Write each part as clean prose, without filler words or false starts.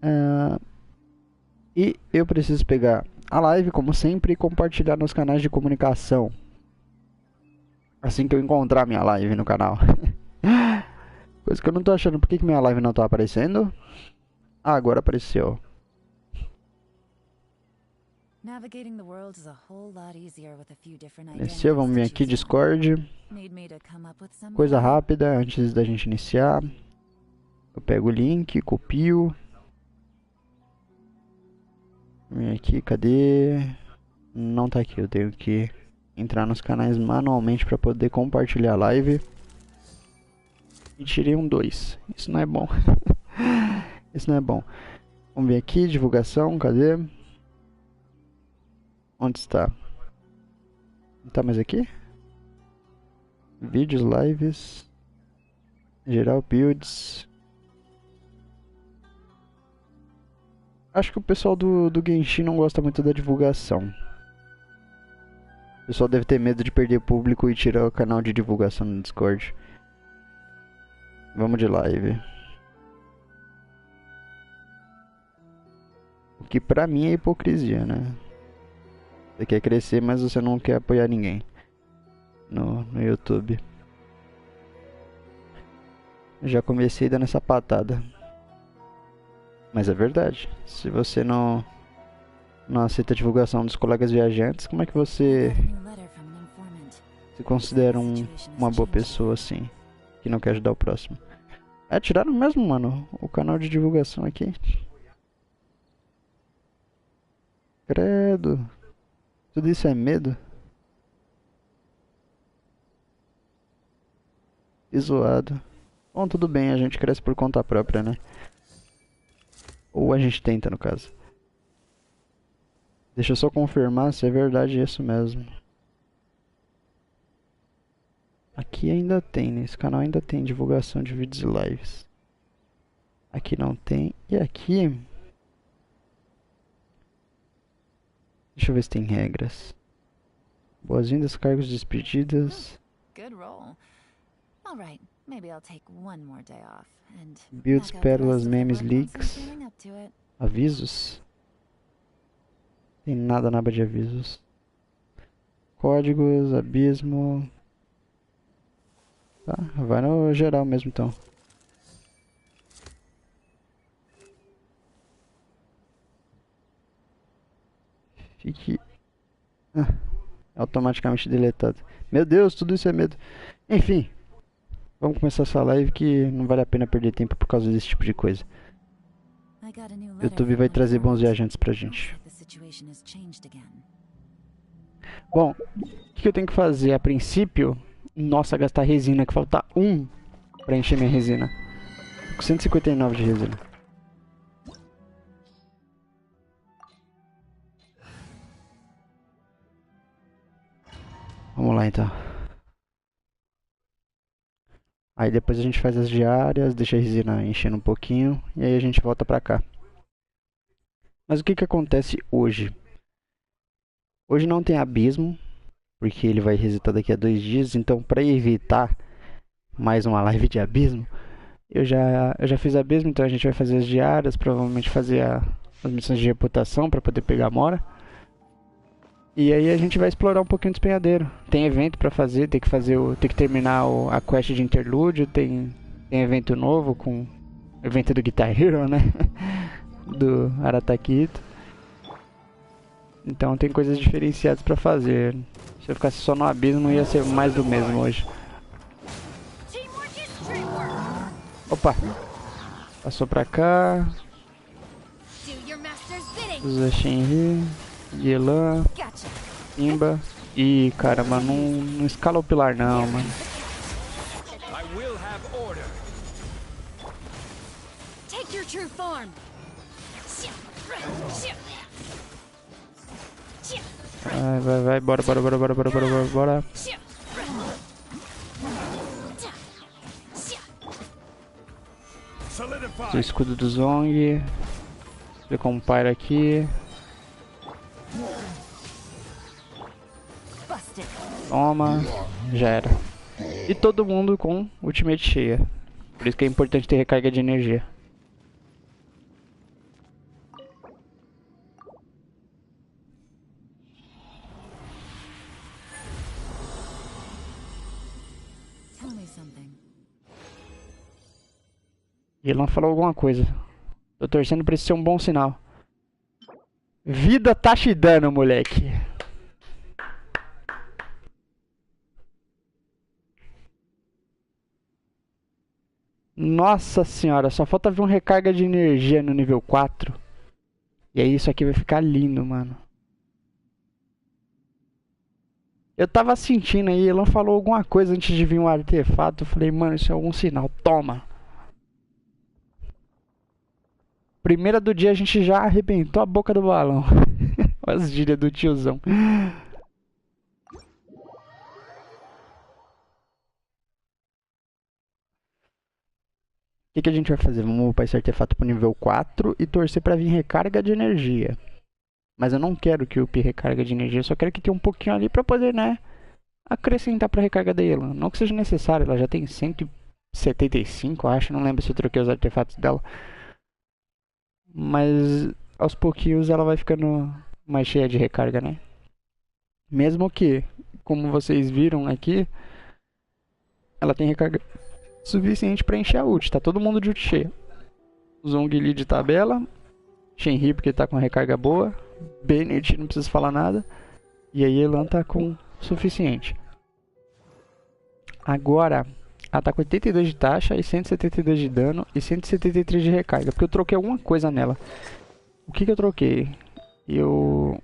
Ah, e eu preciso pegar a live, como sempre, e compartilhar nos canais de comunicação. Assim que eu encontrar minha live no canal. Coisa que eu não tô achando. Por que minha live não tá aparecendo? Ah, agora apareceu. Apareceu, vamos vir aqui, Discord. Coisa rápida, antes da gente iniciar. Eu pego o link, copio. Vem aqui, cadê? Não tá aqui, eu tenho que entrar nos canais manualmente para poder compartilhar a live. E tirei um 2. Isso não é bom. Isso não é bom. Vamos ver aqui, divulgação, cadê? Onde está? Não tá mais aqui? Vídeos, lives. Geral, builds. Acho que o pessoal do Genshin não gosta muito da divulgação. O pessoal deve ter medo de perder público e tirar o canal de divulgação no Discord. Vamos de live. O que pra mim é hipocrisia, né? Você quer crescer, mas você não quer apoiar ninguém no YouTube. Já comecei dando essa patada. Mas é verdade. Se você não aceita a divulgação dos colegas viajantes, como é que você se considera uma boa pessoa assim, que não quer ajudar o próximo? É, tiraram mesmo, mano, o canal de divulgação aqui. Credo. Tudo isso é medo? Que zoado. Bom, tudo bem, a gente cresce por conta própria, né? Ou a gente tenta, no caso. Deixa eu só confirmar se é verdade isso mesmo. Aqui ainda tem, nesse canal ainda tem divulgação de vídeos e lives. Aqui não tem. E aqui... Deixa eu ver se tem regras. Boas-vindas, cargos despedidas. Builds, pérolas, memes, leaks. Avisos? Tem nada na aba de avisos. Códigos, abismo. Tá, vai no geral mesmo então. Fique... automaticamente deletado. Meu Deus, tudo isso é medo. Enfim, vamos começar essa live que não vale a pena perder tempo por causa desse tipo de coisa. O YouTube vai trazer bons viajantes pra gente. Bom, o que eu tenho que fazer? A princípio, nossa, gastar resina, que falta 1 pra encher minha resina. Tô com 159 de resina. Vamos lá então. Aí depois a gente faz as diárias, deixa a resina enchendo um pouquinho e aí a gente volta pra cá. Mas o que acontece hoje? Hoje não tem abismo, porque ele vai resetar daqui a 2 dias, então para evitar mais uma live de abismo, eu já fiz abismo, então a gente vai fazer as diárias, provavelmente fazer as missões de reputação para poder pegar a mora. E aí a gente vai explorar um pouquinho do despenhadeiro. Tem evento pra fazer, tem que terminar a quest de interlúdio, tem evento novo com evento do Guitar Hero, né? Do Aratakito. Então tem coisas diferenciadas pra fazer. Se eu ficasse só no abismo ia ser mais do mesmo hoje. Opa! Passou pra cá. Usa Shenri. Yelan, Simba. Ih, caramba, não escala o pilar não, mano. Vai, bora. O escudo do Zong. Ver como paira aqui. Toma, já era. E todo mundo com ultimate cheia. Por isso que é importante ter recarga de energia. Elan falou alguma coisa. Tô torcendo pra isso ser um bom sinal. Vida tá te dando, moleque. Nossa senhora, só falta vir um recarga de energia no nível 4. E aí isso aqui vai ficar lindo, mano. Eu tava sentindo aí, Elan falou alguma coisa antes de vir um artefato. Eu falei, mano, isso é algum sinal. Toma. Primeira do dia a gente já arrebentou a boca do balão. Olha as gírias do tiozão. O que a gente vai fazer? Vamos upar esse artefato pro nível 4 e torcer pra vir recarga de energia. Mas eu não quero que upe recarga de energia, eu só quero que tenha um pouquinho ali pra poder, né, acrescentar pra recarga da Elan. Não que seja necessário, ela já tem 175, acho, não lembro se eu troquei os artefatos dela. Mas aos pouquinhos ela vai ficando mais cheia de recarga, né? Mesmo que, como vocês viram aqui, ela tem recarga suficiente pra encher a ult. Tá todo mundo de ult cheia. Zhongli de tabela, Shenhe porque tá com recarga boa, Bennett não precisa falar nada, e aí Elan tá com o suficiente. Agora, ela tá com 82 de taxa e 172 de dano e 173 de recarga, porque eu troquei alguma coisa nela. O que eu troquei? Eu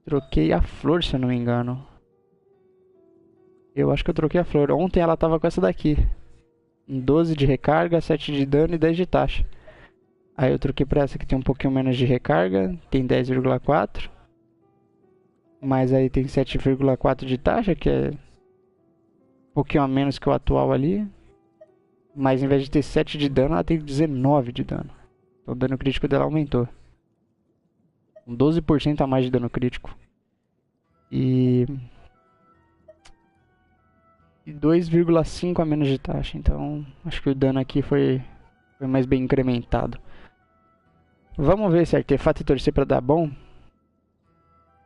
troquei a flor, se eu não me engano. Eu acho que eu troquei a flor. Ontem ela tava com essa daqui. 12 de recarga, 7 de dano e 10 de taxa. Aí eu troquei pra essa que tem um pouquinho menos de recarga, tem 10,4. Mas aí tem 7,4 de taxa, que é um pouquinho a menos que o atual ali. Mas em vez de ter 7 de dano, ela tem 19 de dano. Então o dano crítico dela aumentou. 12% a mais de dano crítico. E 2,5 a menos de taxa. Então acho que o dano aqui foi mais bem incrementado. Vamos ver esse artefato e torcer pra dar bom.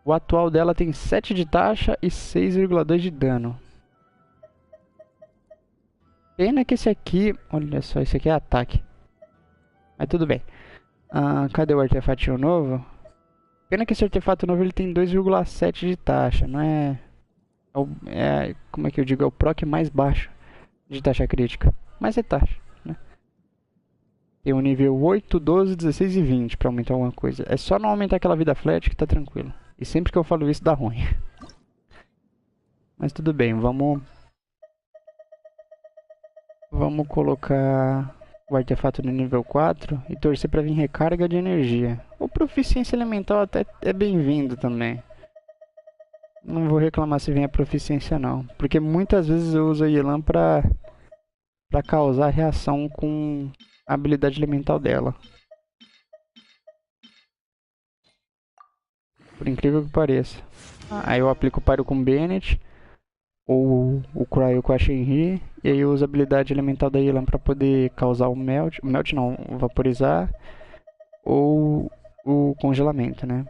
O atual dela tem 7 de taxa e 6,2 de dano. Pena que esse aqui... Olha só, esse aqui é ataque. Mas tudo bem. Cadê o artefatinho novo? Pena que esse artefato novo ele tem 2,7 de taxa. Não é... como é que eu digo? É o proc mais baixo de taxa crítica. Mas é taxa, né? Tem um nível 8, 12, 16 e 20 pra aumentar alguma coisa. É só não aumentar aquela vida flat que tá tranquilo. E sempre que eu falo isso dá ruim. Mas tudo bem, vamos colocar o artefato no nível 4 e torcer pra vir recarga de energia. O proficiência elemental até é bem-vindo também. Não vou reclamar se vem a proficiência não. Porque muitas vezes eu uso a Yelan pra causar reação com a habilidade elemental dela. Por incrível que pareça. Aí eu aplico o Pyro com Bennett. Ou o Cryo com a Shenhe. E aí eu uso a habilidade elemental da Yelan pra poder causar o Melt. O Melt não, o Vaporizar. Ou o congelamento, né?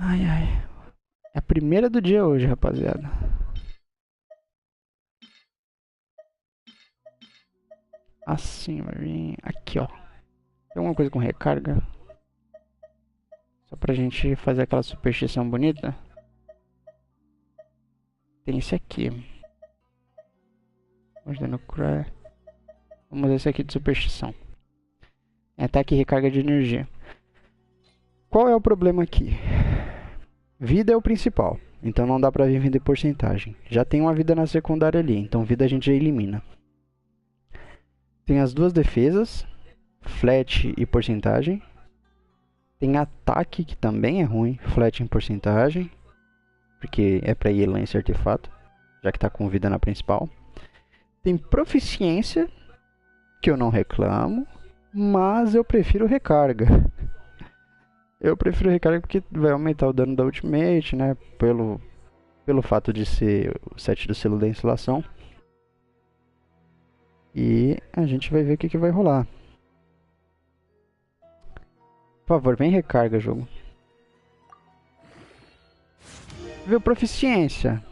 Ai, ai. É a primeira do dia hoje, rapaziada. Assim, vai vir aqui, ó. Tem alguma coisa com recarga? Só pra gente fazer aquela superstição bonita. Tem esse aqui. Vamos dando cry. Vamos esse aqui de superstição. Ataque e recarga de energia. Qual é o problema aqui? Vida é o principal. Então não dá pra vir vender porcentagem. Já tem uma vida na secundária ali. Então vida a gente já elimina. Tem as duas defesas. Flat e porcentagem. Tem ataque, que também é ruim. Flat em porcentagem. Porque é pra ir lá esse artefato. Já que tá com vida na principal. Tem proficiência, que eu não reclamo. Mas eu prefiro recarga. Eu prefiro recarga porque vai aumentar o dano da ultimate, né? Pelo fato de ser o set do selo da instalação. E a gente vai ver o que vai rolar. Por favor, vem recarga, jogo. Viu? Proficiência.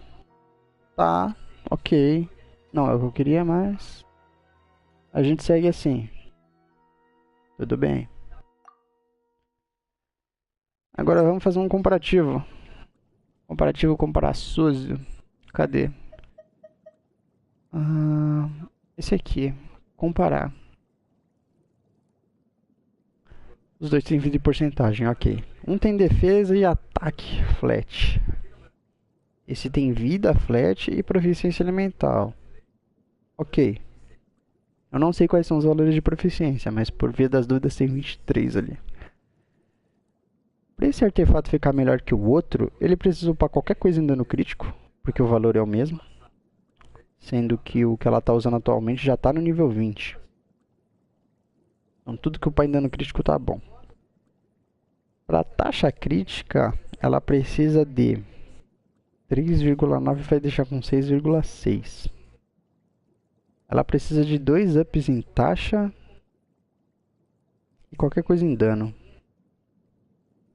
Tá, ok. Não é o que eu queria, mas... a gente segue assim. Tudo bem. Agora vamos fazer um comparativo. Comparativo comparaçoso. Cadê? Esse aqui. Comparar. Os dois têm vida e porcentagem, ok. Um tem defesa e ataque flat. Esse tem vida flat e proficiência elemental. Ok. Eu não sei quais são os valores de proficiência, mas por via das dúvidas tem 23 ali. Para esse artefato ficar melhor que o outro, ele precisa upar qualquer coisa em dano crítico, porque o valor é o mesmo. Sendo que o que ela está usando atualmente já está no nível 20. Então tudo que upar em dano crítico tá bom. Para taxa crítica, ela precisa de 3,9 vai deixar com 6,6. Ela precisa de 2 ups em taxa e qualquer coisa em dano.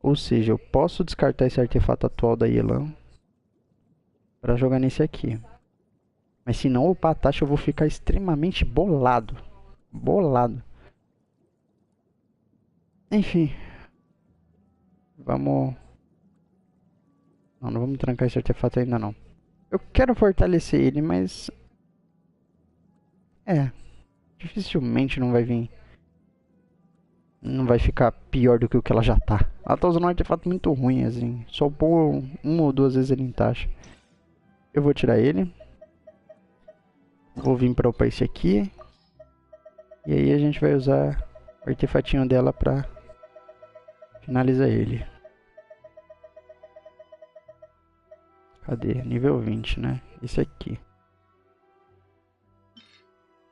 Ou seja, eu posso descartar esse artefato atual da Yelan para jogar nesse aqui. Mas se não upar a taxa, eu vou ficar extremamente bolado. Bolado. Enfim. Vamos... Não vamos trancar esse artefato ainda não. Eu quero fortalecer ele, mas... dificilmente não vai vir... Não vai ficar pior do que o que ela já tá. Ela tá usando um artefato muito ruim, assim. Só pôr 1 ou 2 vezes ele em taxa. Eu vou tirar ele. Vou vir para upar esse aqui. E aí a gente vai usar o artefatinho dela pra finalizar ele. Cadê? Nível 20, né? Esse aqui.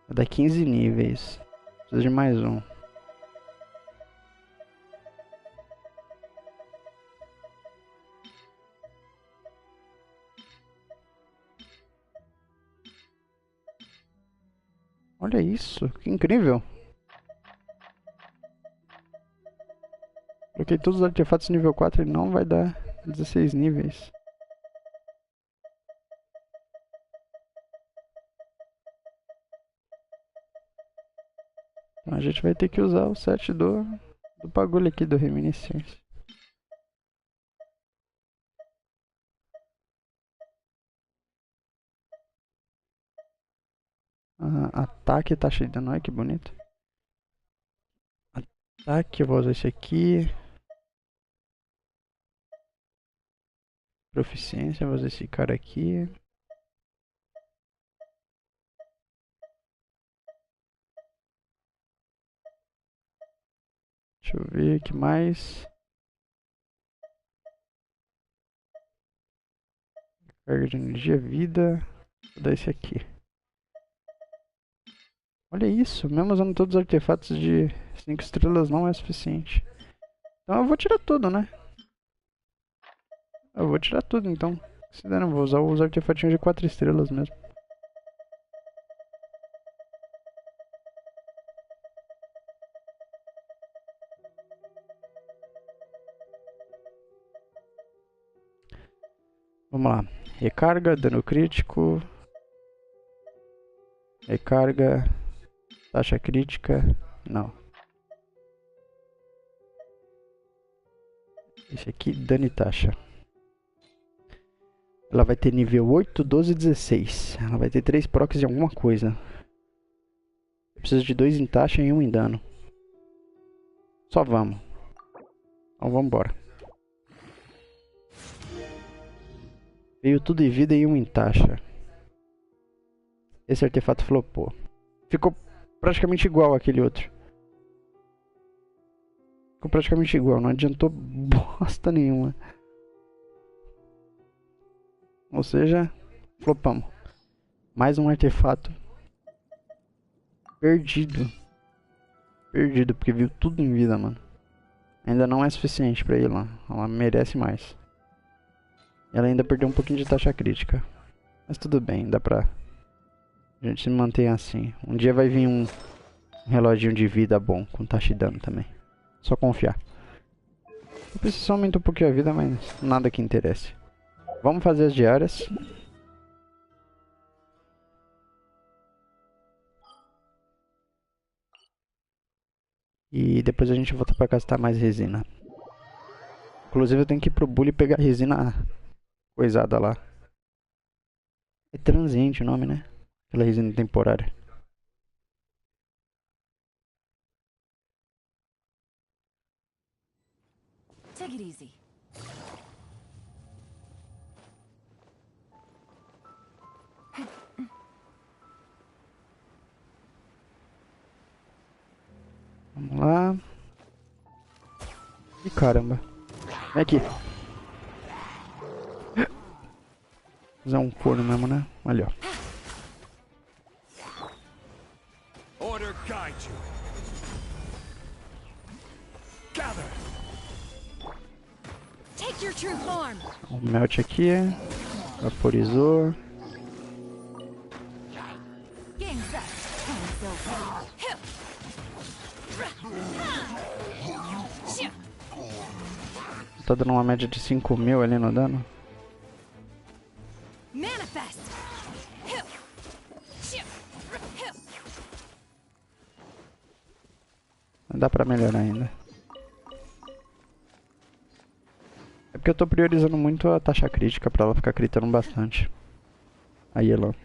Vai dar 15 níveis. Preciso de mais um. Olha isso, que incrível. Coloquei todos os artefatos nível 4 e não vai dar 16 níveis. Então a gente vai ter que usar o set do bagulho aqui, do reminiscência. Ataque tá cheio de dano, olha que bonito. Ataque, eu vou usar esse aqui. Proficiência, eu vou usar esse cara aqui. Deixa eu ver o que mais. Carga de energia, vida. Vou dar esse aqui. Olha isso, mesmo usando todos os artefatos de 5 estrelas não é suficiente. Então eu vou tirar tudo, né? Eu vou tirar tudo então. Se der, não vou usar os artefatinhos de 4 estrelas mesmo. Vamos lá. Recarga, dano crítico. Recarga. Taxa crítica. Não. Esse aqui, dano e taxa. Ela vai ter nível 8, 12 e 16. Ela vai ter 3 procs de alguma coisa. Eu preciso de 2 em taxa e 1 em dano. Só vamos. Então vamos embora. Veio tudo em vida e 1 em taxa. Esse artefato flopou. Ficou praticamente igual àquele outro. Ficou praticamente igual, não adiantou bosta nenhuma. Ou seja, flopamos. Mais um artefato perdido. Perdido, porque viu tudo em vida, mano. Ainda não é suficiente pra ir lá. Ela merece mais. Ela ainda perdeu um pouquinho de taxa crítica. Mas tudo bem, dá pra... A gente se mantém assim. Um dia vai vir um reloginho de vida bom, com taxa de dano também. Só confiar. Eu preciso aumentar um pouquinho a vida, mas nada que interesse. Vamos fazer as diárias. E depois a gente volta pra gastar mais resina. Inclusive eu tenho que ir pro bully pegar a resina coisada lá. É transiente o nome, né? Aquela resina temporária. Take it easy. Vamos lá. Ih, caramba. Vem aqui. Fazer um forno mesmo, né? Ali, ó. Order guide you. Gather. Take your true form. Um melt aqui. Vaporizou. Game set. Time's over. Tá dando uma média de 5.000 ali no dano. Manifest. Dá pra melhorar ainda. É porque eu tô priorizando muito a taxa crítica pra ela ficar critando bastante. Aí ela.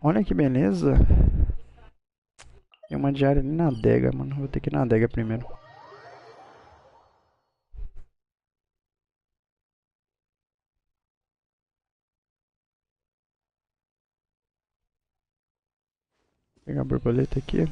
Olha que beleza. Tem uma diária ali na adega, mano. Vou ter que ir na adega primeiro. Vou pegar a borboleta aqui.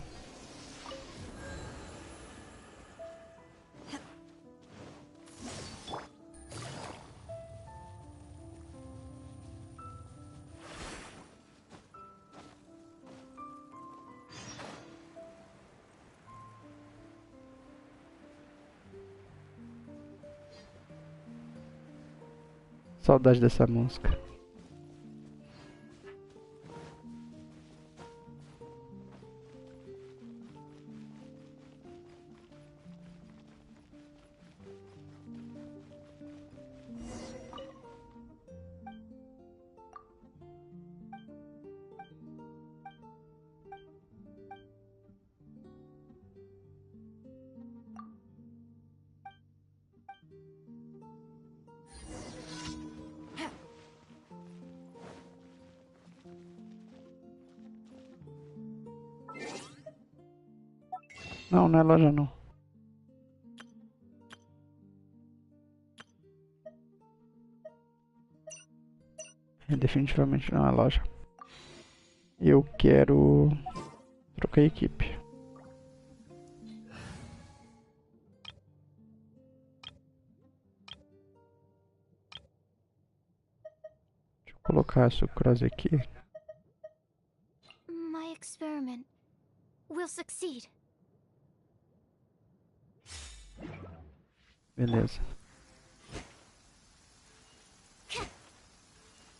Saudade dessa música. Não, não é loja não. É, definitivamente não é loja. Eu quero trocar a equipe. Deixa eu colocar a sucrose aqui. My experiment will succeed. Beleza.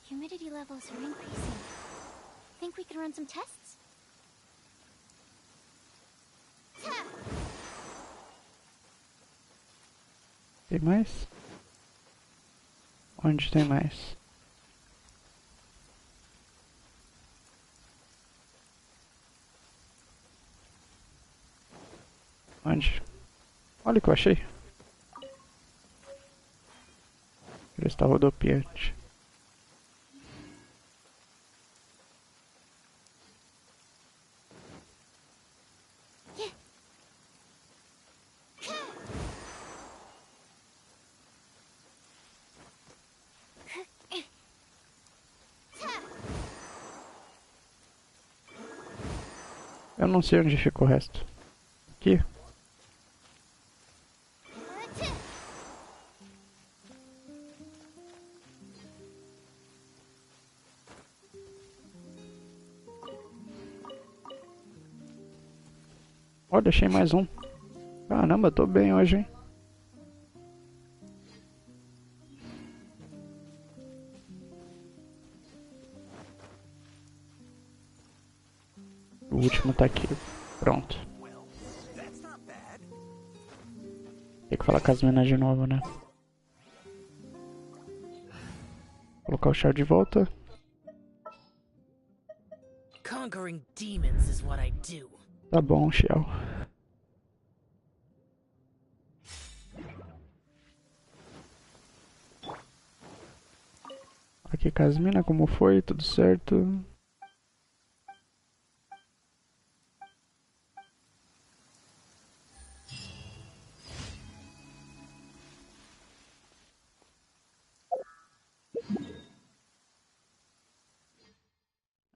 Humidity levels are increasing. Think we can run some tests? Tem mais? Onde tem mais? Onde? Olha o que eu achei. Cristal rodopiante. Eu não sei onde ficou o resto. Aqui? Olha, achei mais um. Caramba, tô bem hoje, hein? O último tá aqui. Pronto. Tem que falar com as minas de novo, né? Colocar o char de volta. Conquering demons is what I do. Tá bom, Shell. Aqui com as minas, como foi? Tudo certo?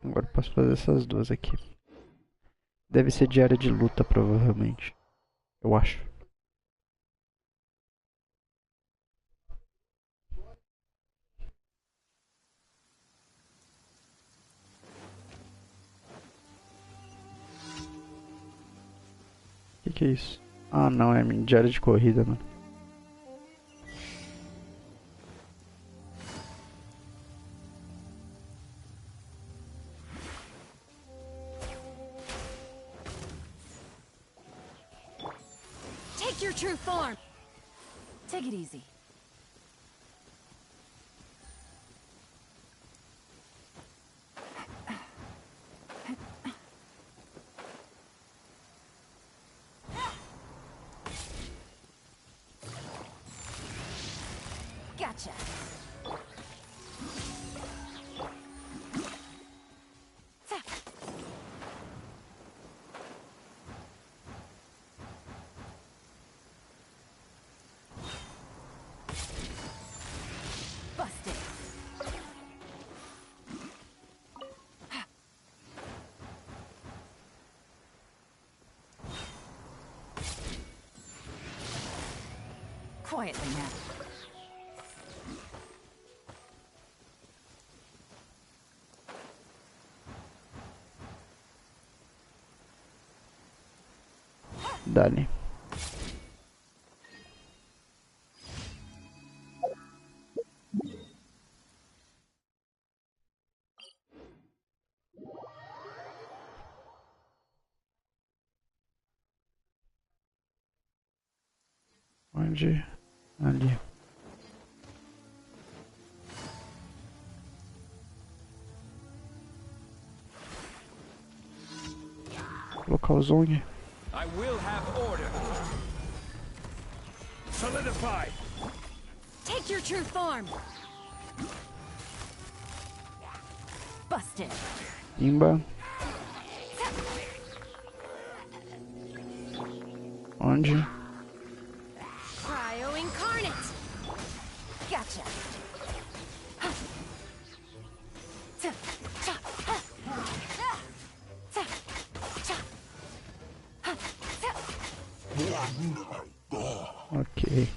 Agora eu posso fazer essas duas aqui. Deve ser diária de luta, provavelmente. Eu acho. Que é isso? Ah, não, é diária de corrida, mano. Take your true form. Take it easy. Gotcha. Busted. Quietly now. Dali. Onde? Ali. Colocar o zone. I will have order. Solidify. Take your true form. Busted. Imba. Onde? Cryo incarnate. Gotcha. Ok.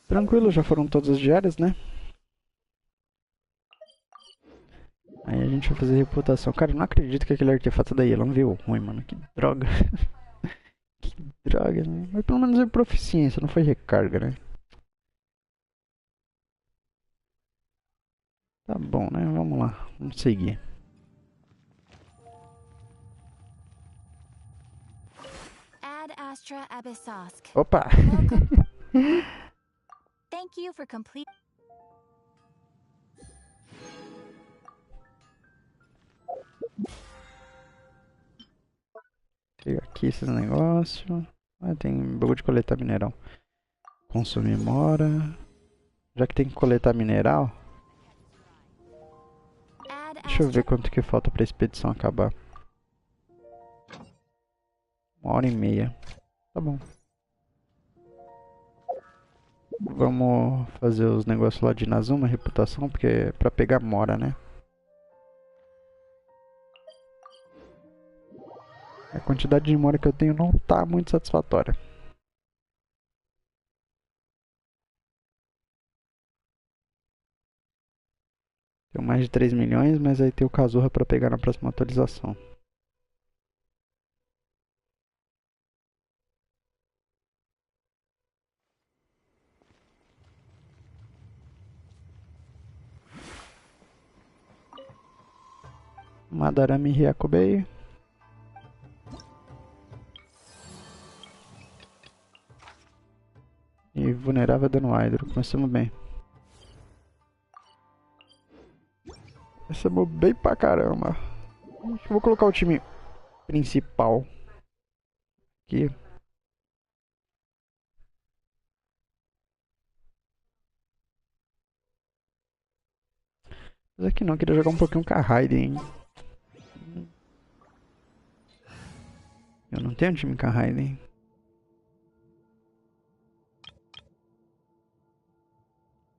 Tranquilo, já foram todas as diárias, né? Aí a gente vai fazer reputação. Cara, eu não acredito que aquele artefato da Yellow veio ruim, mano. Que droga. Que droga, né? Mas pelo menos é proficiência, não foi recarga, né? Tá bom, né? Vamos lá. Vamos seguir. Ad Astra Abyssosk. Opa! Thank you for complete. Pega aqui esses negócios. Ah, tem bagulho de coletar mineral. Consumir mora. Já que tem que coletar mineral, Ad deixa eu ver Astra. quanto que falta pra expedição acabar. 1h30. Tá bom. Vamos fazer os negócios lá de Nazuma, reputação, porque é pra pegar mora, né? A quantidade de mora que eu tenho não tá muito satisfatória. Tenho mais de 3 milhões, mas aí tem o Kazurra pra pegar na próxima atualização. Madarame Hyakubei. E vulnerável dano hydro. Começamos bem. Começamos bem pra caramba. Acho que vou colocar o time principal aqui. Mas aqui não, eu queria jogar um pouquinho com a Raiden. Eu não tenho time com a Raiden.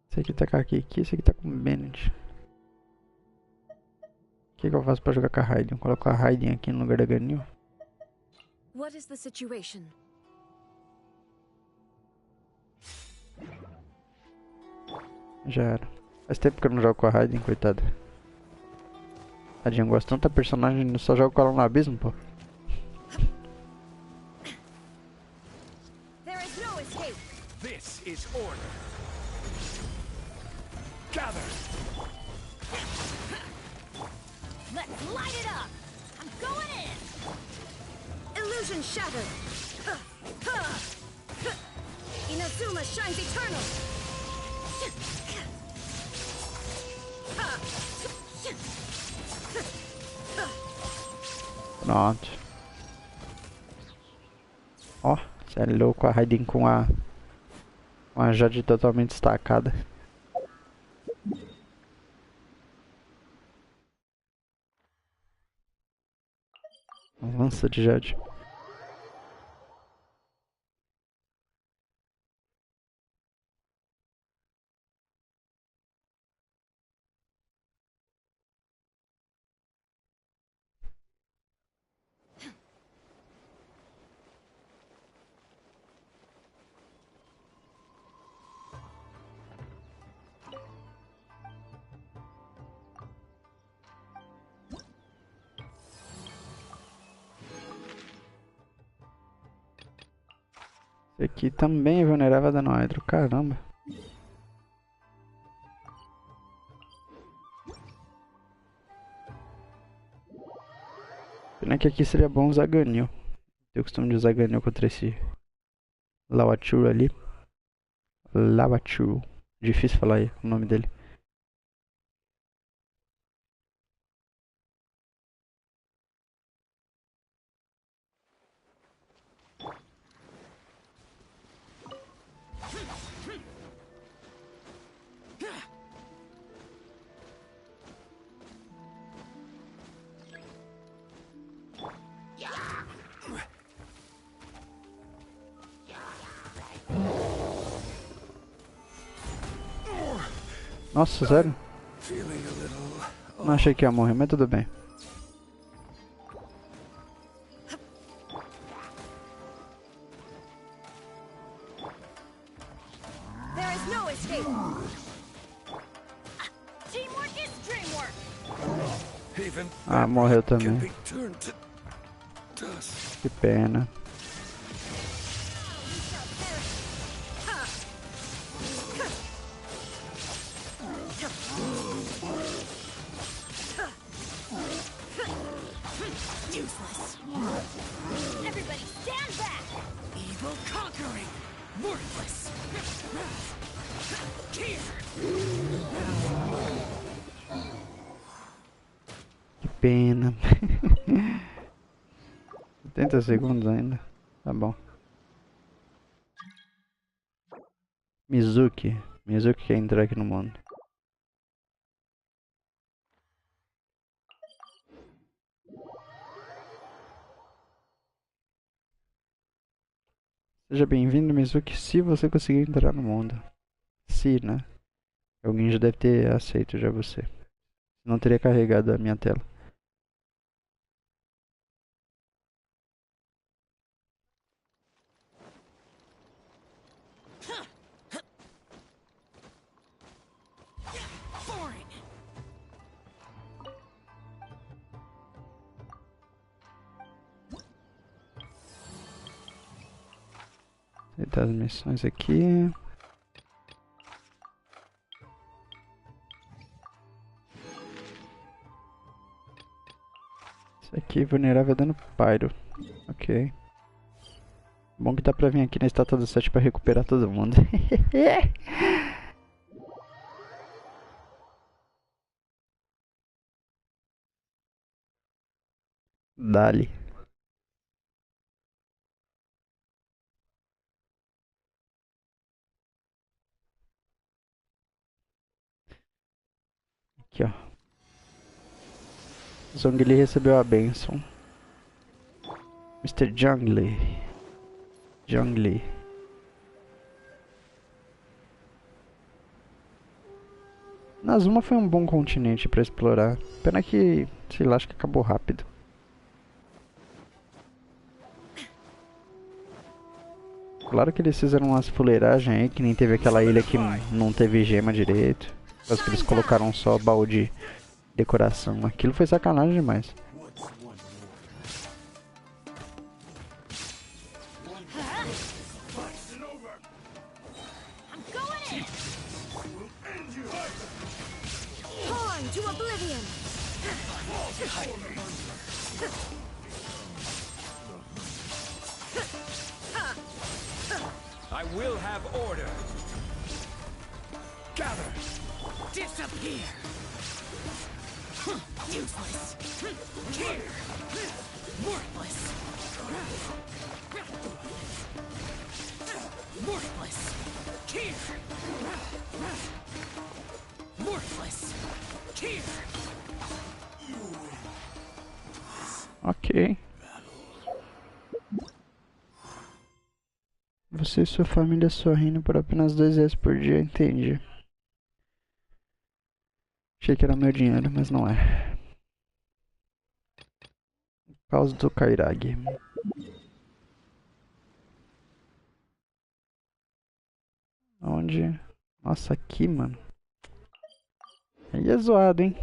Esse aqui tá com a Kiki, esse aqui tá com o Bennett. O que eu faço pra jogar com a Raiden? Coloco a Raiden aqui no lugar da Ganil. What is the situation? Já era. Faz tempo que eu não jogo com a Raiden, coitada. Tadinha, eu gosto tanto da personagem, eu só jogo com ela no abismo, pô. There is no escape. This is order. Gather. Let's light it up. I'm going in. Illusion shattered. Inazuma shines eternal. Pronto. Ó, você é louco, a Raiden com a Jade totalmente destacada. Avança de Jade. Esse aqui também é vulnerável dano hydro, caramba. Pena que aqui seria bom usar Ganil. Eu costumo de usar Ganil contra esse Lawachuru ali. Lawachuru. Difícil falar aí o nome dele. Nossa, sério? Não achei que ia morrer, mas tudo bem. There is no escape. Teamwork is dreamwork. Ah, morreu também. Que pena. Useless. Everybody stand back. Evil conquering! Worthless! Here! Que pena. 70 segundos ainda. Tá bom. Mizuki. Mizuki quer entrar aqui no mundo. Seja bem-vindo, Mizuki, se você conseguir entrar no mundo. Se, né? Alguém já deve ter aceito já você. Não teria carregado a minha tela. Foreign! Aceitar as missões aqui. Que vulnerável dano pyro. Ok. Bom que dá pra vir aqui na estátua do 7 pra recuperar todo mundo. Dali. Aqui, ó. Zhongli recebeu a bênção. Mr. Zhongli. Zhongli. Nazuma foi um bom continente pra explorar. Pena que, sei lá, acho que acabou rápido. Claro que eles fizeram umas fuleiragens aí, que nem teve aquela ilha que não teve gema direito. Por causa que eles colocaram só baú de decoração. Aquilo foi sacanagem demais. I'm going in. Torn to oblivion. I will have order. Gather. Disappear! Useless! Here! Worthless! Worthless! Here! Worthless! Here! Ok. Você e sua família sorrindo por apenas 2 reais por dia, entendi. Achei que era meu dinheiro, mas não é. Caos do Kairagi. Onde? Nossa, aqui, mano. Aí é zoado, hein?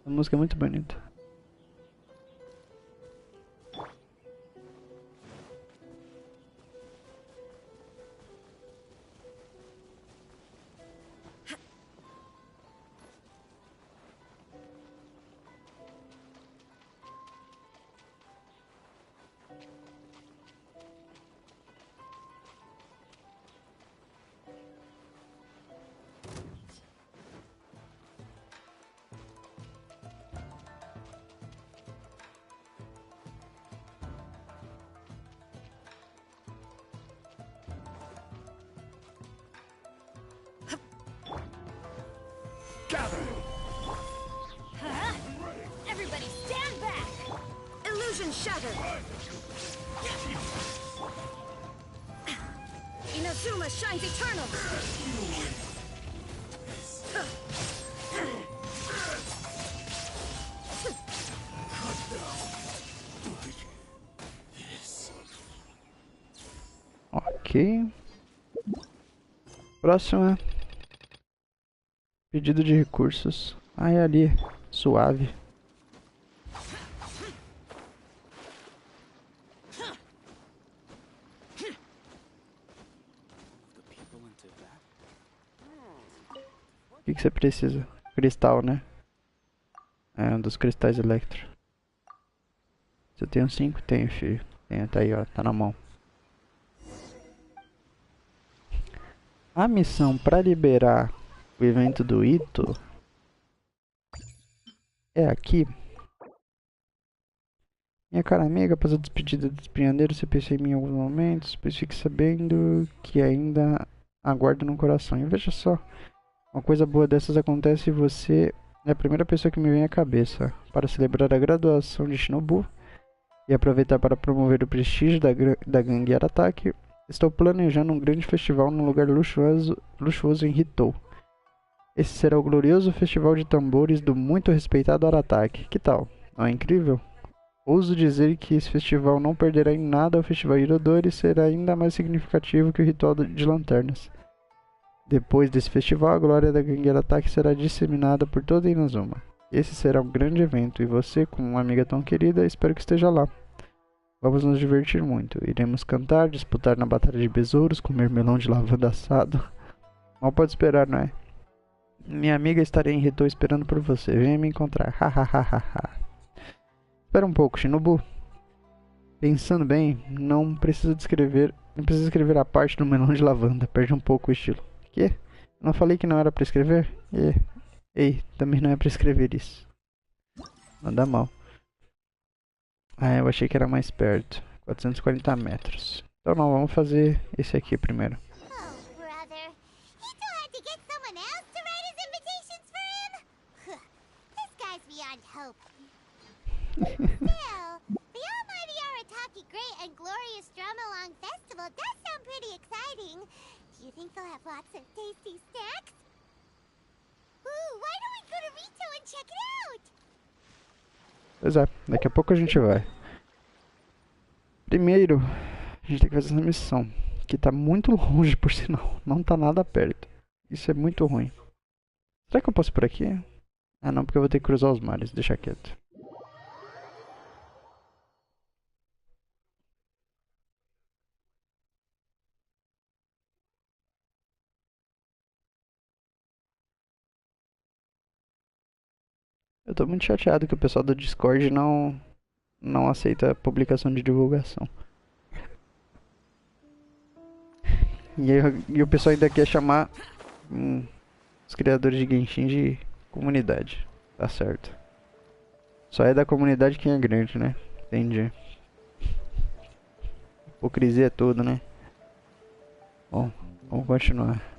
A música é muito bonita. Everybody stand back. Illusion shattered. Inazuma shines eternal. Ok. Próxima. Pedido de recursos. Ah, é ali. Suave. O que você precisa? Cristal, né? É um dos cristais Electro. Você tem 5? Tenho, filho. Tenho, tá aí, ó. Tá na mão. A missão para liberar o evento do Ito é aqui. Minha cara amiga, após a despedida do espinhadeiro, você pensou em mim em alguns momentos, pois fique sabendo que ainda aguardo no coração. E veja só, uma coisa boa dessas acontece e você é a primeira pessoa que me vem à cabeça. Para celebrar a graduação de Shinobu e aproveitar para promover o prestígio da gangue Arataki, estou planejando um grande festival num lugar luxuoso em Ritou. Esse será o glorioso festival de tambores do muito respeitado Arataki. Que tal? Não é incrível? Ouso dizer que esse festival não perderá em nada ao Festival Irodori e será ainda mais significativo que o ritual de lanternas. Depois desse festival, a glória da gangue ataque será disseminada por toda Inazuma. Esse será um grande evento e você, como uma amiga tão querida, espero que esteja lá. Vamos nos divertir muito. Iremos cantar, disputar na batalha de besouros, comer melão de lavanda assado. Mal pode esperar, não é? Minha amiga, estarei em Retou esperando por você. Venha me encontrar. Hahaha. Espera um pouco, Shinobu. Pensando bem, não precisa escrever a parte do melão de lavanda. Perde um pouco o estilo. Quê? Não falei que não era pra escrever? Ei, também não é pra escrever isso. Manda mal. Ah, eu achei que era mais perto. 440 metros. Então não, vamos fazer esse aqui primeiro. Oh, brother. He still had to get someone else to write his invitations for him? Huh. This guy's beyond hope. Still, the almighty Arataki Great and Glorious Drum Along Festival does sound pretty exciting. Do you think they'll have lots of tasty snacks? Ooh, why don't we go to Rito and check it out? Pois é, daqui a pouco a gente vai. Primeiro, a gente tem que fazer essa missão, que tá muito longe por sinal, não tá nada perto. Isso é muito ruim. Será que eu posso ir por aqui? Ah não, porque eu vou ter que cruzar os mares, deixa quieto. Eu tô muito chateado que o pessoal do Discord não aceita a publicação de divulgação. E o pessoal ainda quer chamar os criadores de Genshin de comunidade. Tá certo. Só é da comunidade quem é grande, né? Entendi. Hipocrisia é tudo, né? Bom, vamos continuar.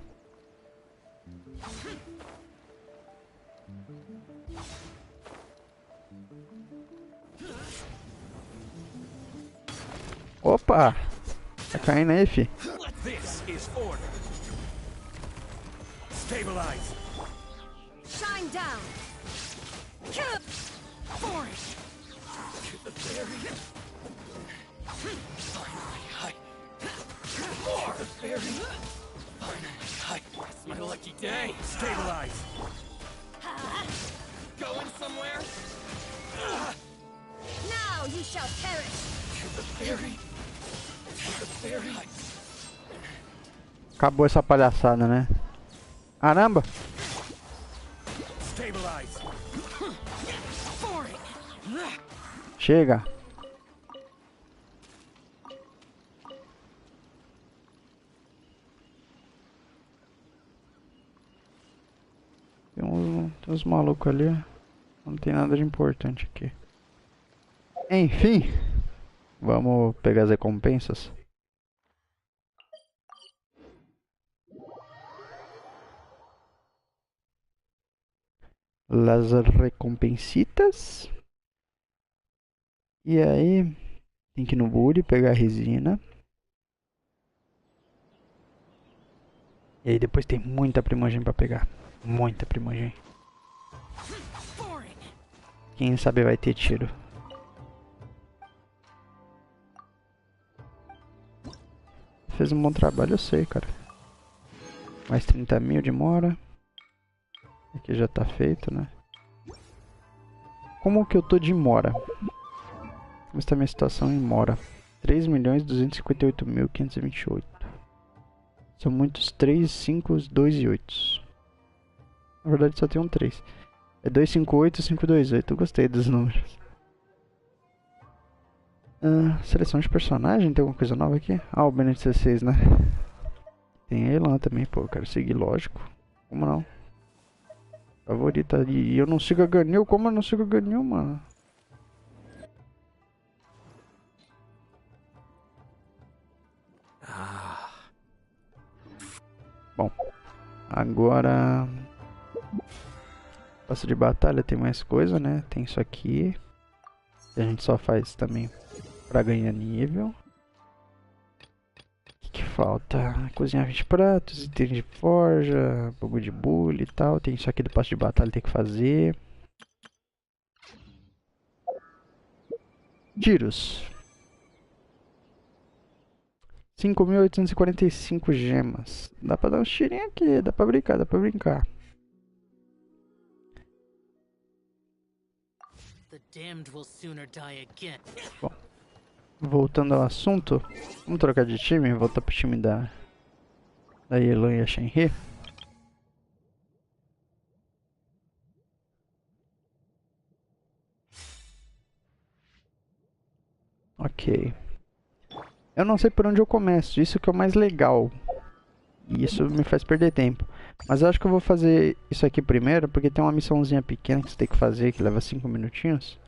Opa! Tá caindo aí, fi. This is order. Stabilize. Shine down. For it! To the berry. Finally, more berry. Finally, it's my lucky day. Stabilize. Going somewhere? Now you shall perish. To the berry. To the berry. Acabou essa palhaçada, né? Caramba! Stabilize. For it. Chega! Tem uns malucos ali. Não tem nada de importante aqui. Enfim. Vamos pegar as recompensas. Las recompensitas. E aí, tem que ir no Bully pegar a resina. E aí depois tem muita primogem pra pegar. Muita primogem. For it. Quem sabe vai ter tiro. Fez um bom trabalho, eu sei, cara. Mais 30 mil de mora. Aqui já tá feito, né? Como que eu tô de mora? Como está a minha situação em mora? 3.258.528. São muitos 3, 5, 2 e 8. Na verdade só tem um 3. É 258 e 528. Eu gostei dos números. Seleção de personagem, tem alguma coisa nova aqui? Ah, o Benito 16, né? Tem a Elan também, pô, eu quero seguir, lógico. Como não? Favorita ali. E eu não sigo a Ganil, como eu não sigo a Ganil, mano? Bom, agora... Passo de batalha tem mais coisa, né? Tem isso aqui. A gente só faz também pra ganhar nível. O que falta? Cozinhar 20 pratos, itens de forja, bobo de bully e tal. Tem isso aqui do passo de batalha, tem que fazer. Tiros. 5.845 gemas. Dá pra dar uns tirinhos aqui, dá pra brincar, dá pra brincar. The damned will sooner die again. Bom, voltando ao assunto, vamos trocar de time, voltar pro time da Yelan e a Shenhe. Ok. Eu não sei por onde eu começo, isso que é o mais legal. E isso me faz perder tempo. Mas eu acho que eu vou fazer isso aqui primeiro, porque tem uma missãozinha pequena que você tem que fazer, que leva 5 minutinhos.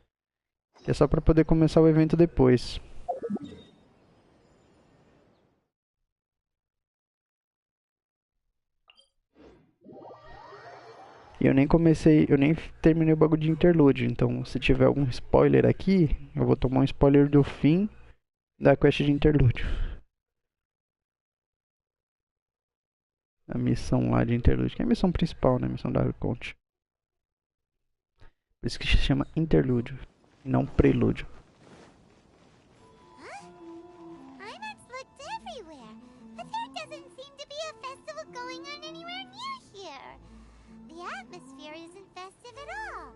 Que é só pra poder começar o evento depois. E eu nem terminei o bagulho de interlude. Então, se tiver algum spoiler aqui, eu vou tomar um spoiler do fim da quest de interlúdio. A missão lá de interlúdio, que é a missão principal, né? A missão da Arconte. Por isso que se chama interlúdio, e não prelúdio. Imocs looked everywhere, but there doesn't seem to be a festival going on anywhere near here. The atmosphere isn't festive at all.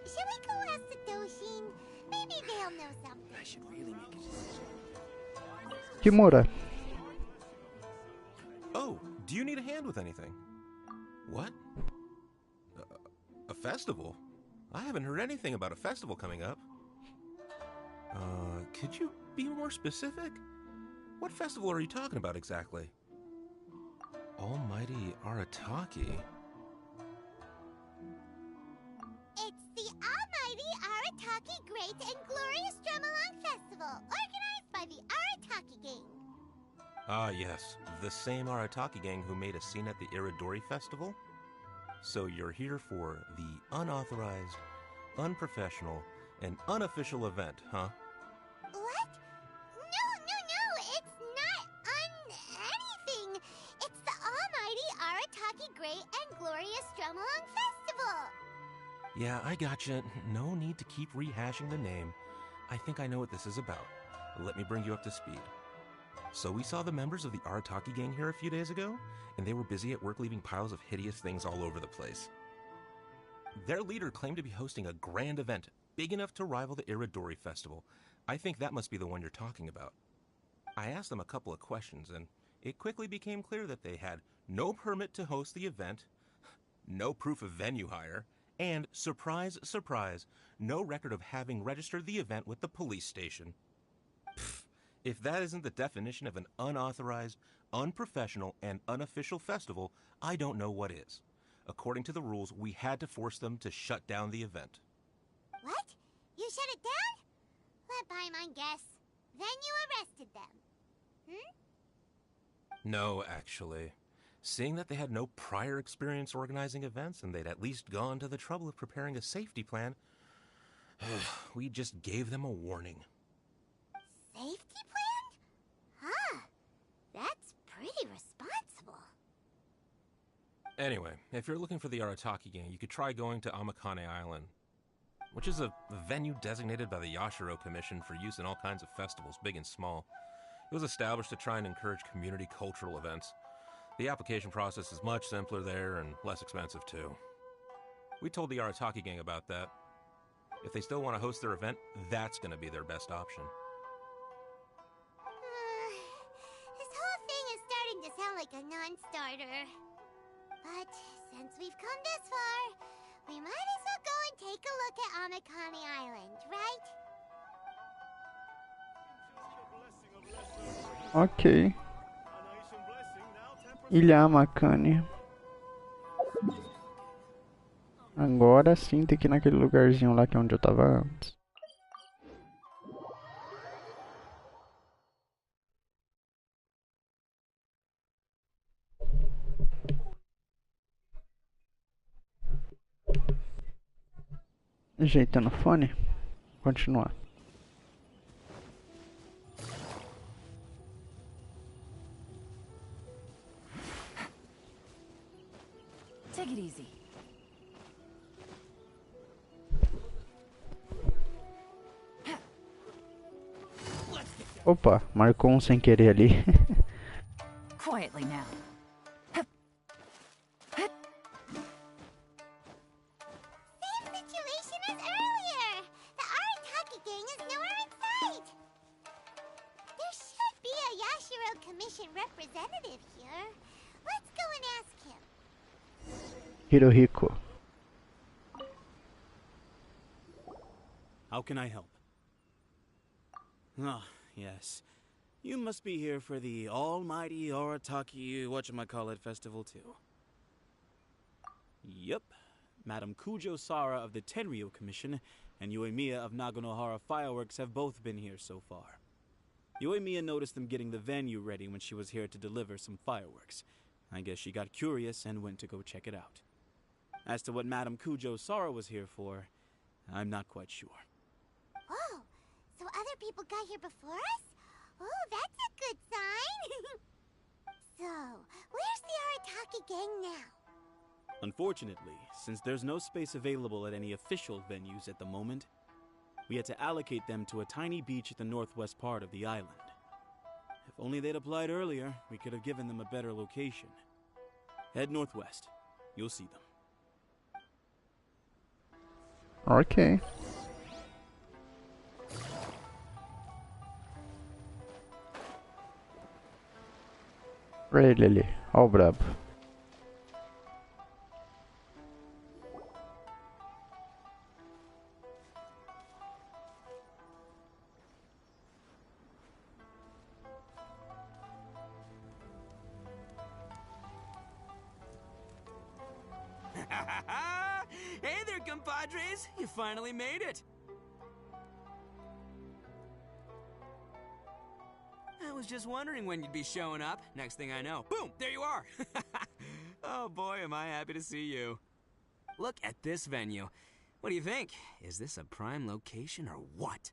Should we go ask the Doshin? Maybe they'll know something. I should really make a decision. Kimura. Oh, do you need a hand with anything? What? A festival? I haven't heard anything about a festival coming up. Could you be more specific? What festival are you talking about exactly? Almighty Arataki. It's the Almighty Arataki Great and Glorious Drumalong Festival, organized by the Arataki Gang. Ah, yes. The same Arataki gang who made a scene at the Iridori Festival? So you're here for the unauthorized, unprofessional, and unofficial event, huh? What? No, it's not anything. It's the Almighty Arataki Great and Glorious Drumalong Festival. Yeah, I gotcha. No need to keep rehashing the name. I think I know what this is about. Let me bring you up to speed. So we saw the members of the Arataki gang here a few days ago, and they were busy at work leaving piles of hideous things all over the place. Their leader claimed to be hosting a grand event, big enough to rival the Iridori Festival. I think that must be the one you're talking about. I asked them a couple of questions, and it quickly became clear that they had no permit to host the event, no proof of venue hire, and, surprise, surprise, no record of having registered the event with the police station. Pfft. If that isn't the definition of an unauthorized, unprofessional, and unofficial festival, I don't know what is. According to the rules, we had to force them to shut down the event. What? You shut it down? Let Paimon guess. Then you arrested them. No, actually. Seeing that they had no prior experience organizing events and they'd at least gone to the trouble of preparing a safety plan, we just gave them a warning. Safety plan? Huh. That's pretty responsible. Anyway, if you're looking for the Arataki gang, you could try going to Amakane Island, which is a venue designated by the Yashiro Commission for use in all kinds of festivals, big and small. It was established to try and encourage community cultural events. The application process is much simpler there and less expensive too. We told the Arataki gang about that. If they still want to host their event, that's going to be their best option. This whole thing is starting to sound like a non-starter. But since we've come this far, we might as well go and take a look at Amakane Island, right? Ok. Ilha Amakane. Agora sim tem que ir naquele lugarzinho lá que é onde eu tava antes. Ajeitando o fone. Continuar. Take it easy. Opa, marcou um sem querer ali. Quietly now. Same situation as earlier. The Arataki gang is nowhere in sight. There should be a Yashiro Commission representative here. Let's go and ask him. Hirohiko. How can I help? Ah, yes. You must be here for the almighty Arataki whatchamacallit festival too. Yep. Madam Kujo Sara of the Tenryo Commission and Yoimiya of Naganohara Fireworks have both been here so far. Yoimiya noticed them getting the venue ready when she was here to deliver some fireworks. I guess she got curious and went to go check it out. As to what Madam Kujo Sara was here for, I'm not quite sure. Oh, so other people got here before us? Oh, that's a good sign. So, where's the Arataki gang now? Unfortunately, since there's no space available at any official venues at the moment, we had to allocate them to a tiny beach at the northwest part of the island. If only they'd applied earlier, we could have given them a better location. Head northwest. You'll see them. Ok. Olha ele ali, ó o brabo. Hey there, compadres! You finally made it! I was just wondering when you'd be showing up. Next thing I know, boom, there you are! Oh boy, am I happy to see you. Look at this venue. What do you think? Is this a prime location or what?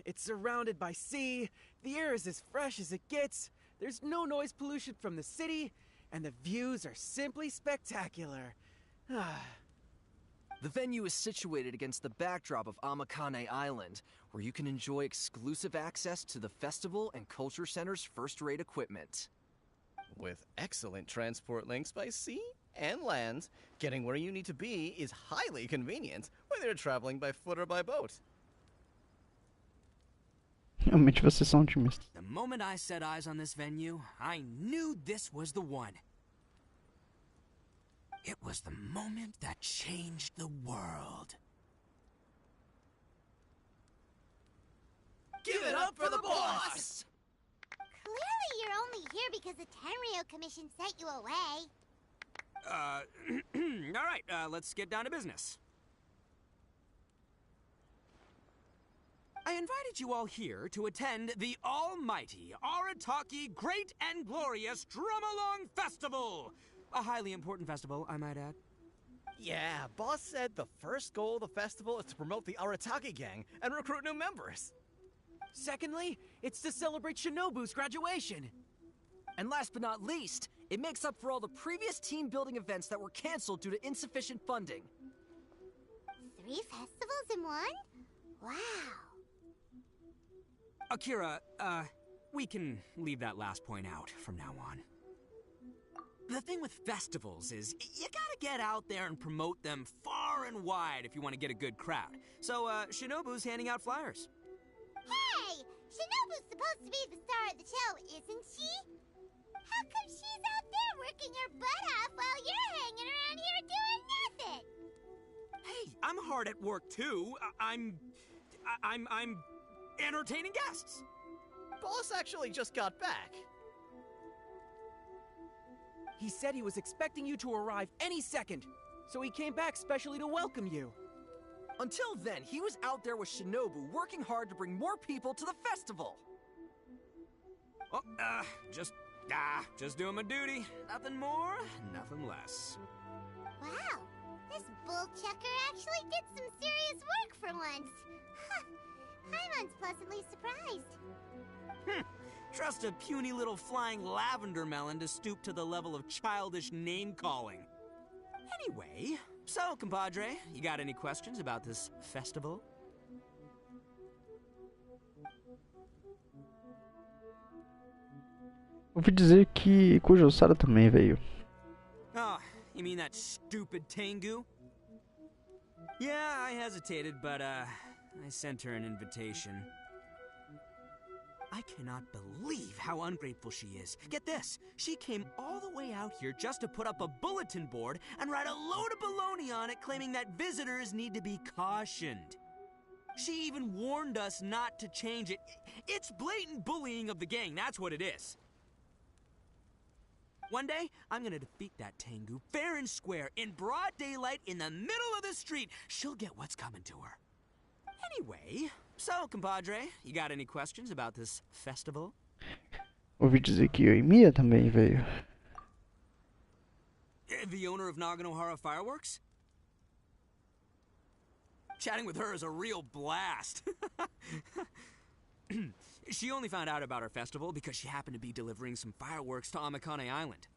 It's surrounded by sea, the air is as fresh as it gets, there's no noise pollution from the city, and the views are simply spectacular. The venue is situated against the backdrop of Amakane Island, where you can enjoy exclusive access to the festival and culture center's first-rate equipment. With excellent transport links by sea and land, getting where you need to be is highly convenient, whether you're traveling by foot or by boat. Realmente vocês são otimistas. The moment I set eyes on this venue, I knew this was the one. It was the moment that changed the world. Give it up for the boss! Clearly you're only here because the Tenryo Commission sent you away. Alright, let's get down to business. I invited you all here to attend the almighty Arataki Great and Glorious Drum-Along Festival! A highly important festival, I might add. Yeah, boss said the first goal of the festival is to promote the Arataki gang and recruit new members. Secondly, it's to celebrate Shinobu's graduation. And last but not least, it makes up for all the previous team-building events that were canceled due to insufficient funding. 3 festivals in one? Wow. Akira, we can leave that last point out from now on. The thing with festivals is, you gotta get out there and promote them far and wide if you want to get a good crowd. So, Shinobu's handing out flyers. Hey! Shinobu's supposed to be the star of the show, isn't she? How come she's out there working her butt off while you're hanging around here doing nothing? Hey, I'm hard at work too. I'm entertaining guests. Boss actually just got back. He said he was expecting you to arrive any second, so he came back specially to welcome you. Until then, he was out there with Shinobu working hard to bring more people to the festival. Oh, just doing my duty. Nothing more, nothing less. Wow, this bullchucker actually did some serious work for once. Huh. I'm unpleasantly surprised. Trust a puny little flying lavender melon to stoop to the level of childish name-calling. Anyway, so, compadre, you got any questions about this festival? Ouvi dizer que Kujosara também veio. Oh, you mean that stupid Tengu? Yeah, I hesitated, but, I sent her an invitation. I cannot believe how ungrateful she is. Get this, she came all the way out here just to put up a bulletin board and write a load of baloney on it claiming that visitors need to be cautioned. She even warned us not to change it. It's blatant bullying of the gang, that's what it is. One day, I'm gonna defeat that Tengu fair and square, in broad daylight, in the middle of the street. She'll get what's coming to her. Anyway, so, compadre, you got any questions about this festival? Ouvi dizer que Yoimiya também veio. The owner of Naganohara Fireworks? Chatting with her is a real blast. She only found out about our festival because she happened to be delivering some fireworks to Amakane Island.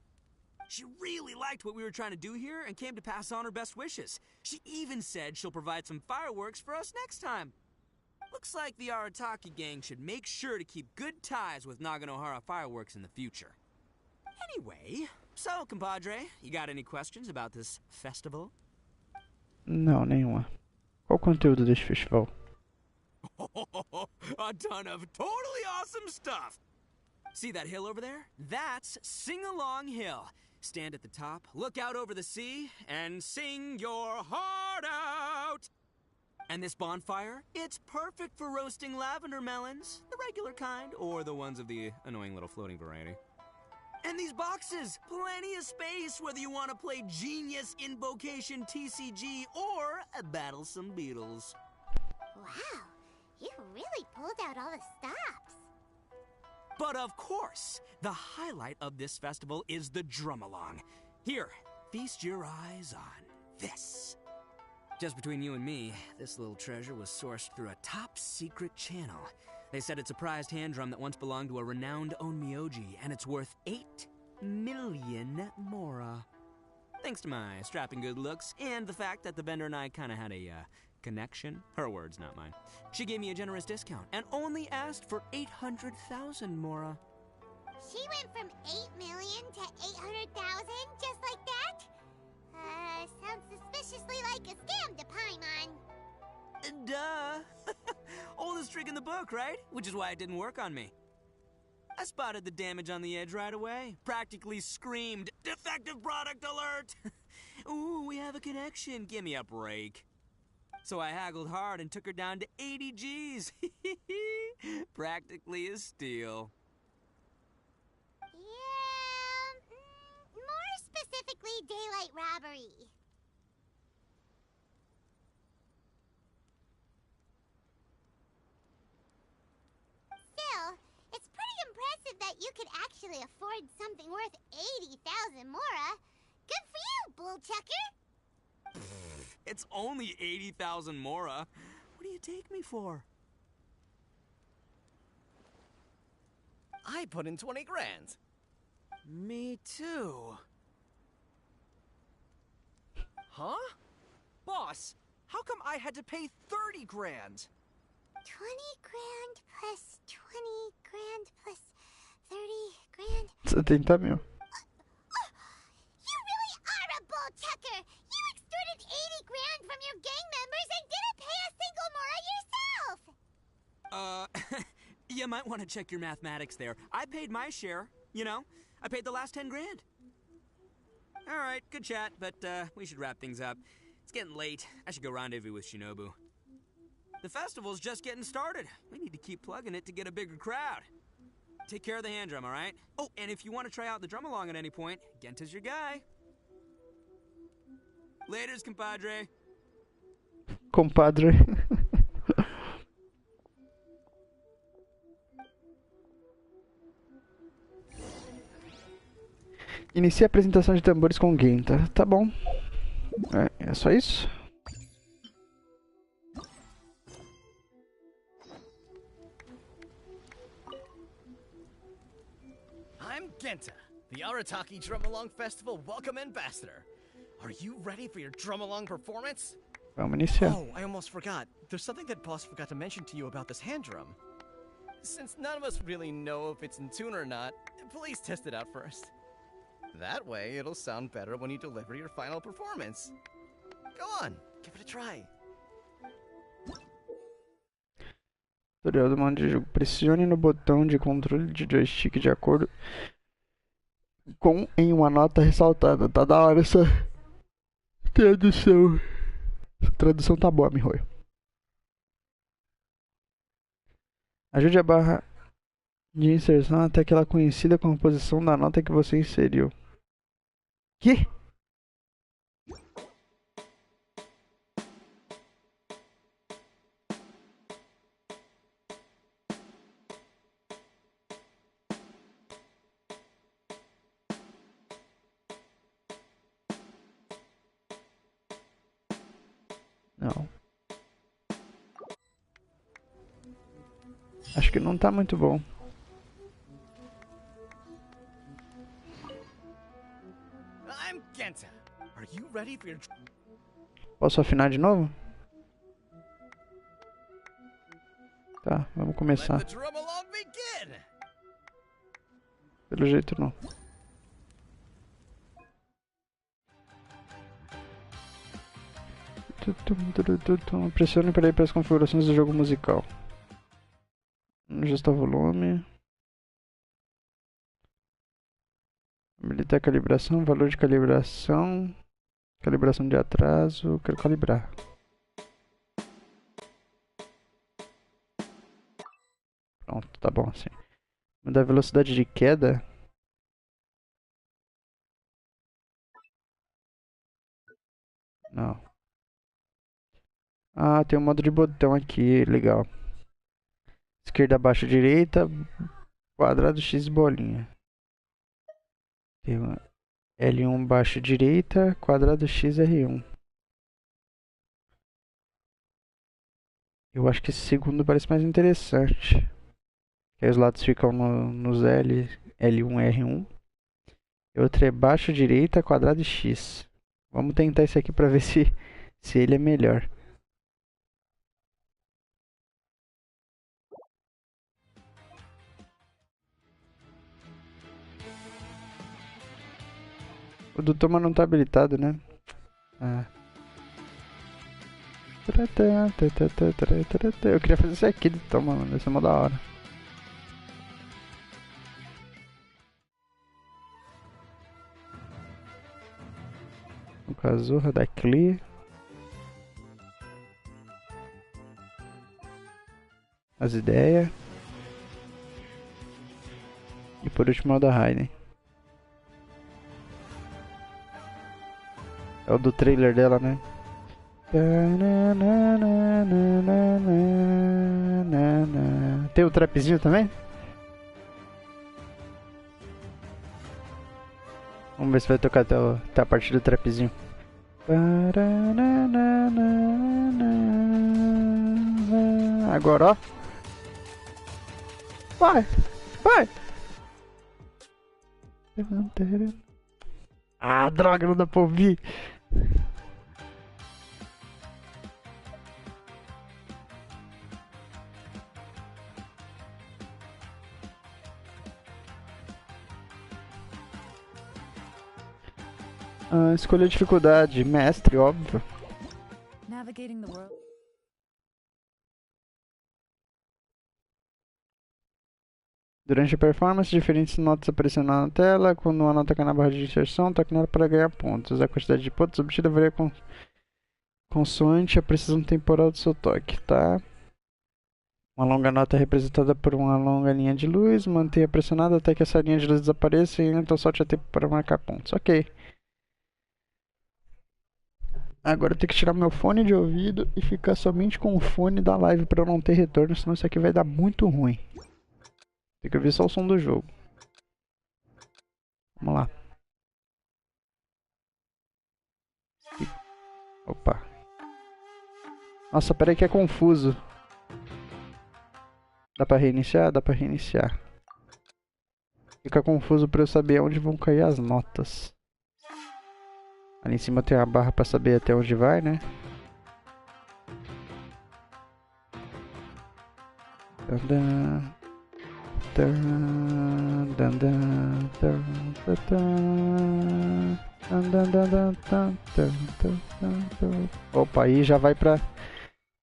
She really liked what we were trying to do here and came to pass on her best wishes. She even said she'll provide some fireworks for us next time. Looks like the Arataki gang should make sure to keep good ties with Naganohara Fireworks in the future. Anyway, so, compadre, you got any questions about this festival? Não, nenhuma. Qual o conteúdo deste festival? A ton of totally awesome stuff! See that hill over there? That's Sing Along Hill. Stand at the top, look out over the sea, and sing your heart out! And this bonfire? It's perfect for roasting lavender melons, the regular kind, or the ones of the annoying little floating variety. And these boxes! Plenty of space whether you want to play Genius Invocation TCG or battle some beetles. Wow, you really pulled out all the stops. But of course, the highlight of this festival is the drum-along. Here, feast your eyes on this. Just between you and me, this little treasure was sourced through a top-secret channel. They said it's a prized hand drum that once belonged to a renowned onmyoji, and it's worth 8 million mora. Thanks to my strapping good looks, and the fact that the vendor and I kinda had a, connection. Her words, not mine. She gave me a generous discount, and only asked for 800,000 mora. She went from 8 million to 800,000 just like that? Sounds suspiciously like a scam to Paimon. Duh! Oldest trick in the book, right? Which is why it didn't work on me. I spotted the damage on the edge right away. Practically screamed, "Defective product alert!" Ooh, we have a connection. Give me a break. So I haggled hard and took her down to 80 G's. Practically a steal. Yeah, more specifically, daylight robbery. Still, it's pretty impressive that you could actually afford something worth 80,000 mora. Good for you, bullchucker. It's only 80,000 mora. What do you take me for? I put in 20 grand. Me too. Huh? Boss, how come I had to pay 30 grand? 20 grand plus 20 grand plus 30 grand. 70 mil. You really are a bullchucker! You extorted 80 grand from your gang members and didn't pay a single mora yourself! You might want to check your mathematics there. I paid my share, you know? I paid the last 10 grand. Alright, good chat, but we should wrap things up. It's getting late. I should go rendezvous with Shinobu. The festival's just getting started. We need to keep plugging it to get a bigger crowd. Take care of the hand drum, alright? Oh, and if you want to try out the drum along at any point, Genta's your guy. Laters, compadre. Compadre. Inicia a apresentação de tambores com Genta. Tá bom. É só isso? I'm Genta, the Arataki Drum Along Festival Welcome Ambassador. Are you ready for your drum along performance? Vamos iniciar. Oh, I almost forgot. There's something that Boss forgot to mention to you about this hand drum. Since none of us really know if it's in tune or not, please test it out first. That way, it'll sound better when you deliver your final performance. Go on, give it a try. Tutorial do modo de jogo. Pressione no botão de controle de joystick de acordo com em uma nota ressaltada. Tá da hora essa tradução. Essa tradução tá boa, Mihoyo. Ajude a barra de inserção até que ela coincida com a posição da nota que você inseriu. Que? Não. Acho que não tá muito bom. I'm Genta. Are you ready for your... Posso afinar de novo? Tá, vamos começar. Let the drum along begin. Pelo jeito não. Pressione para ir para as configurações do jogo musical. Ajustar volume. Habilitar a calibração, valor de calibração. Calibração de atraso, quero calibrar. Pronto, tá bom assim. Mudar a velocidade de queda. Não. Ah, tem um modo de botão aqui, legal. Esquerda abaixo, direita, quadrado X bolinha. Tem L1 baixo direita, quadrado X R1. Eu acho que esse segundo parece mais interessante. Que aí os lados ficam nos L1 R1. E outro é baixo direita, quadrado X. Vamos tentar esse aqui para ver se ele é melhor. O do Toma não tá habilitado, né? Ah. Eu queria fazer isso aqui do Toma, mano. Isso é mó da hora. O Kazuha da Clear. As ideias. E por último é o da Raiden. É o do trailer dela, né? Tem o trapzinho também? Vamos ver se vai tocar até a parte do trapzinho. Agora, ó. Vai! Vai! Ah, droga, não dá pra ouvir. Escolha a dificuldade, mestre, óbvio. Navigating the world. Durante a performance, diferentes notas aparecendo na tela. Quando uma nota cai na barra de inserção, toque nela para ganhar pontos. A quantidade de pontos obtida varia consoante a precisão temporal do seu toque, tá? Uma longa nota é representada por uma longa linha de luz. Mantenha pressionada até que essa linha de luz desapareça e então solte a tempo para marcar pontos. Ok. Agora eu tenho que tirar meu fone de ouvido e ficar somente com o fone da live para eu não ter retorno, senão isso aqui vai dar muito ruim. Tem que ouvir só o som do jogo. Vamos lá. Opa. Nossa, peraí que é confuso. Dá pra reiniciar? Dá pra reiniciar. Fica confuso pra eu saber onde vão cair as notas. Ali em cima tem a barra pra saber até onde vai, né? Tadã. Opa, aí já vai pra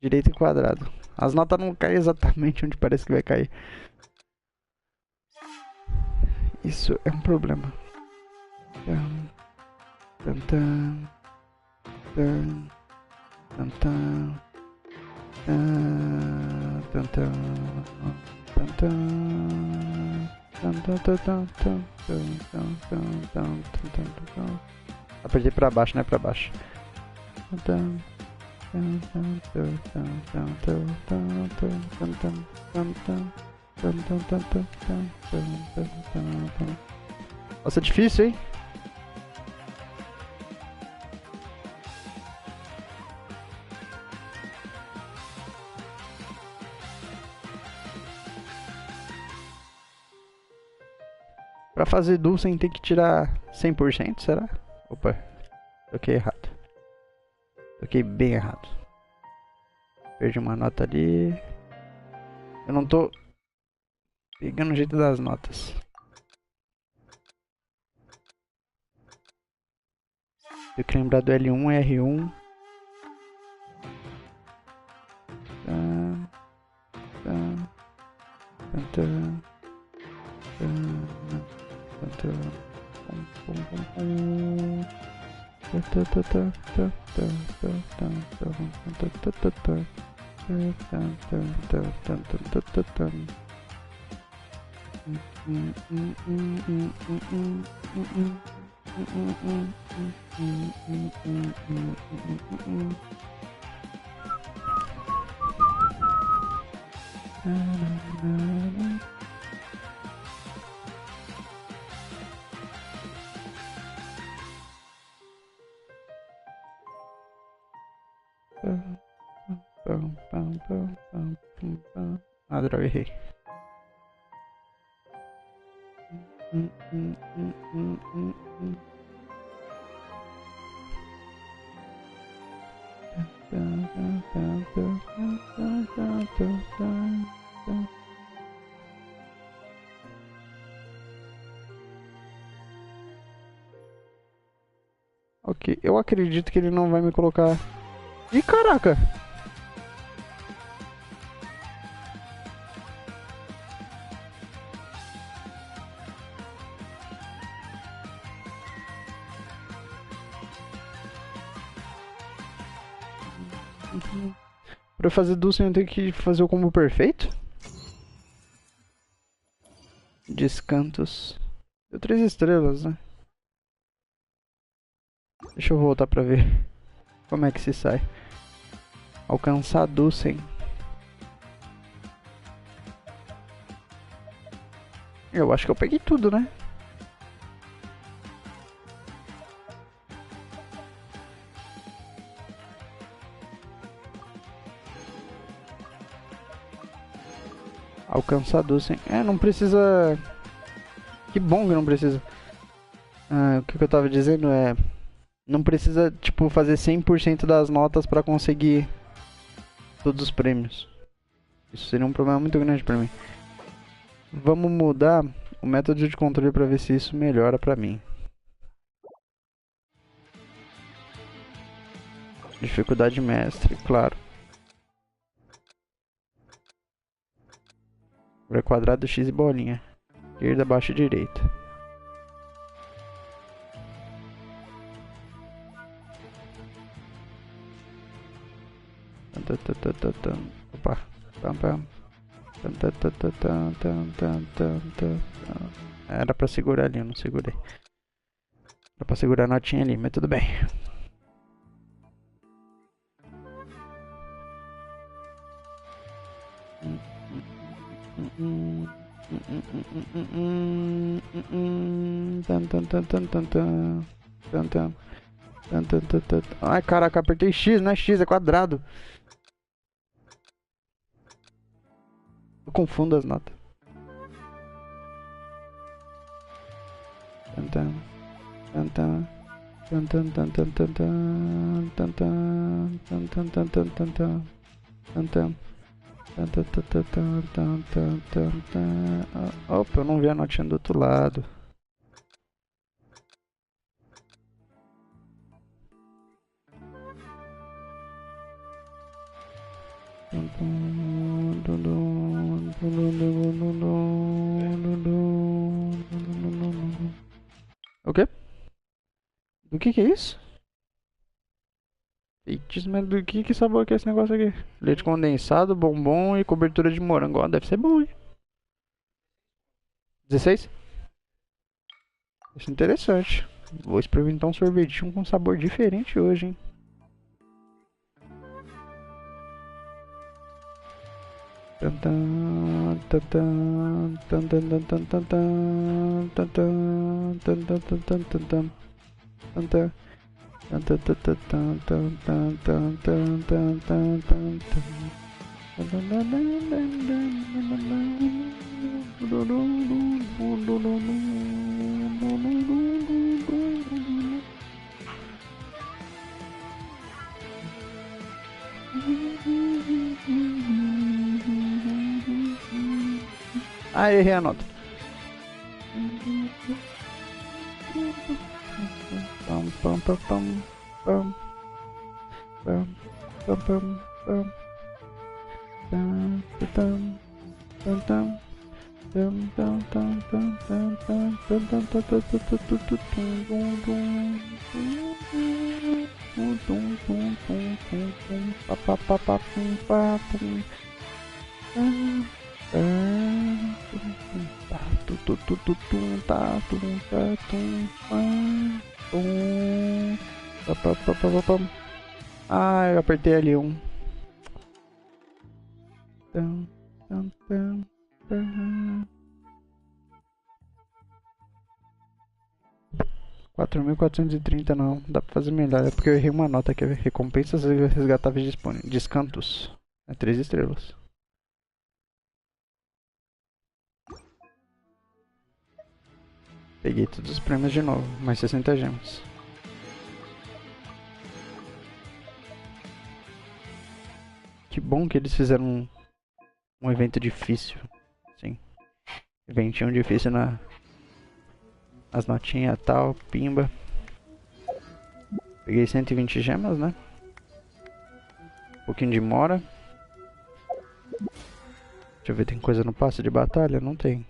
direita e quadrado. As notas não caem exatamente onde parece que vai cair. Isso é um problema. Apertei pra baixo, não é pra baixo. Nossa, é difícil, hein? Pra fazer Dulcem tem que tirar 100%, será? Opa, toquei errado. Toquei bem errado. Perdi uma nota ali. Eu não tô pegando o jeito das notas. Tenho que lembrar do L1 e R1. Ah, droga, errei. Ok, eu acredito que ele não vai me colocar... Ih, caraca! Pra eu fazer Dulce eu tenho que fazer o combo perfeito? Descantos. Deu 3 estrelas, né? Deixa eu voltar pra ver como é que se sai. Alcançar Dulcem. Eu acho que eu peguei tudo, né? Alcançar Dulcem. É, não precisa... Que bom que não precisa. O que eu tava dizendo é... Não precisa, tipo, fazer 100% das notas pra conseguir todos os prêmios. Isso seria um problema muito grande pra mim. Vamos mudar o método de controle pra ver se isso melhora pra mim. Dificuldade mestre, claro. Agora quadrado, X e bolinha. Esquerda, baixo e direita. Opa. Era pra segurar ali, eu não segurei. Era pra segurar a notinha ali, mas tudo bem. Ai, caraca, apertei X, não é X, é quadrado. Eu confundo as notas. Opa, eu não vi a notinha do outro lado. O quê? Do que é isso? Eita, mas do que sabor que é esse negócio aqui? Leite condensado, bombom e cobertura de morango. Ó, deve ser bom, hein? 16? Isso é interessante. Vou experimentar um sorvetinho com sabor diferente hoje, hein? Ah, errei a nota. Pam, pam, pam, pam, pam, pam, pam, pam, pam. Tam, tam, tam, tam. Tam, tam, tam, tam, tam, tam, tam, tam, tam, tam, tam, tam, tam, tam, tum, tum, tum, tum, tum, tum, tum, tum, pa, pa, pa, pa, pum, pa, pum. Tá, tu, tu, tu, tu, tum, tá, tum, tá, tum, pa, tum, pa, pa, pa, pa, pa, pa. Ah, eu apertei ali um. Tam, tam, tam, tam. 4.430 não, dá pra fazer melhor, é porque eu errei uma nota aqui, recompensas resgatáveis disponíveis, descantos, é 3 estrelas. Peguei todos os prêmios de novo, mais 60 gemas. Que bom que eles fizeram um evento difícil, sim, eventinho difícil nas notinhas e tal, pimba. Peguei 120 gemas, né? Um pouquinho de mora. Deixa eu ver, tem coisa no passe de batalha? Não tem.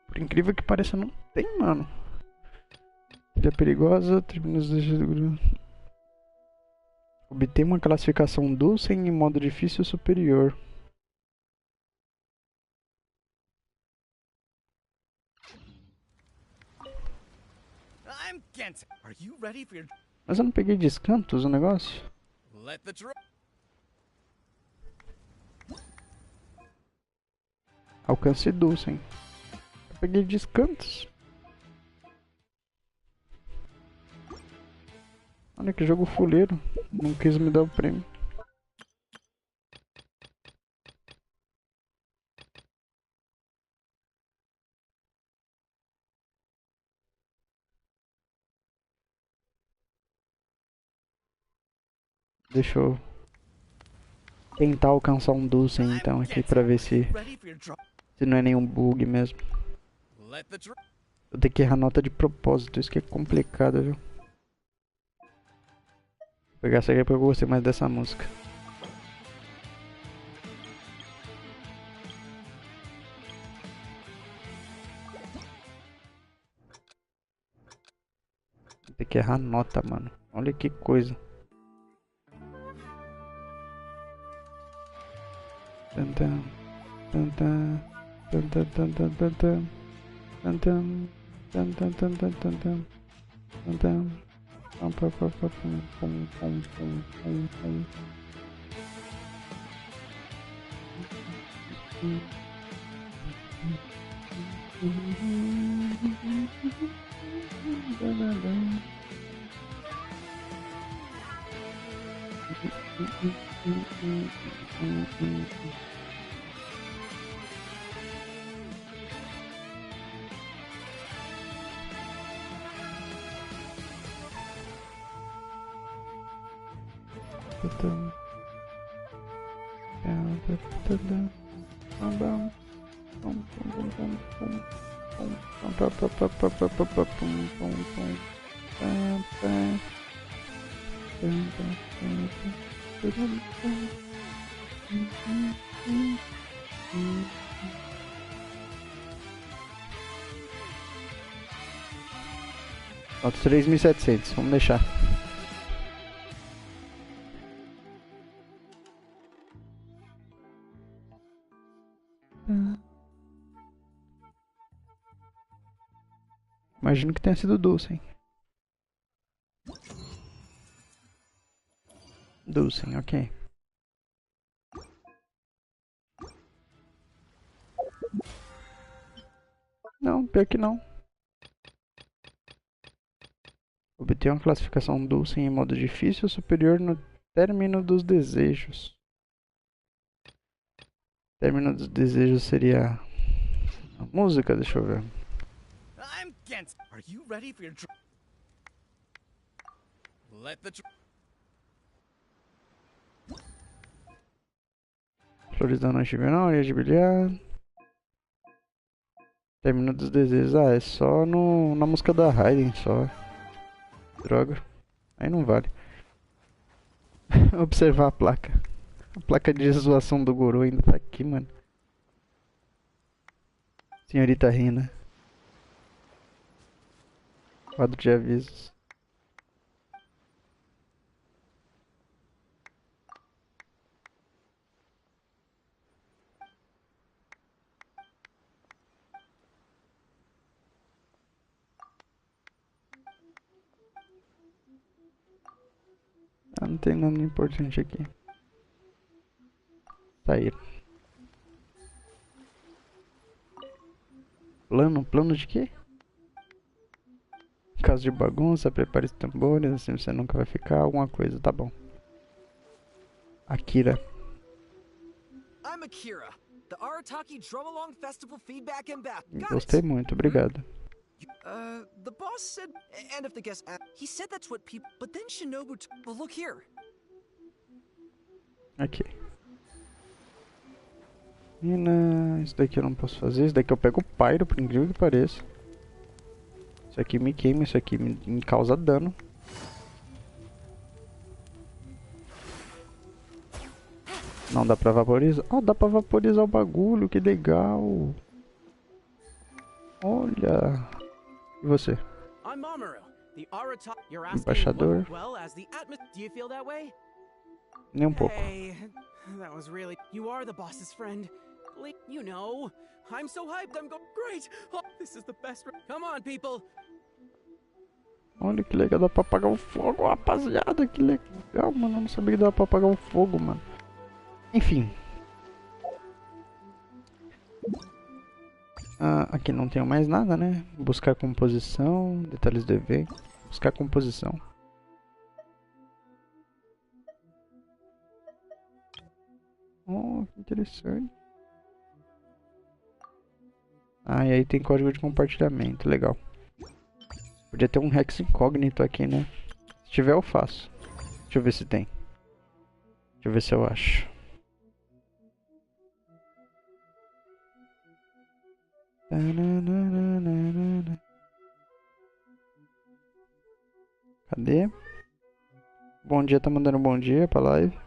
Por incrível que pareça, não tem, mano. Ilha perigosa, terminos de... Obter uma classificação dulce em modo difícil superior. I'm Genshin. Are you ready for your... Mas eu não peguei descantos o negócio? Let the draw... Alcance dulce, hein? Eu peguei descantos. Olha que jogo fuleiro. Não quis me dar o prêmio. Deixa eu tentar alcançar um dulce então aqui pra ver se não é nenhum bug mesmo. Eu tenho que errar a nota de propósito, isso que é complicado, viu? Vou pegar essa aqui porque eu gostei mais dessa música. Tem que errar a nota, mano. Olha que coisa. Tantam, tantam, tantam, tantam, tantam, tantam, tantam, tantam, tantam, tantam, pam, pam, pam, pam, pum, pum, pum, pum, pum. Falta 3.700, vamos deixar. Imagino que tenha sido Dulcem. Dulcem, ok. Não, pior que não. Obter uma classificação Dulcem em modo difícil superior no término dos desejos. Término dos desejos seria a música, deixa eu ver. I'm Genshin. Are you ready for your Let the Flores da noite invernal, areia de bilhar. Término dos desejos. Ah, é só na música da Raiden, só. Droga. Aí não vale. Observar a placa. A placa de zoação do Guru ainda tá aqui, mano. Senhorita Rina. Quadro de avisos. Ah, não tem nada importante aqui. Saíram. Plano de quê? Caso de bagunça, prepare os tambores, assim você nunca vai ficar. Alguma coisa, tá bom. Akira. I'm Akira, the Arataki Drum Along Festival feedback ambassador. Gostei muito, obrigado. The boss said, and if the guest asked, he said that's what people. But then Shinobu. Well, look here. Ok. Isso daqui eu não posso fazer. Isso daqui eu pego o Pyro, por incrível que pareça. Isso aqui me queima, isso aqui me causa dano. Não dá pra vaporizar? Ah, dá pra vaporizar o bagulho, que legal. Olha. E você? Embaixador. Nem um pouco. That was really. You are the boss's friend. You know. I'm so hyped. I'm going. Great. Oh, this is the best. Come on, people. Olha que legal, dá pra apagar o fogo, rapaziada. Que legal, mano. Eu não sabia que dava pra apagar o fogo, mano. Enfim. Aqui não tenho mais nada, né? Buscar composição, detalhes do evento. Buscar composição. Oh, que interessante. Ah, e aí tem código de compartilhamento, legal. Podia ter um Rex incógnito aqui, né? Se tiver eu faço. Deixa eu ver se tem. Deixa eu ver se eu acho. Cadê? Bom dia, tá mandando bom dia pra live.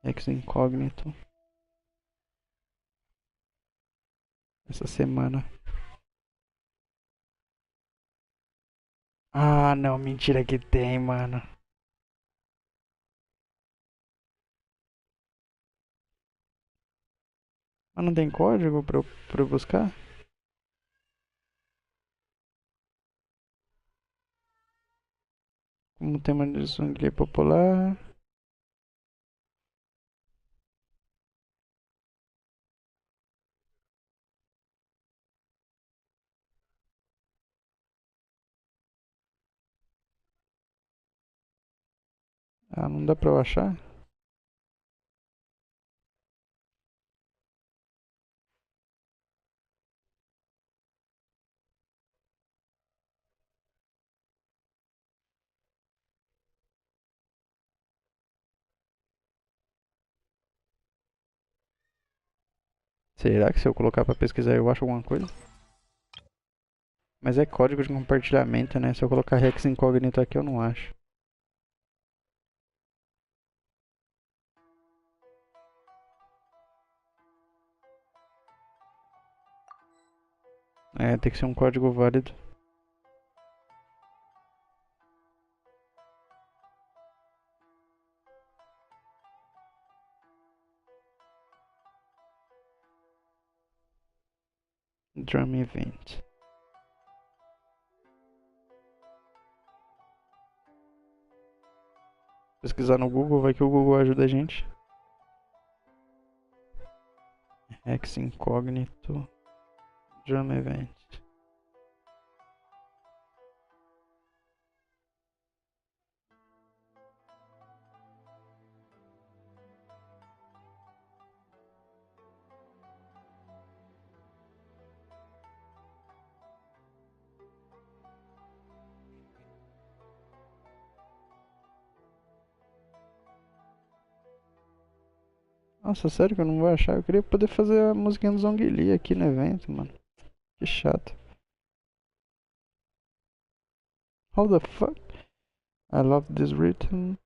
Rex incógnito. Essa semana. Ah, não, mentira que tem, mano. Mas não tem código pra eu buscar? Como tema de sangue popular. Ah, não dá pra eu achar? Será que se eu colocar pra pesquisar eu acho alguma coisa? Mas é código de compartilhamento, né? Se eu colocar Rex incógnito aqui eu não acho. É, tem que ser um código válido. Drum Event. Pesquisar no Google, vai que o Google ajuda a gente. Rex incógnito. Drum Event. Nossa, sério que eu não vou achar? Eu queria poder fazer a musiquinha do Zhongli aqui no evento, mano. Que chato. How the fuck? I love this written.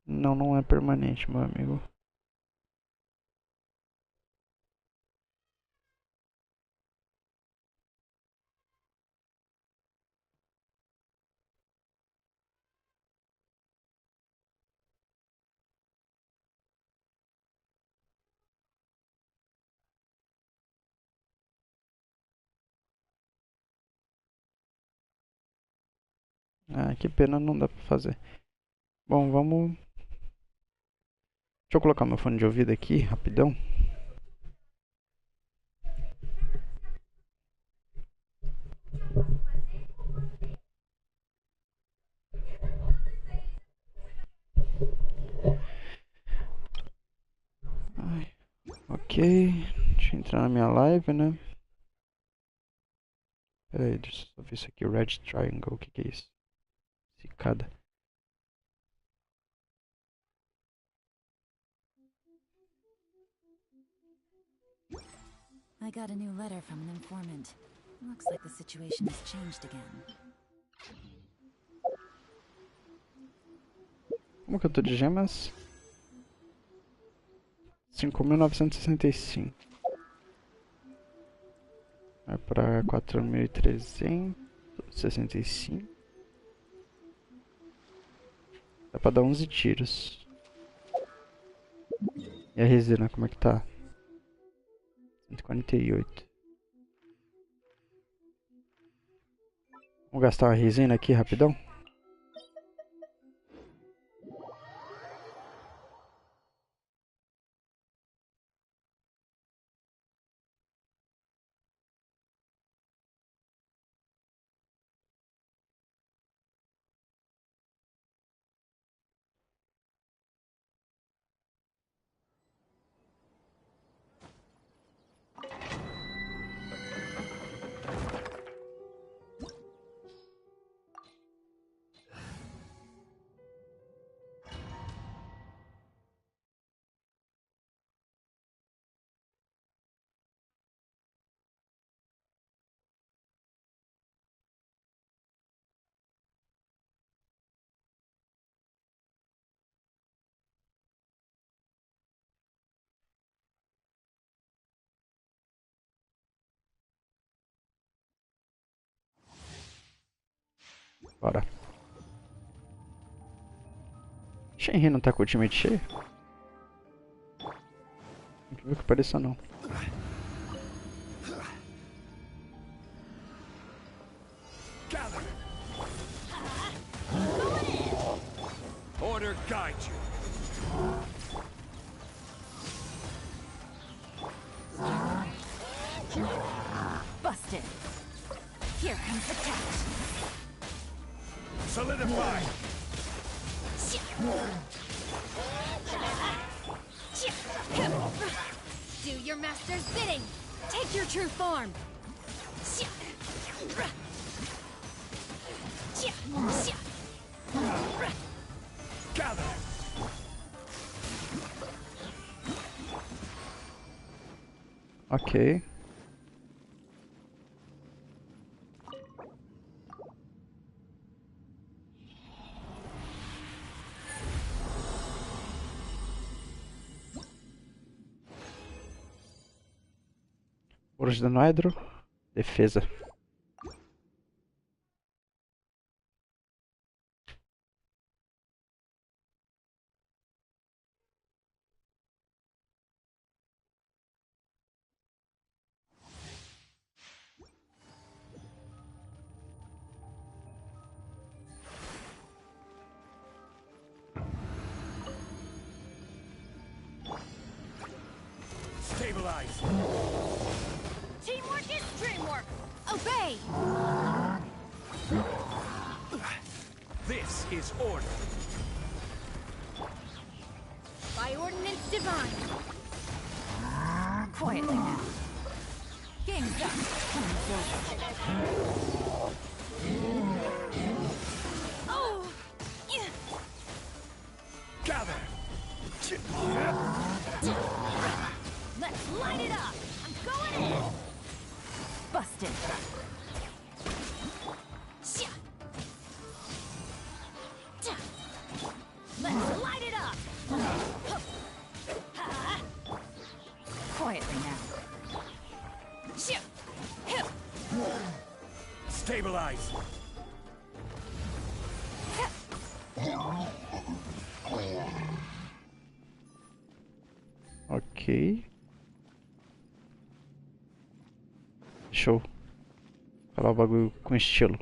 Não, não é permanente, meu amigo. Ah, que pena, não dá pra fazer. Bom, vamos... Deixa eu colocar meu fone de ouvido aqui, rapidão. Ai, ok, deixa eu entrar na minha live, né? Peraí, deixa eu ver isso aqui, Red Triangle, o que é isso? Cicada. I got a new letter from an informant. Looks like the situation has changed again. Como que eu tô de gemas? 5.965. Vai pra 4.365. Dá pra dar 11 tiros. E a resina, como é que tá? 148. Vamos gastar uma resina aqui rapidão? Bora. Shenhe não tá com o ultimate cheio? Não viu que pareça não. Order guide you. Busted. Here comes the catch. Solidify. Do your master's bidding. Take your true form. Gather. Ok. Ouro de dano hidro. Defesa. Stabilize. Teamwork is dreamwork. Obey. This is order. By ordinance divine. Quietly now. Game's up. Oh! Yeah. Gather. Let's light it up. I'm going in. Busted. Shia. Ja. Let's light it up. Ha. Quietly now. Shia. Hip. Stabilize. Ok. Show. Falar o bagulho com estilo.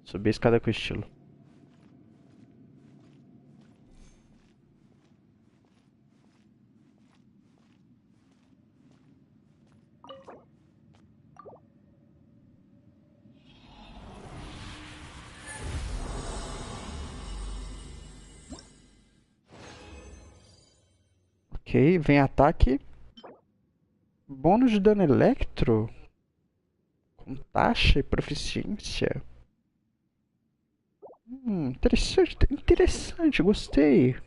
Subir a escada com estilo. Ok, vem ataque. Bônus de dano electro. Com taxa e proficiência. Interessante, interessante, gostei.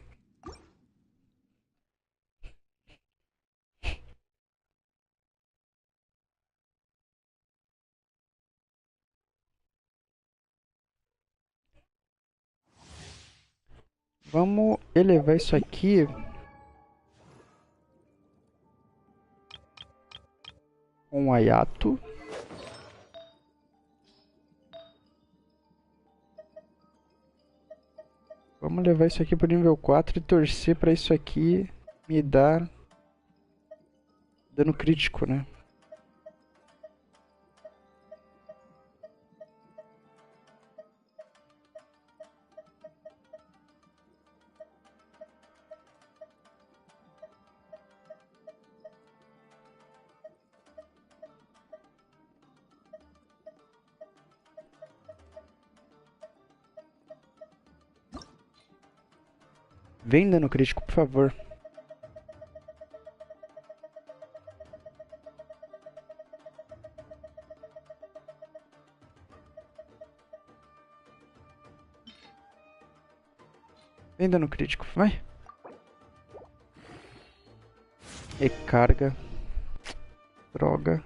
Vamos elevar isso aqui. Com o Ayato. Vamos levar isso aqui pro nível 4 e torcer pra isso aqui me dar dano crítico, né? Vem dano crítico, por favor. Vem dano crítico, vai. Recarga. Droga.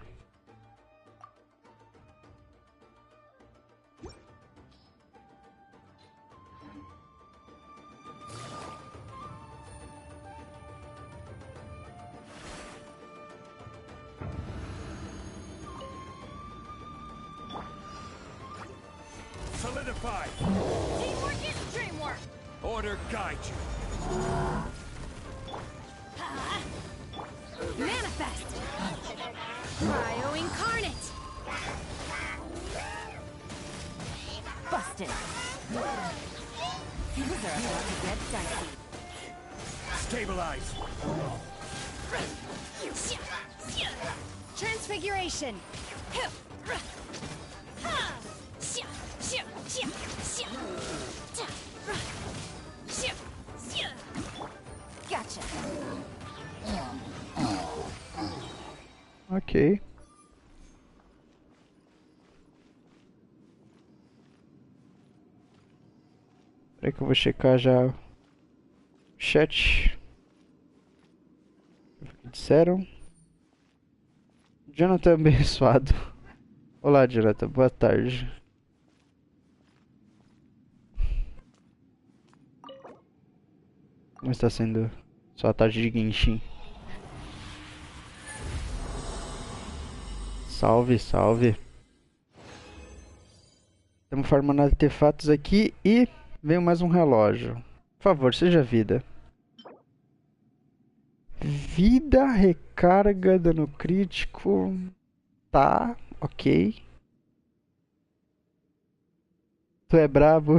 Solidify. Teamwork is dreamwork. Order guide you. Ha. Manifest. Cryo incarnate. Busted. Things are about to get dicey. Stabilize. Transfiguration. Gotcha. Ok. Espera que eu vou checar já o chat. O que disseram? Jonathan abençoado. Olá, Jonathan. Boa tarde. Como está sendo sua tarde de Genshin? Salve, salve. Estamos farmando artefatos aqui e veio mais um relógio. Por favor, seja vida. Vida, recarga, dano crítico. Tá, ok. Tu é brabo?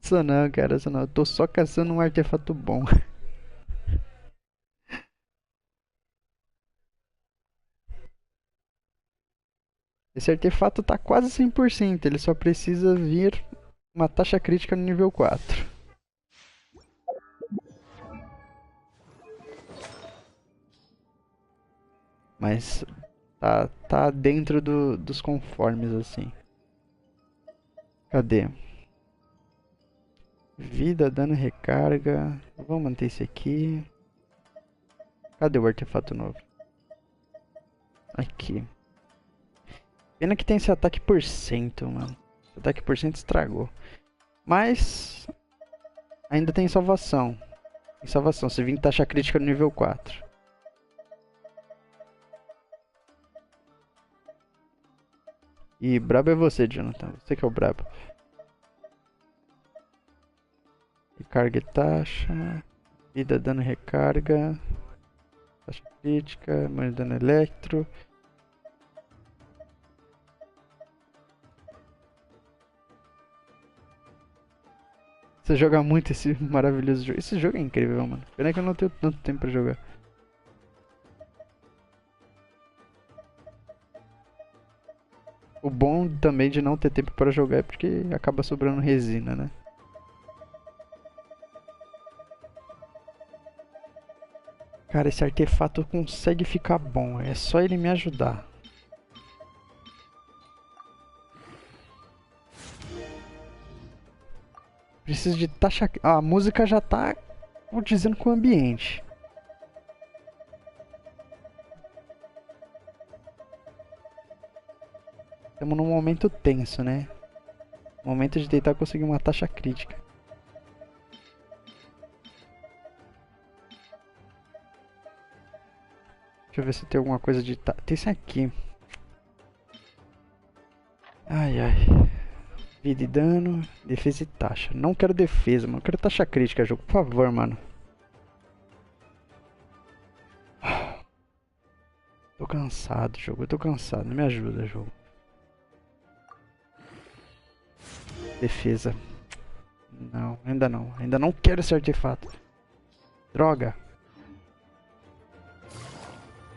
Sou não, cara, sou não. Eu tô só caçando um artefato bom. Esse artefato tá quase 100%, ele só precisa vir uma taxa crítica no nível 4. Mas tá dentro dos conformes, assim. Cadê? Vida, dano, recarga. Vamos manter esse aqui. Cadê o artefato novo? Aqui. Pena que tem esse ataque por cento, mano. Esse ataque por cento estragou. Mas ainda tem salvação. Tem salvação, se vir taxa crítica no nível 4. E brabo é você, Jonathan. Você que é o brabo. Recarga e taxa. Vida, dano, recarga. Taxa crítica. Dano electro. Você joga muito esse maravilhoso jogo. Esse jogo é incrível, mano. Pena que eu não tenho tanto tempo pra jogar. O bom também de não ter tempo pra jogar é porque acaba sobrando resina, né? Cara, esse artefato consegue ficar bom. É só ele me ajudar. Preciso de taxa... Ah, a música já tá dizendo com o ambiente. Estamos num momento tenso, né? Momento de tentar conseguir uma taxa crítica. Deixa eu ver se tem alguma coisa de... Tem isso aqui. Ai, ai. Vida e dano, defesa e taxa. Não quero defesa, mano. Quero taxa crítica, jogo. Por favor, mano. Tô cansado, jogo. Eu tô cansado. Me ajuda, jogo. Defesa. Não, ainda não. Ainda não quero esse artefato. Droga.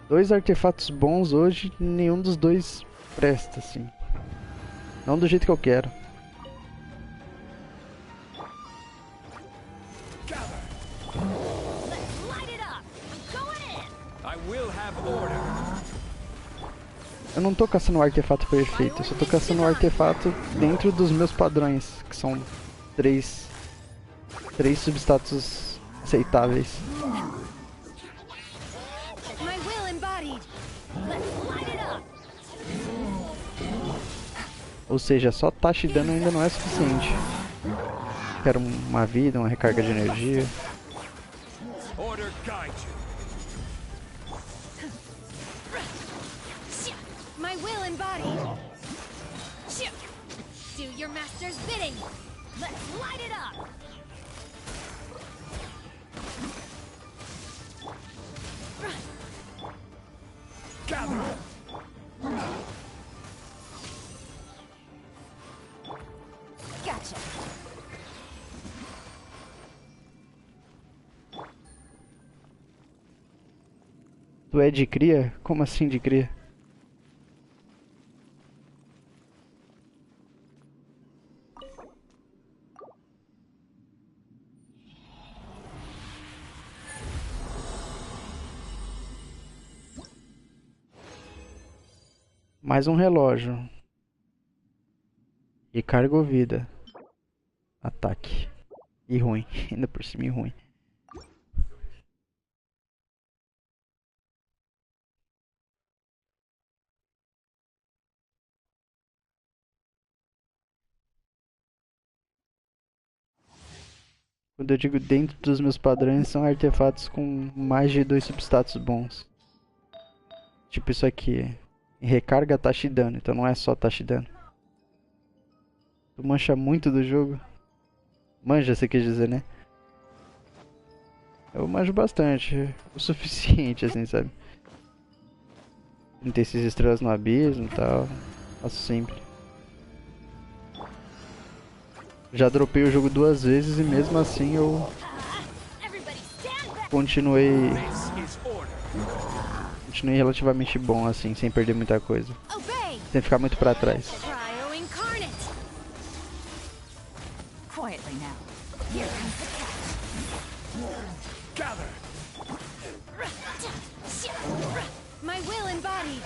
2 artefatos bons hoje. Nenhum dos dois presta, assim. Não do jeito que eu quero. Eu não tô caçando o artefato perfeito, eu só tô caçando o artefato dentro dos meus padrões, que são 3 substatus aceitáveis. Ou seja, só taxa de dano ainda não é suficiente. Quero uma vida, uma recarga de energia. My will embodied. Do your master's bidding. Let's light it up. Gather. Gotcha. Tu é de cria? Como assim de cria? Mais um relógio. Recarga ou vida. Ataque. E ruim. Ainda por cima e ruim. Quando eu digo dentro dos meus padrões, são artefatos com mais de 2 substatus bons. Tipo isso aqui. Recarga taxa e dano, então não é só taxa e dano. Tu mancha muito do jogo? Manja, você quer dizer, né? Eu manjo bastante. O suficiente, assim, sabe? 36 estrelas no abismo e tal. Faço sempre. Já dropei o jogo 2 vezes e mesmo assim eu continuei relativamente bom, assim, sem perder muita coisa. Sem ficar muito pra trás. Quietly now. Here comes the cat. Gather. My will embodied.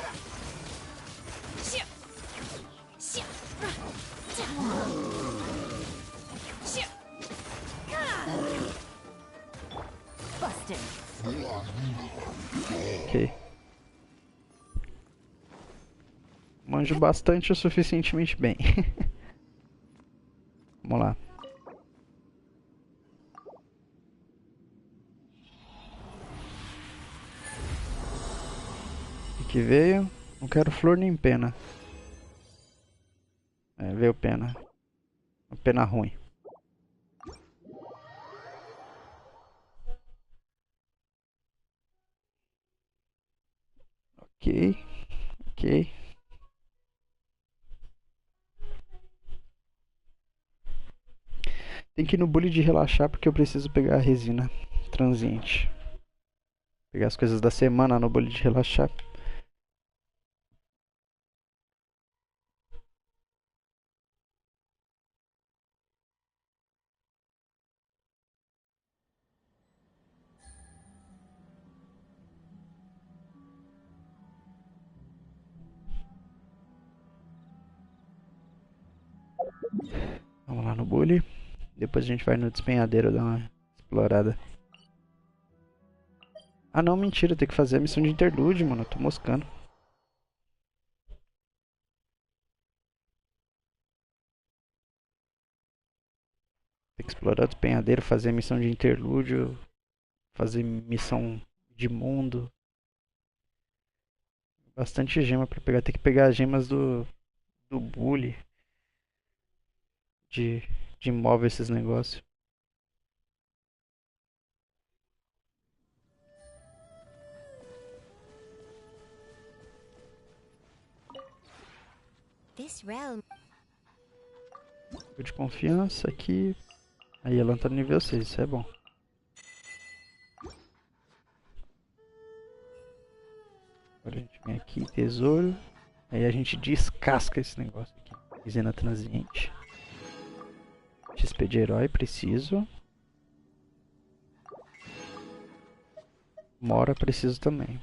Busted. Ok. Manjo bastante o suficientemente bem. Vamos lá. O que veio? Não quero flor nem pena. É, veio pena. Uma pena ruim. Ok. Ok. Tem que ir no bully de relaxar porque eu preciso pegar a resina transiente. Pegar as coisas da semana no bully de relaxar. Vamos lá no bully. Depois a gente vai no despenhadeiro dar uma explorada. Ah não, mentira, tem que fazer a missão de interlúdio, mano. Eu tô moscando. Tem que explorar o despenhadeiro, fazer a missão de interlúdio, fazer missão de mundo. Bastante gema pra pegar. Tem que pegar as gemas do bully. De, de mover esses negócios. This realm. De confiança aqui. Aí ela tá no nível 6, isso é bom. Agora a gente vem aqui, tesouro. Aí a gente descasca esse negócio aqui. Resina transiente. XP de herói, preciso. Mora, preciso também.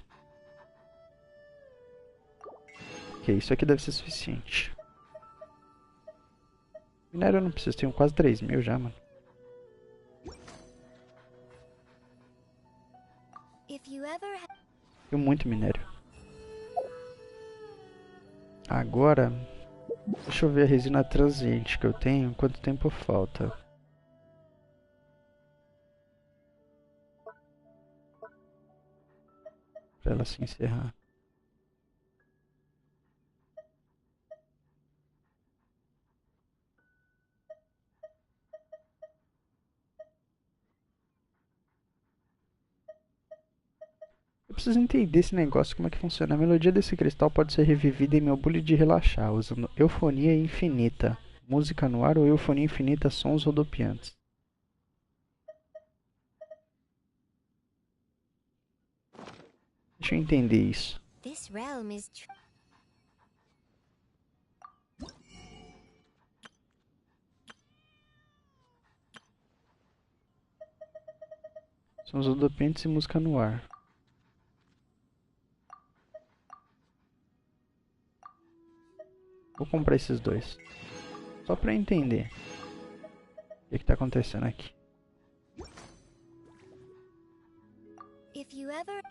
Ok, isso aqui deve ser suficiente. Minério eu não preciso, tenho quase 3.000 já, mano. Tenho muito minério. Agora, deixa eu ver a resina transiente que eu tenho. Quanto tempo falta? Pra ela se encerrar. Eu preciso entender esse negócio, como é que funciona. A melodia desse cristal pode ser revivida em meu bule de relaxar, usando eufonia infinita. Música no ar ou eufonia infinita, sons rodopiantes. Deixa eu entender isso. This realm is Sons rodopiantes e música no ar. Vou comprar esses dois. Só pra entender o que tá acontecendo aqui. If you ever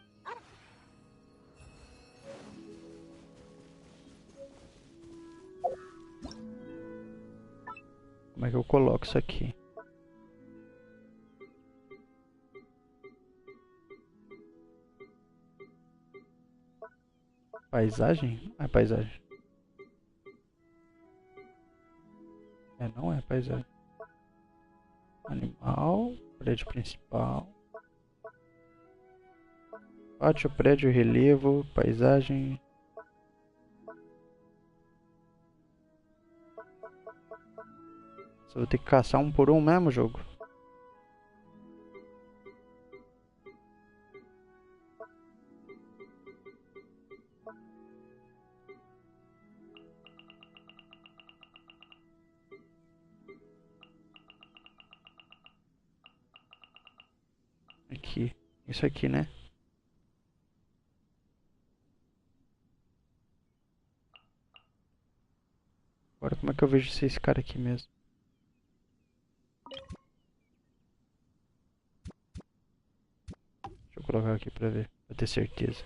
Como é que eu coloco isso aqui? Paisagem? Ah, é paisagem. É, não é paisagem. Animal, prédio principal. Pátio, prédio, relevo, paisagem. Só vou ter que caçar um por um mesmo, jogo. Aqui. Isso aqui, né? Agora como é que eu vejo se é esse cara aqui mesmo? Deixa eu colocar aqui pra ver, pra ter certeza.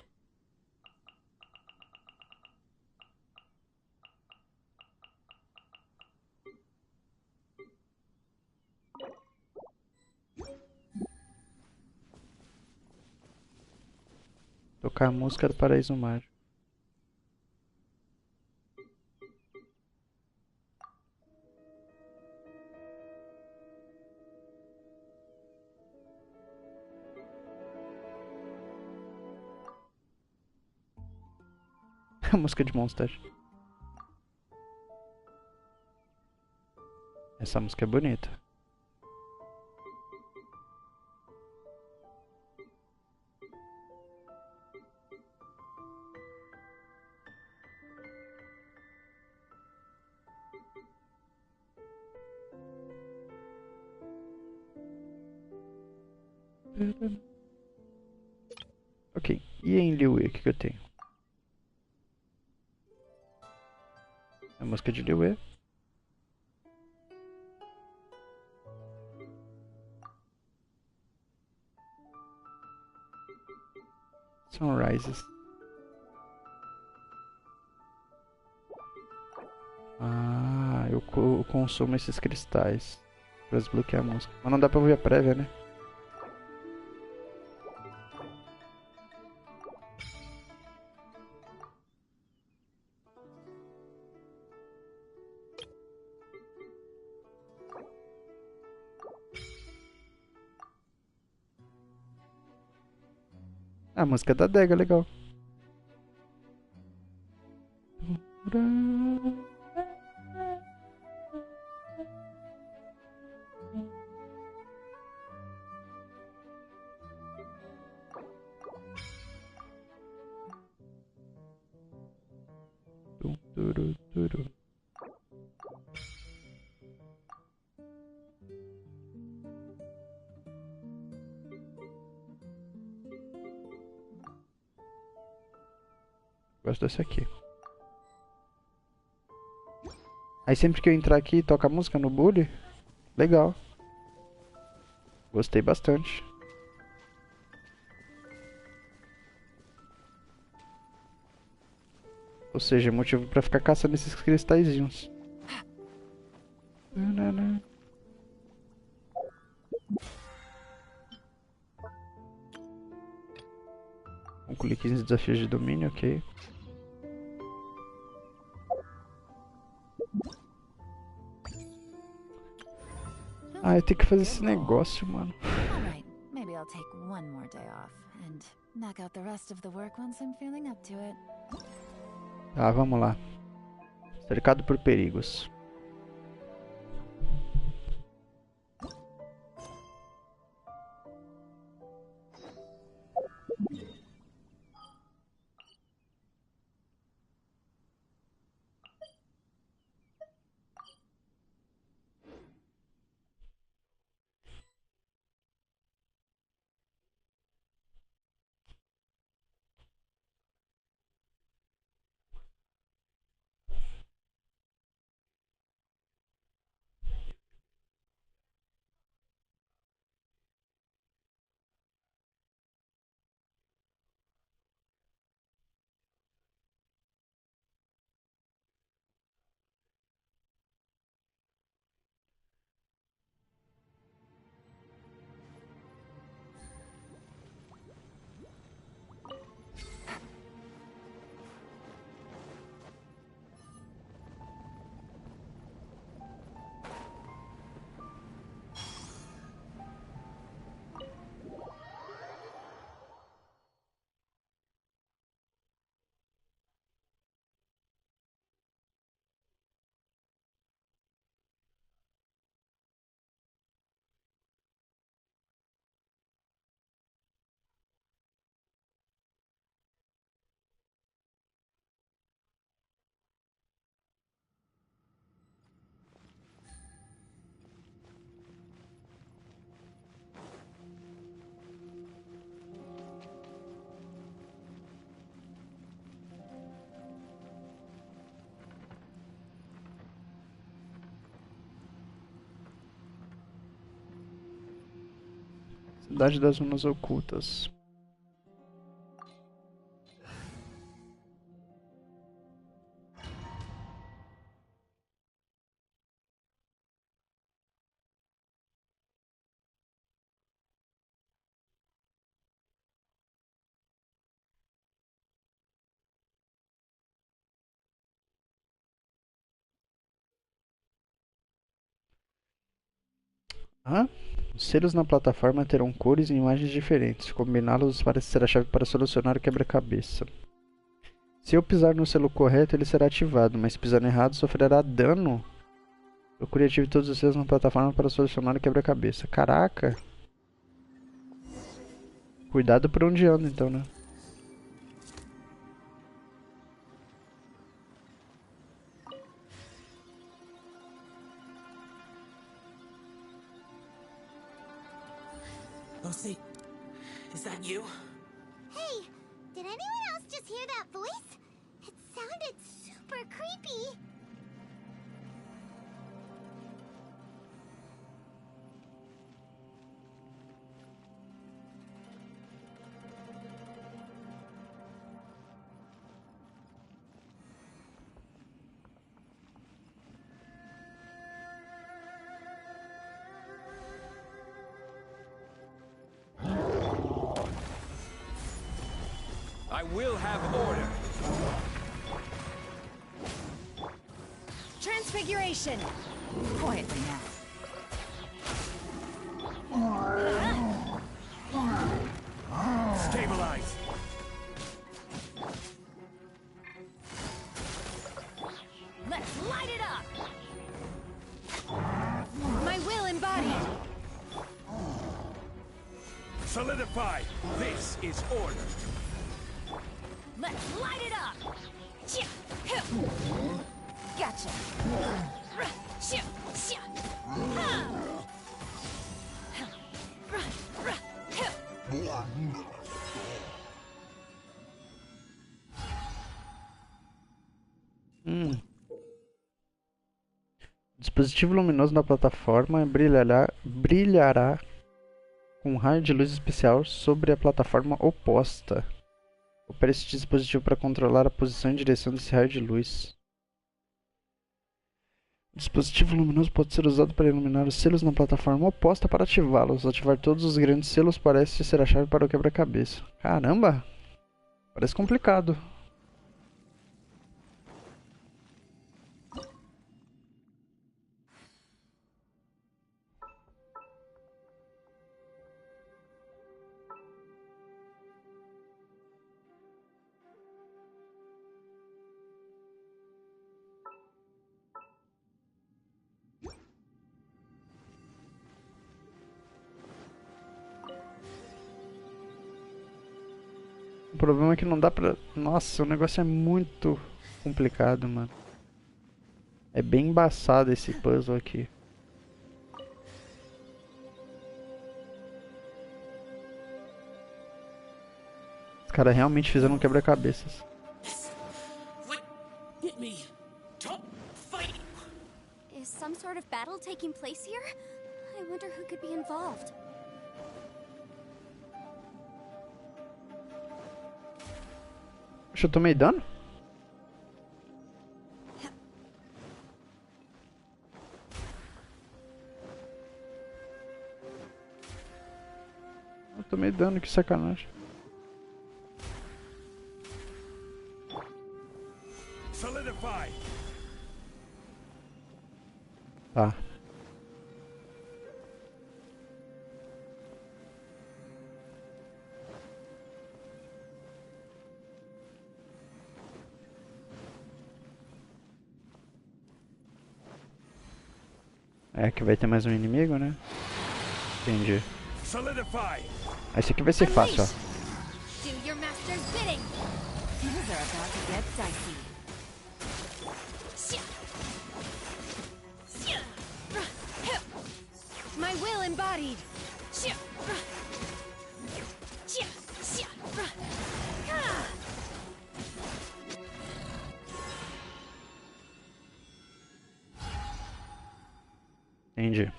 Tocar a música do Paraíso Mágico. A música de Monster. Essa música é bonita. Ok, e em Liu, o que eu tenho? A música de Liu. Sunrises. Ah, eu consumo esses cristais pra desbloquear a música. Mas não dá pra ouvir a prévia, né? A música da adega, legal. Tum, turu, turu. Gosto dessa aqui. Aí sempre que eu entrar aqui e toca música no bully, legal. Gostei bastante. Ou seja, motivo pra ficar caçando esses cristalzinhos. Concluir 15 desafios de domínio, ok. Ah, eu tenho que fazer esse negócio, mano. Alright, maybe I'll take one more day off and knock out the rest of the work once I'm feeling up to it. Tá, vamos lá. Cercado por perigos. Cidade das Runas Ocultas. Ah, os selos na plataforma terão cores e imagens diferentes. Combiná-los parece ser a chave para solucionar o quebra-cabeça. Se eu pisar no selo correto, ele será ativado, mas se pisar no errado, sofrerá dano. Procure e ative todos os selos na plataforma para solucionar o quebra-cabeça. Caraca! Cuidado por onde anda, então, né? Lucy, is that you? Hey, did anyone else just hear that voice? It sounded super creepy. I will have order. Transfiguration. Quietly now. Stabilize. Let's light it up. My will embodied. Solidify. This is order. Let's light it up. Gotcha. O dispositivo luminoso da plataforma brilhará com um raio de luz especial sobre a plataforma oposta. Opere esse dispositivo para controlar a posição e direção desse raio de luz. O dispositivo luminoso pode ser usado para iluminar os selos na plataforma oposta para ativá-los. Ativar todos os grandes selos parece ser a chave para o quebra-cabeça. Caramba! Parece complicado. O problema é que não dá pra... Nossa, o negócio é muito complicado, mano. É bem embaçado esse puzzle aqui. Os caras realmente fizeram um quebra-cabeças. Hit me. Top fight. Is some sort of battle taking place here? I wonder who could be involved. Poxa, eu tomei dano? Eu tomei dano, que sacanagem. Solidify. Tá. É que vai ter mais um inimigo, né? Entendi. Solidify. Esse aqui vai ser fácil, ó. Do your master's bidding. Things are about to get dicey. My will embodied. Entendi.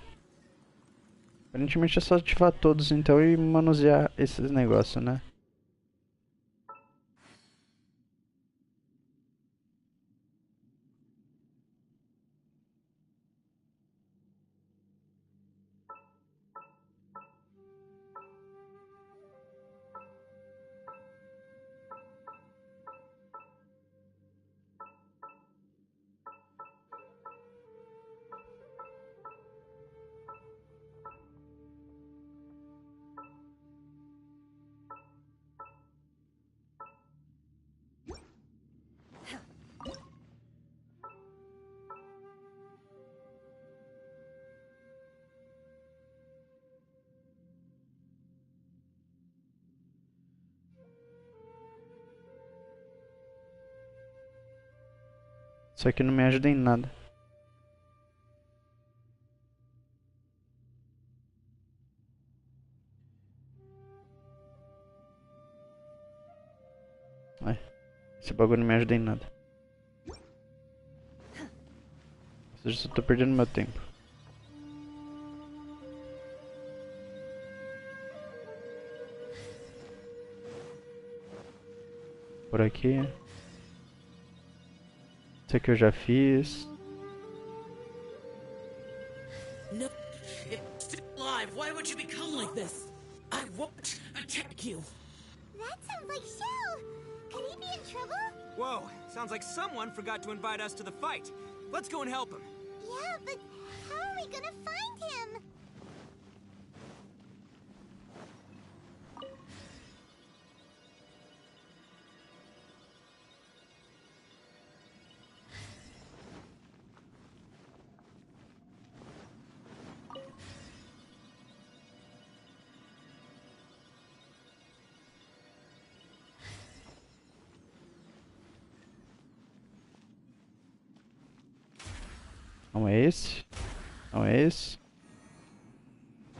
Aparentemente é só ativar todos então e manusear esses negócios, né? Isso aqui não me ajuda em nada. Ai, esse bagulho não me ajuda em nada. Ou seja, só tô perdendo meu tempo. Por aqui. Isso aqui eu já fiz. No, it's still alive. Why would you become like this? I won't attack you. That sounds like Shell. Could he be in trouble? Whoa, sounds like someone forgot to invite us to the fight. Let's go and help him. Yeah, but how are we gonna find him? Não é esse. Não é esse.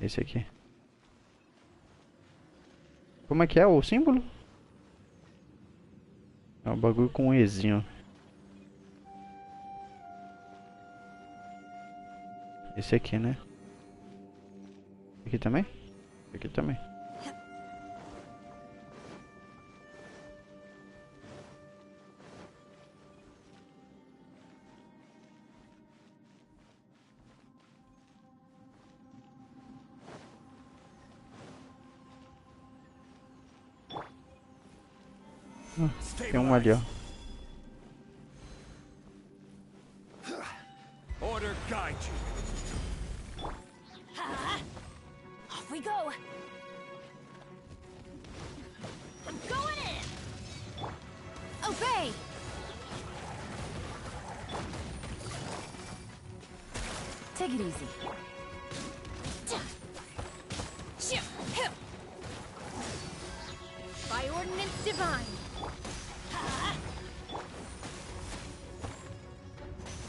Esse aqui. Como é que é o símbolo? É um bagulho com um Ezinho. Esse aqui, né? Aqui também? Aqui também. Tem um ali, ó. Order guide you. Off we go. I'm going in. Obey. Take it easy. By ordinance divine.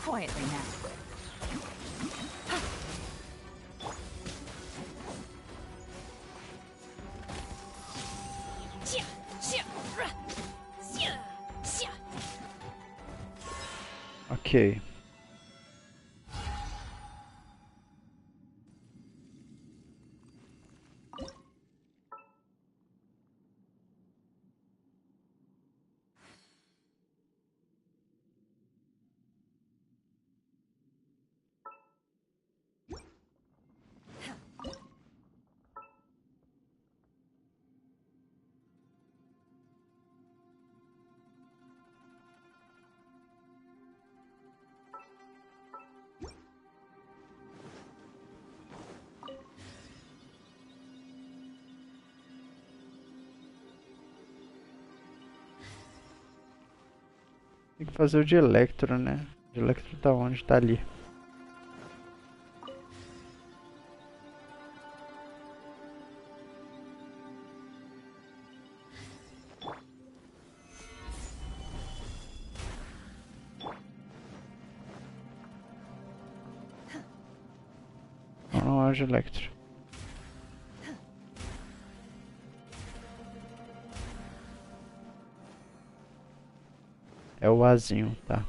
Quietly now. Ok. Tem que fazer o de Electro, né? O de Electro tá onde? Tá ali. Não é o de Electro. É o Azinho, tá.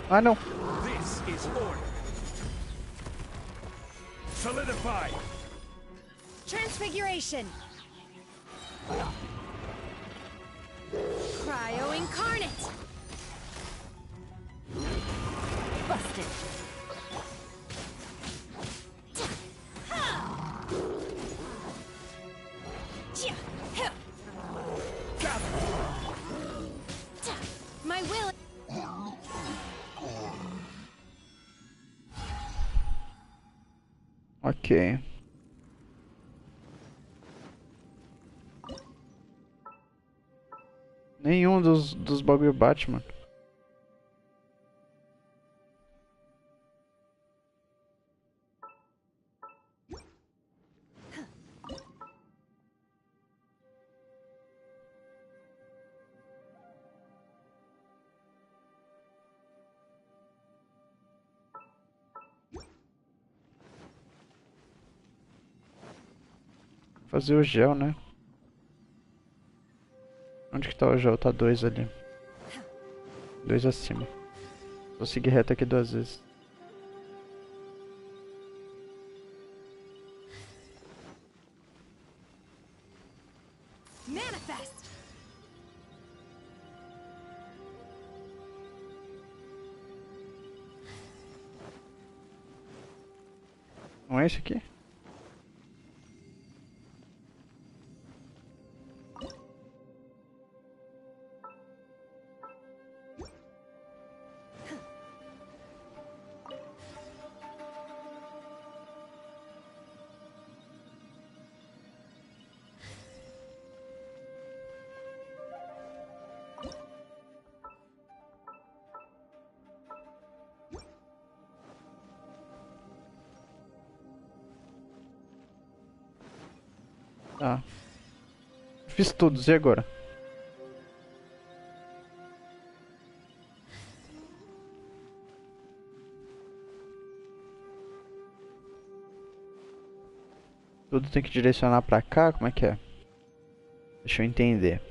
Ah, não. This is order. Solidify. Transfiguration. Cryo incarnate. Busted. My will. Ok. Nenhum dos bagulho bate, mano. Fazer o gel, né? Onde que tá o gel? Tá 2 ali. 2 acima. Vou seguir reto aqui 2 vezes. Manifest. Não é esse aqui? Tá. Fiz todos, e agora? Tudo tem que direcionar pra cá? Como é que é? Deixa eu entender.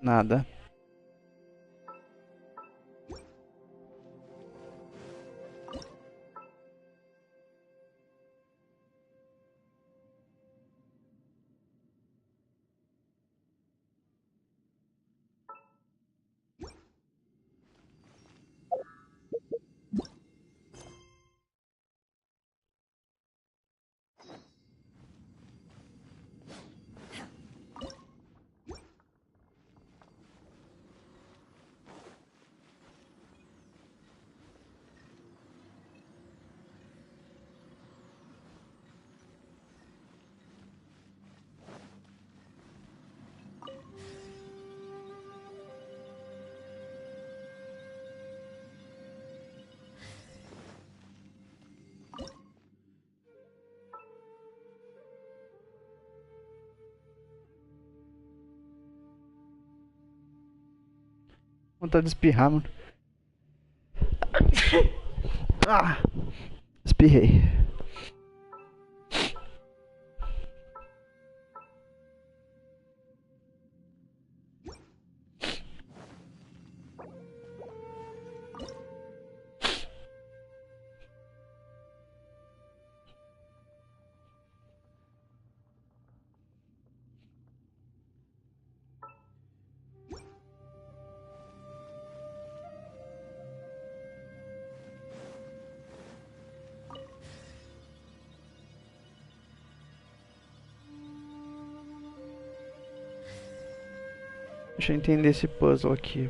Nada. Vontade de espirrar, mano. Ah, espirrei. Deixa eu entender esse puzzle aqui.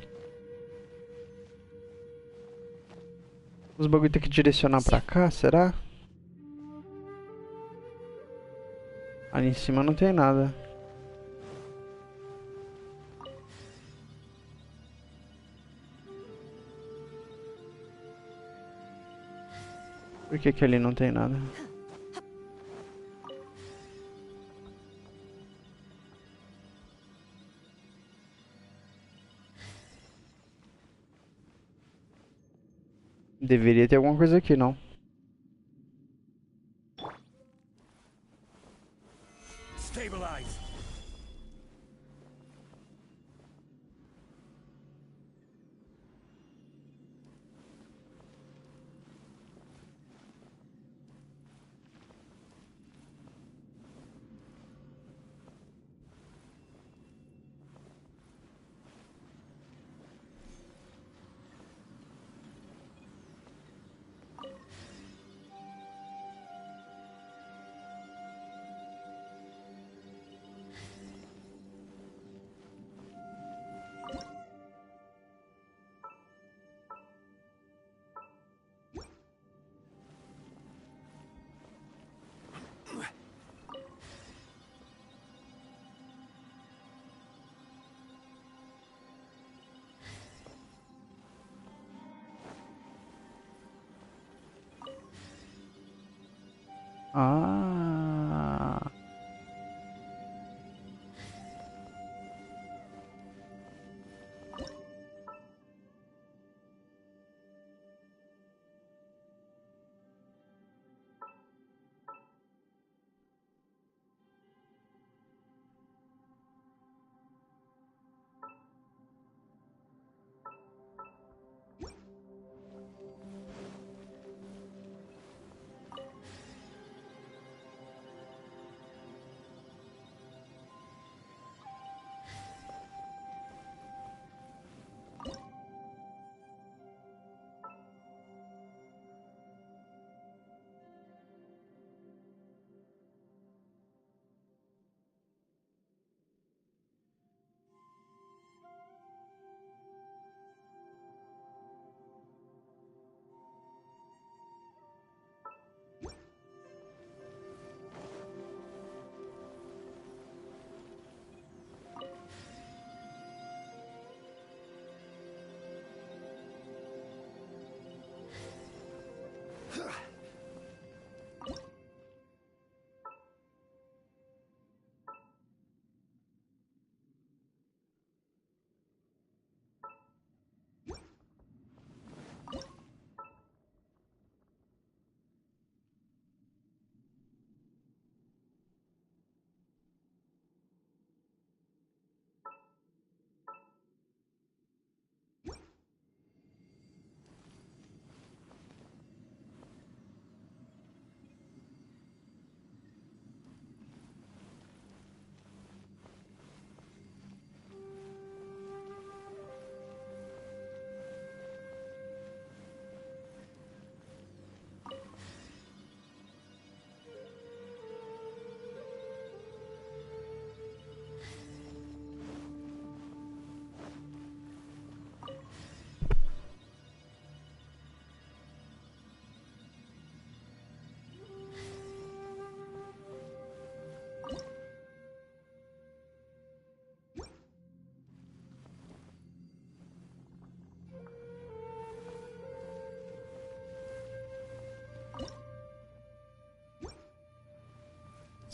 Os bagulho tem que direcionar pra cá, será? Ali em cima não tem nada. Por que que ali não tem nada? Deveria ter alguma coisa aqui, não? Stabilize. Ah.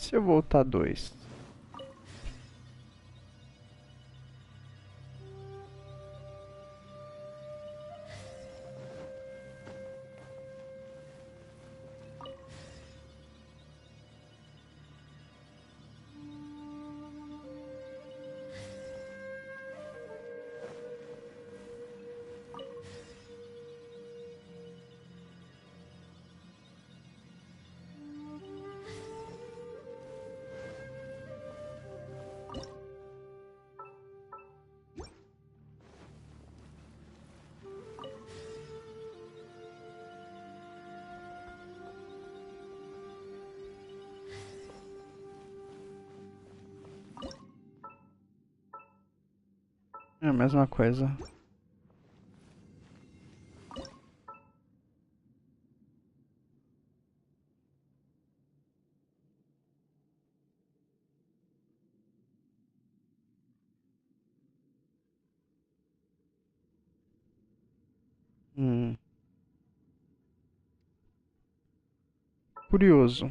Se eu voltar 2. a mesma coisa. Curioso.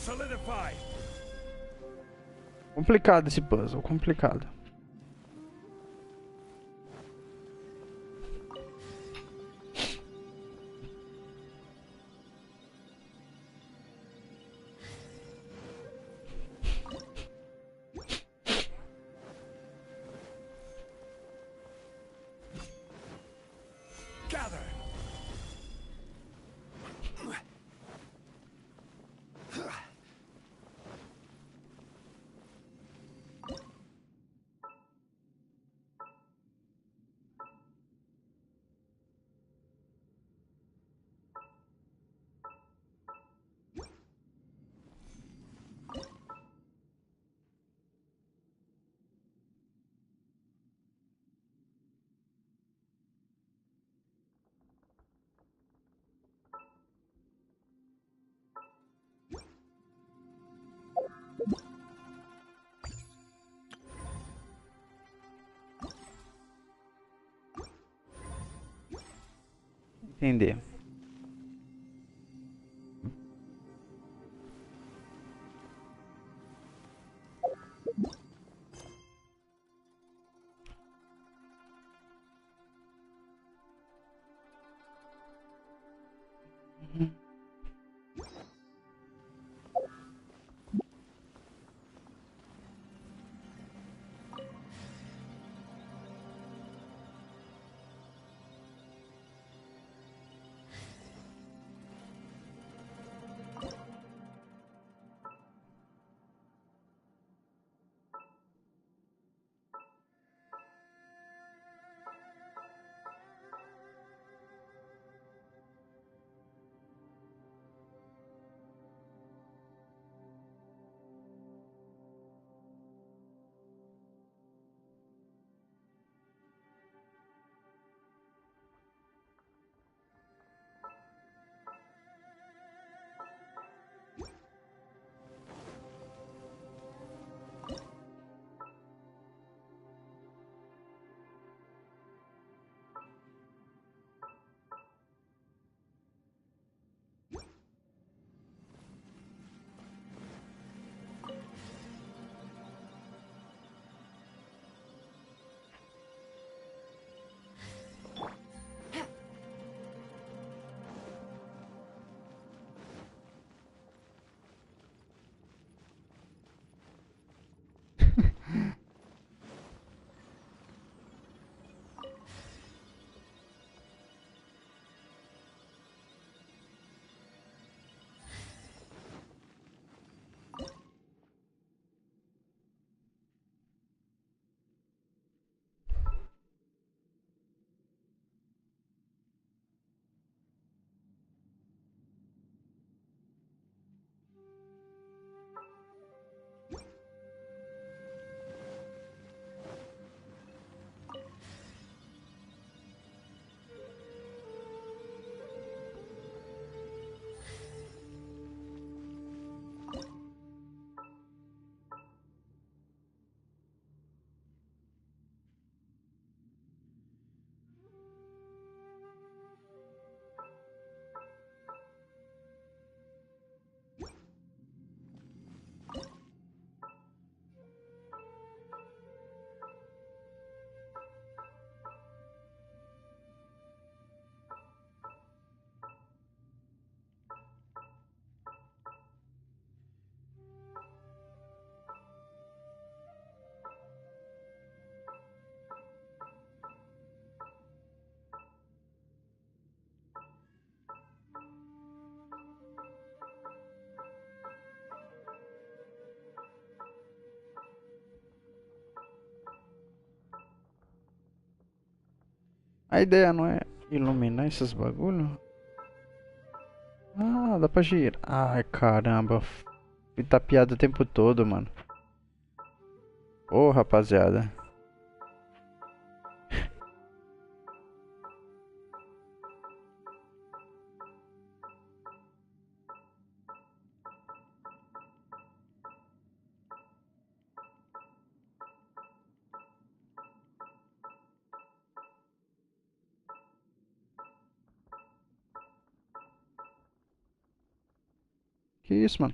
Solidify. Complicado esse puzzle, complicado. Gather. Entender. A ideia não é iluminar esses bagulho? Ah, dá pra girar. Ai, caramba. Fui tapeado o tempo todo, mano. Ô, rapaziada. Que isso, mano?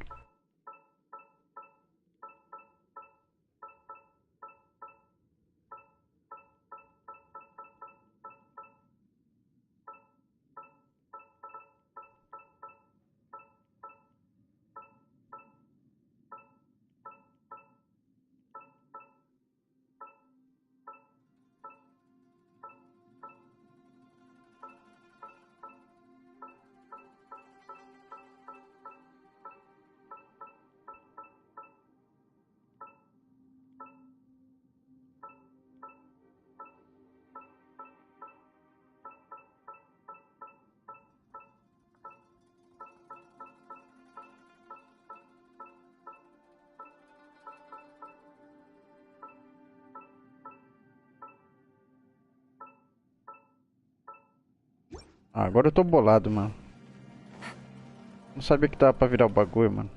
Ah, agora eu tô bolado, mano. Não sabia que dava pra virar o bagulho, mano.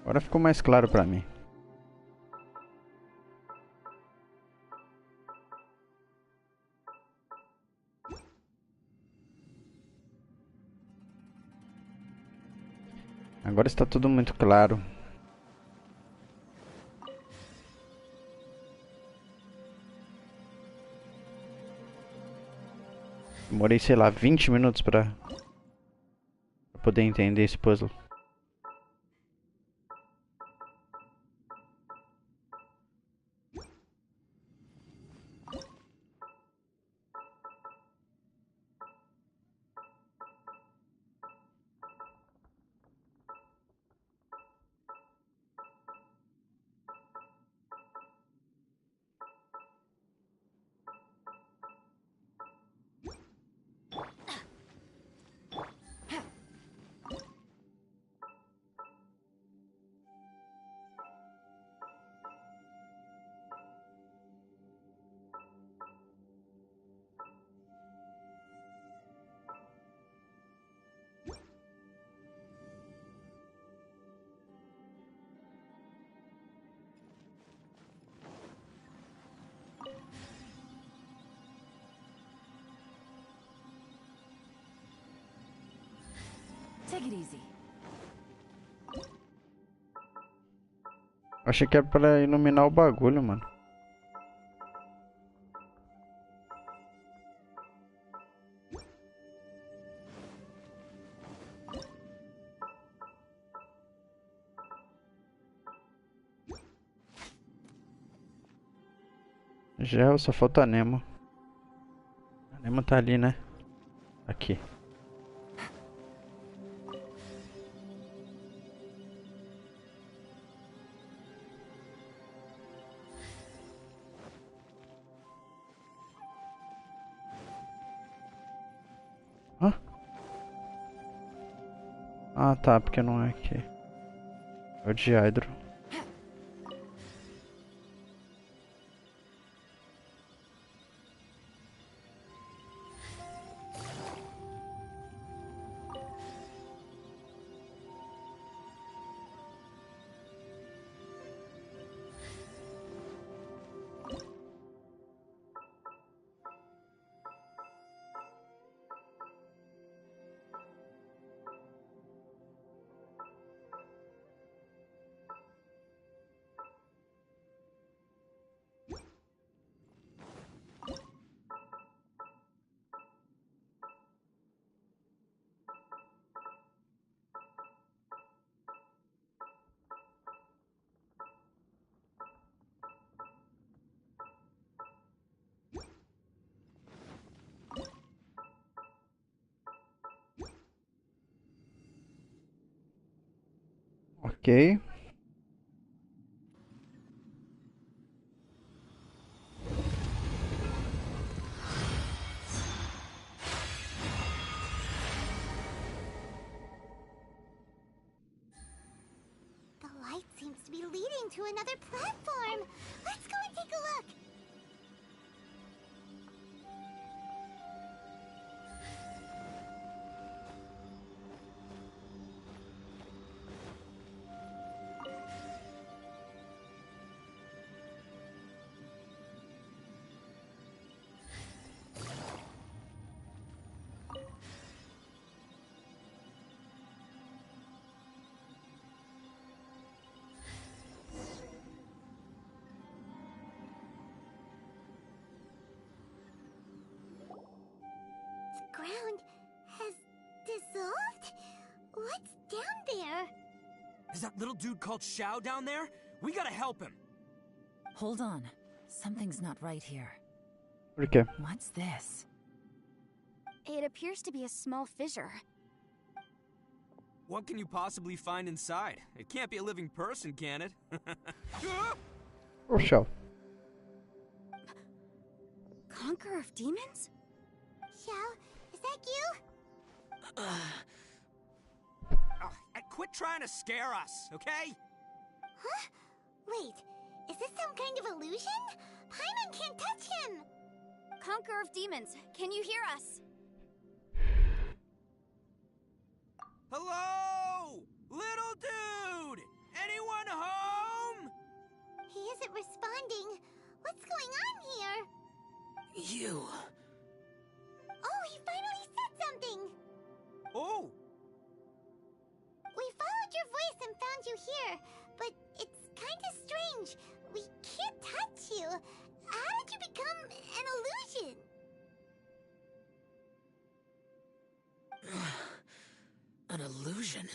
Agora ficou mais claro pra mim. Agora está tudo muito claro. Demorei, sei lá, 20 minutos pra poder entender esse puzzle. Take it easy. Achei que era pra iluminar o bagulho, mano. Já só falta a Nemo. A Nemo tá ali, né? Aqui. Hã? Ah, tá, porque não é aqui. É o de Hydro. Ok. The light seems to be leading to another platform. Let's go and take a look. The ground has dissolved? What's down there? Is that little dude called Shao down there? We gotta help him. Hold on. Something's not right here. Por quê? What's this? It appears to be a small fissure. What can you possibly find inside? It can't be a living person, can it? Ô, Shao. Conqueror of demons? Xiao, is that you? And quit trying to scare us, okay? Huh? Wait, is this some kind of illusion? Paimon can't touch him! Conqueror of demons, can you hear us? Hello? Little dude! Anyone home? He isn't responding. What's going on here? You. Oh, he finally said something! Oh! We followed your voice and found you here, but it's kinda strange. We can't touch you. How did you become an illusion? An illusion?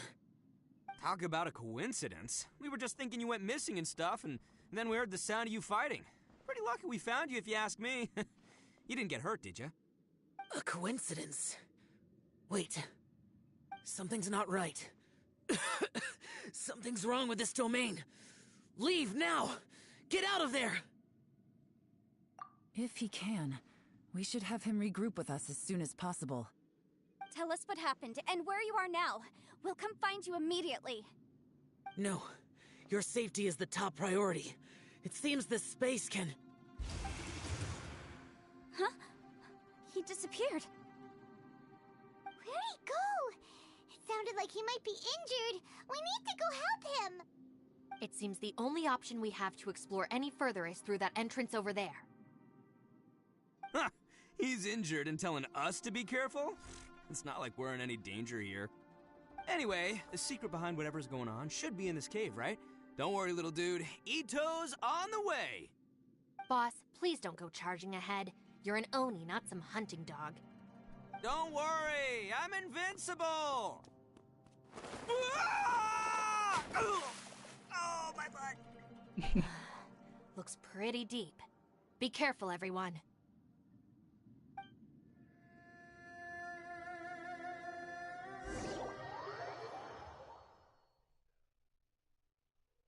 Talk about a coincidence. We were just thinking you went missing and stuff, and then we heard the sound of you fighting. Pretty lucky we found you, if you ask me. You didn't get hurt, did you? A coincidence? Wait. Something's not right. Something's wrong with this domain. Leave now! Get out of there! If he can, we should have him regroup with us as soon as possible. Tell us what happened and where you are now. We'll come find you immediately. No. Your safety is the top priority. It seems this space can... Huh? He disappeared. Where'd he go? It sounded like he might be injured. We need to go help him. It seems the only option we have to explore any further is through that entrance over there. Huh! He's injured and telling us to be careful? It's not like we're in any danger here. Anyway, the secret behind whatever's going on should be in this cave, right? Don't worry, little dude. Ito's on the way! Boss, please don't go charging ahead. You're an Oni, not some hunting dog. Don't worry! I'm invincible! Oh, my butt! Looks pretty deep. Be careful, everyone.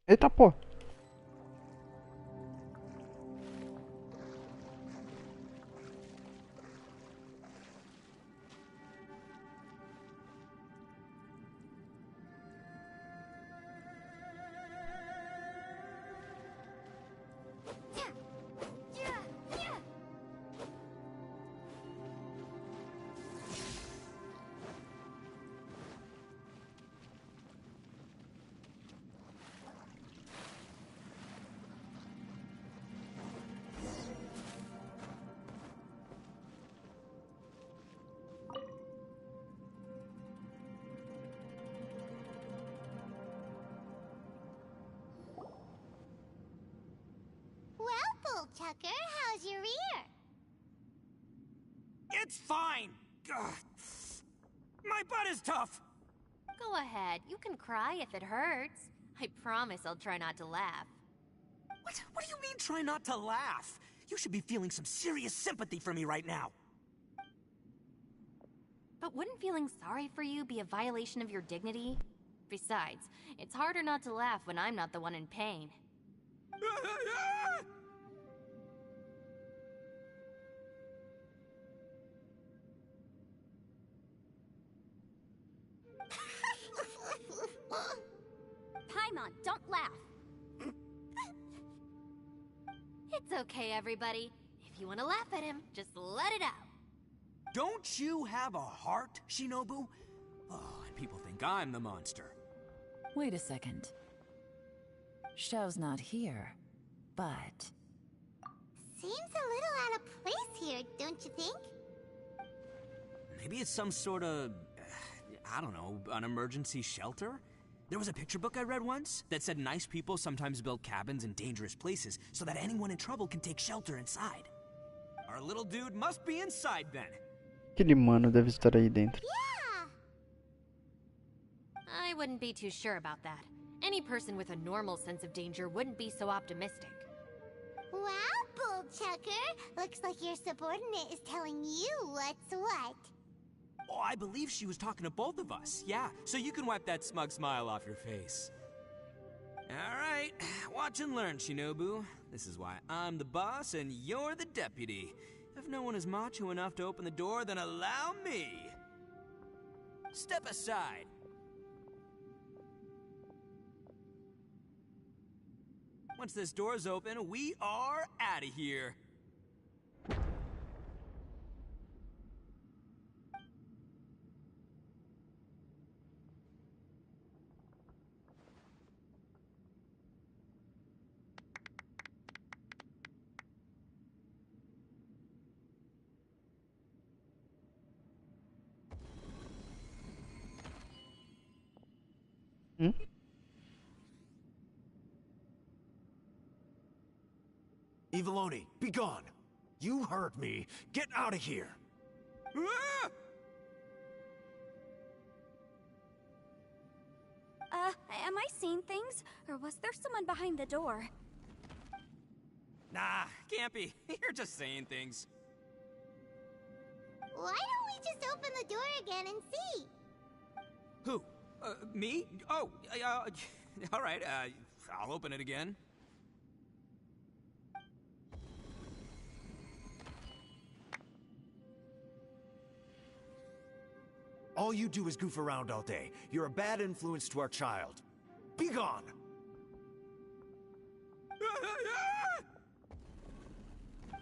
Eita, pô. Tucker, how's your ear? It's fine! Ugh. My butt is tough! Go ahead, you can cry if it hurts. I promise I'll try not to laugh. What do you mean, try not to laugh? You should be feeling some serious sympathy for me right now. But wouldn't feeling sorry for you be a violation of your dignity? Besides, it's harder not to laugh when I'm not the one in pain. Paimon, don't laugh. It's okay, everybody. If you want to laugh at him, just let it out. Don't you have a heart, Shinobu? Oh, and people think I'm the monster. Wait a second. Xiao's not here, but... Seems a little out of place here, don't you think? Maybe it's some sort of... I don't know, an emergency shelter? There was a picture book I read once that said nice people sometimes build cabins in dangerous places so that anyone in trouble can take shelter inside. Our little dude must be inside then. Aquele mano deve estar aí dentro. Yeah! I wouldn't be too sure about that. Any person with a normal sense of danger wouldn't be so optimistic. Wow, Bullchucker! Looks like your subordinate is telling you what's what. Oh, I believe she was talking to both of us. Yeah, so you can wipe that smug smile off your face. Alright, watch and learn, Shinobu. This is why I'm the boss and you're the deputy. If no one is macho enough to open the door, then allow me. Step aside. Once this door's open, we are out of here. Hmm? Eviloni, be gone! You heard me. Get out of here! Ah! Am I seeing things? Or was there someone behind the door? Nah, can't be. You're just saying things. Why don't we just open the door again and see? Who? Me? Oh, alright, I'll open it again. All you do is goof around all day. You're a bad influence to our child. Be gone!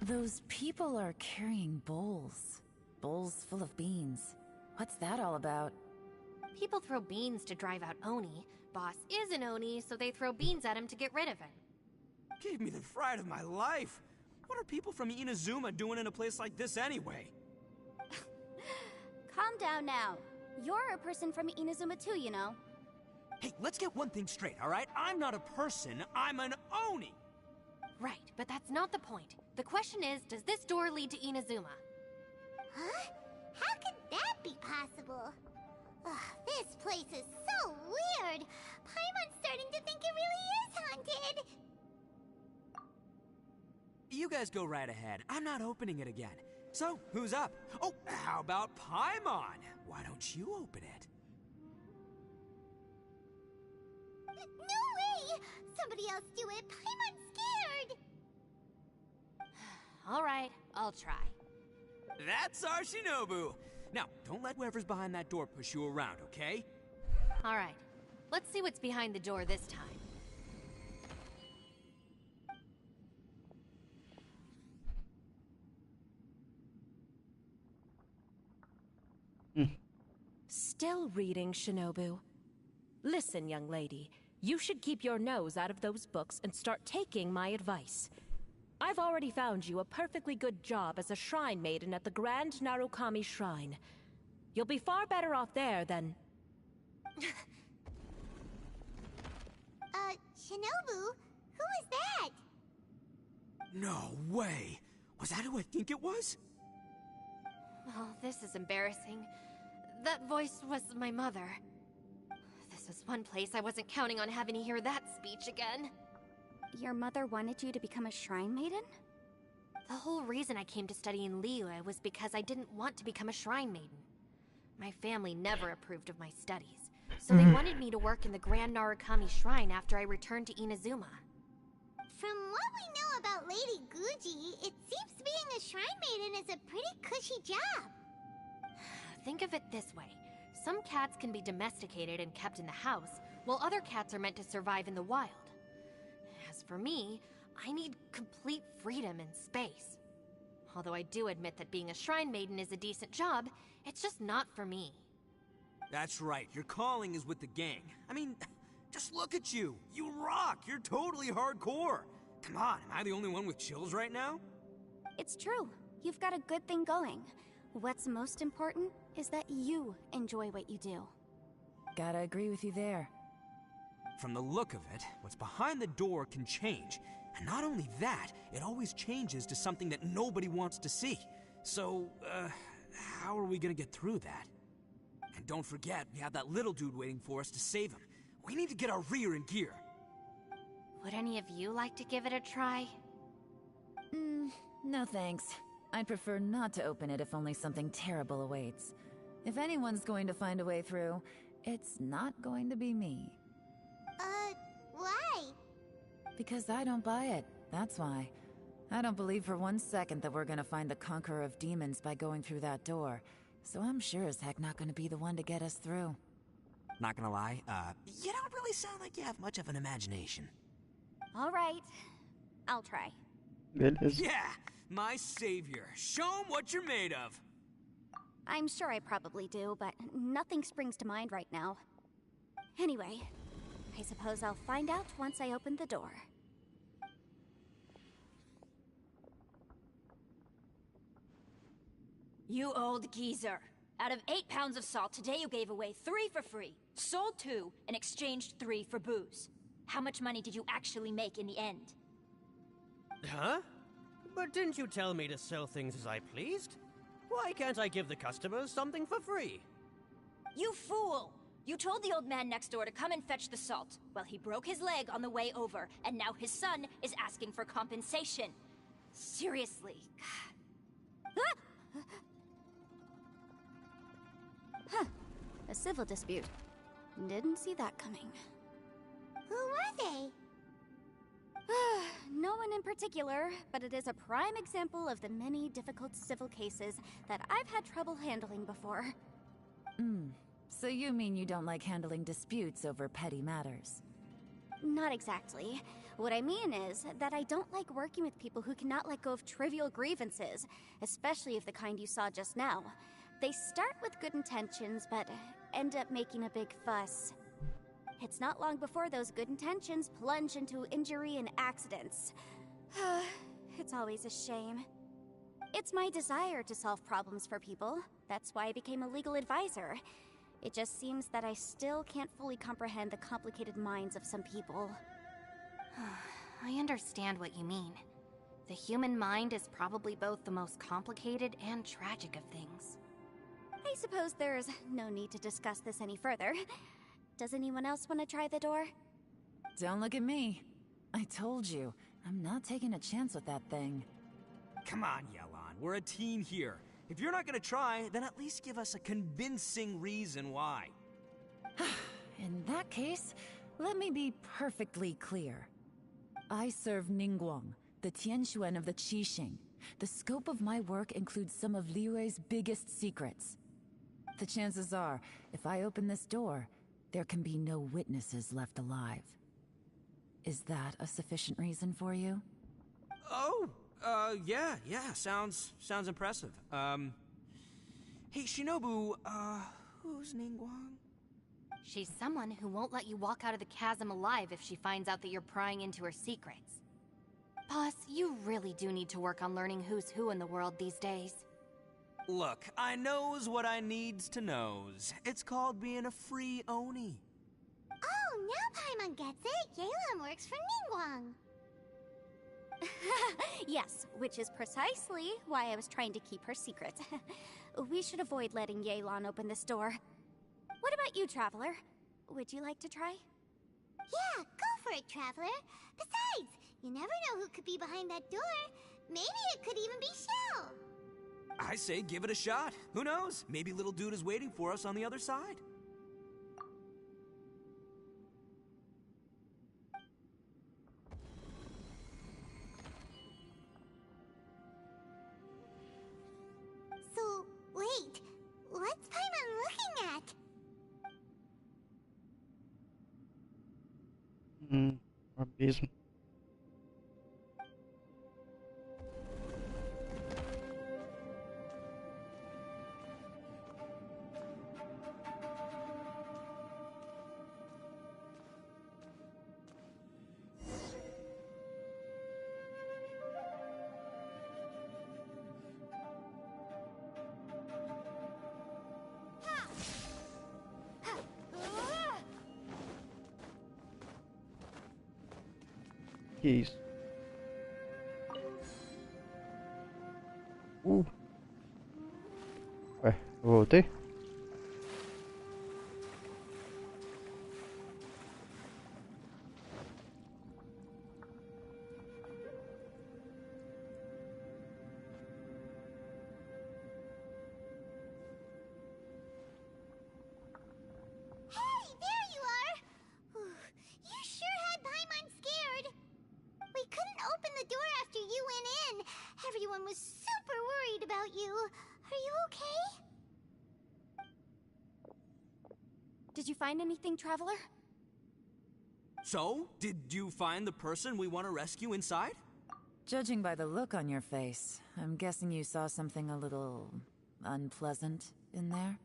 Those people are carrying bowls. Bowls full of beans. What's that all about? People throw beans to drive out Oni. Boss is an Oni, so they throw beans at him to get rid of him. Gave me the fright of my life. What are people from Inazuma doing in a place like this anyway? Calm down now. You're a person from Inazuma too, you know. Hey, let's get one thing straight, alright? I'm not a person, I'm an Oni! Right, but that's not the point. The question is, does this door lead to Inazuma? Huh? How could that be possible? Ugh, this place is so weird. Paimon's starting to think it really is haunted. You guys go right ahead. I'm not opening it again. So, who's up? Oh, how about Paimon? Why don't you open it? No way! Somebody else do it. Paimon's scared. All right, I'll try. That's our Shinobu! Now, don't let whoever's behind that door push you around, okay? All right, let's see what's behind the door this time. Still reading, Shinobu. Listen, young lady. You should keep your nose out of those books and start taking my advice. I've already found you a perfectly good job as a shrine maiden at the Grand Narukami Shrine. You'll be far better off there than... Shinobu? Who is that? No way! Was that who I think it was? Oh, this is embarrassing. That voice was my mother. This was one place I wasn't counting on having to hear that speech again. Your mother wanted you to become a shrine maiden? The whole reason I came to study in Liyue was because I didn't want to become a shrine maiden. My family never approved of my studies, So they wanted me to work in the Grand Narukami Shrine after I returned to Inazuma. From what we know about Lady Guji, it seems being a shrine maiden is a pretty cushy job. Think of it this way. Some cats can be domesticated and kept in the house, while other cats are meant to survive in the wild. As for me, I need complete freedom and space. Although I do admit that being a shrine maiden is a decent job, it's just not for me. That's right, your calling is with the gang. I mean, just look at you. You rock, you're totally hardcore. Come on, am I the only one with chills right now? It's true. You've got a good thing going. What's most important is that you enjoy what you do. Gotta agree with you there. From the look of it, what's behind the door can change. And not only that, it always changes to something that nobody wants to see. So, how are we gonna get through that? And don't forget, we have that little dude waiting for us to save him. We need to get our rear in gear. Would any of you like to give it a try? No thanks. I'd prefer not to open it if only something terrible awaits. If anyone's going to find a way through, it's not going to be me. Why? Because I don't buy it, that's why. I don't believe for 1 second that we're gonna find the Conqueror of Demons by going through that door. So I'm sure as heck not gonna be the one to get us through. Not gonna lie, you don't really sound like you have much of an imagination. All right. I'll try. Beleza. Yeah! My savior. Show 'em what you're made of. I'm sure I probably do, but nothing springs to mind right now. Anyway, I suppose I'll find out once I open the door. You old geezer. Out of 8 pounds of salt, today you gave away 3 for free, sold 2, and exchanged 3 for booze. How much money did you actually make in the end? Huh? But didn't you tell me to sell things as I pleased? Why can't I give the customers something for free? You fool! You told the old man next door to come and fetch the salt. Well, he broke his leg on the way over, and now his son is asking for compensation. Seriously. Huh. A civil dispute. Didn't see that coming. Who were they? No one in particular, but it is a prime example of the many difficult civil cases that I've had trouble handling before. So you mean you don't like handling disputes over petty matters? Not exactly. What I mean is that I don't like working with people who cannot let go of trivial grievances, especially of the kind you saw just now. They start with good intentions, but end up making a big fuss. It's not long before those good intentions plunge into injury and accidents. It's always a shame. It's my desire to solve problems for people. That's why I became a legal advisor. It just seems that I still can't fully comprehend the complicated minds of some people. I understand what you mean. The human mind is probably both the most complicated and tragic of things. I suppose there's no need to discuss this any further. Does anyone else want to try the door? Don't look at me. I told you, I'm not taking a chance with that thing. Come on, Yelan, we're a team here. If you're not gonna try, then at least give us a convincing reason why. In that case, let me be perfectly clear. I serve Ningguang, the Tianxuan of the Qixing. The scope of my work includes some of Liyue's biggest secrets. The chances are, if I open this door, there can be no witnesses left alive. Is that a sufficient reason for you? Oh, yeah, sounds impressive. Hey, Shinobu, who's Ningguang? She's someone who won't let you walk out of the chasm alive if she finds out that you're prying into her secrets. Boss, you really do need to work on learning who's who in the world these days. Look, I knows what I needs to knows. It's called being a free Oni. Oh, now Paimon gets it. Yelan works for Ningguang. Yes, which is precisely why I was trying to keep her secret. We should avoid letting Yelan open this door. What about you, Traveler? Would you like to try? Yeah, go for it, Traveler. Besides, you never know who could be behind that door. Maybe it could even be Shell. I say give it a shot. Who knows? Maybe little dude is waiting for us on the other side. Abismo. Que isso? Ué, eu voltei? Hey, there you are! You sure had Paimon scared. We couldn't open the door after you went in. Everyone was super worried about you. Are you okay? Did you find anything, Traveler? So, did you find the person we want to rescue inside? Judging by the look on your face, I'm guessing you saw something a little unpleasant in there?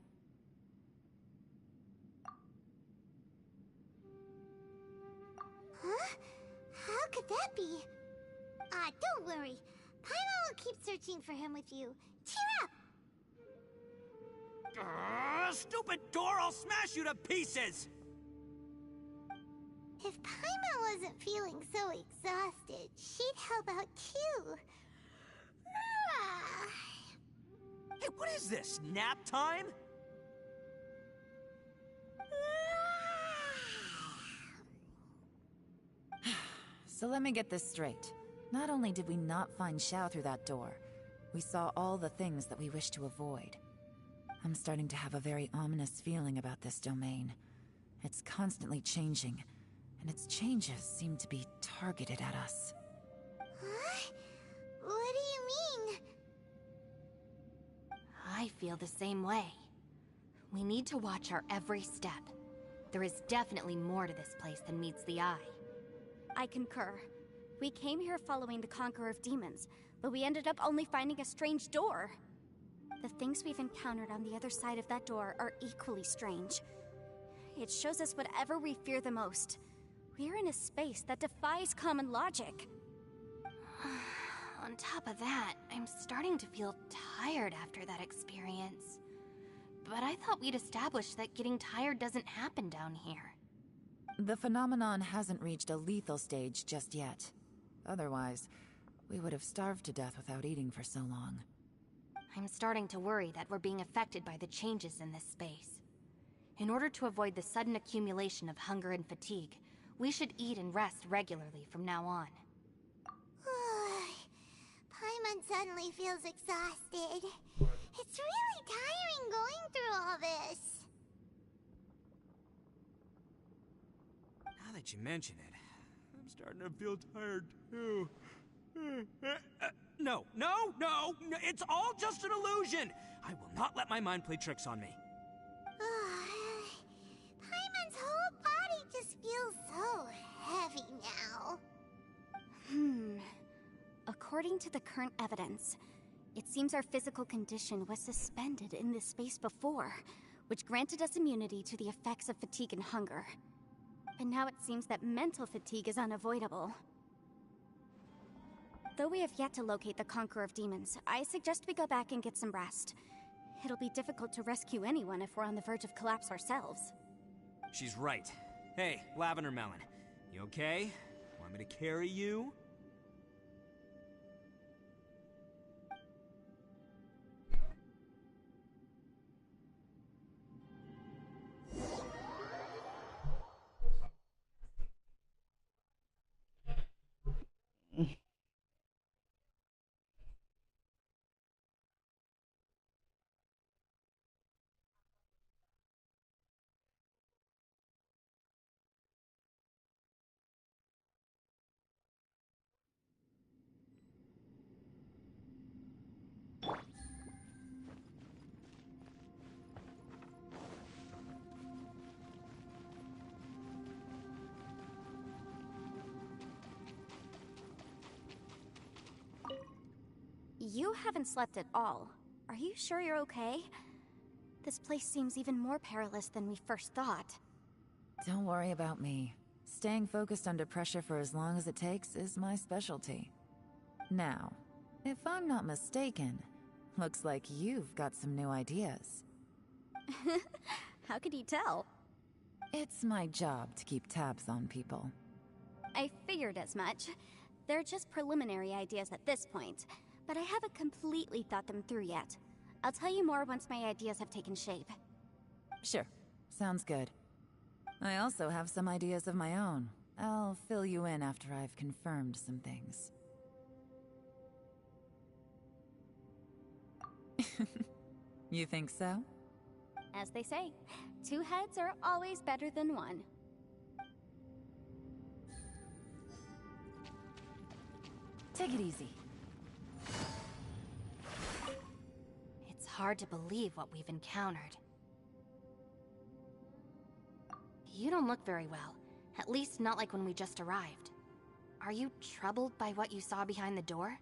Huh? How could that be? Don't worry. Paimon will keep searching for him with you. Cheer up! Stupid door! I'll smash you to pieces! If Paimon wasn't feeling so exhausted, she'd help out too. Hey, what is this? Nap time? So let me get this straight. Not only did we not find Xiao through that door, we saw all the things that we wish to avoid. I'm starting to have a very ominous feeling about this domain. It's constantly changing, and its changes seem to be targeted at us. Huh? What do you mean? I feel the same way. We need to watch our every step. There is definitely more to this place than meets the eye. I concur. We came here following the Conqueror of Demons, but we ended up only finding a strange door. The things we've encountered on the other side of that door are equally strange. It shows us whatever we fear the most. We're in a space that defies common logic. On top of that, I'm starting to feel tired after that experience. But I thought we'd established that getting tired doesn't happen down here. The phenomenon hasn't reached a lethal stage just yet. Otherwise, we would have starved to death without eating for so long. I'm starting to worry that we're being affected by the changes in this space. In order to avoid the sudden accumulation of hunger and fatigue, we should eat and rest regularly from now on. Paimon suddenly feels exhausted. It's really tiring going through all this. Now that you mention it, I'm starting to feel tired too. No, it's all just an illusion! I will not let my mind play tricks on me. Paimon's whole body just feels so heavy now. According to the current evidence, it seems our physical condition was suspended in this space before, which granted us immunity to the effects of fatigue and hunger. And now it seems that mental fatigue is unavoidable. Though we have yet to locate the Conqueror of Demons, I suggest we go back and get some rest. It'll be difficult to rescue anyone if we're on the verge of collapse ourselves. She's right. Hey, Lavender Melon, you okay? Want me to carry you? You haven't slept at all. Are you sure you're okay? This place seems even more perilous than we first thought. Don't worry about me. Staying focused under pressure for as long as it takes is my specialty. Now, if I'm not mistaken, looks like you've got some new ideas. How could you tell? It's my job to keep tabs on people. I figured as much. They're just preliminary ideas at this point, but I haven't completely thought them through yet. I'll tell you more once my ideas have taken shape. Sure, sounds good. I also have some ideas of my own. I'll fill you in after I've confirmed some things. You think so? As they say, 2 heads are always better than 1. Take it easy. It's hard to believe what we've encountered. You don't look very well. At least not like when we just arrived. Are you troubled by what you saw behind the door?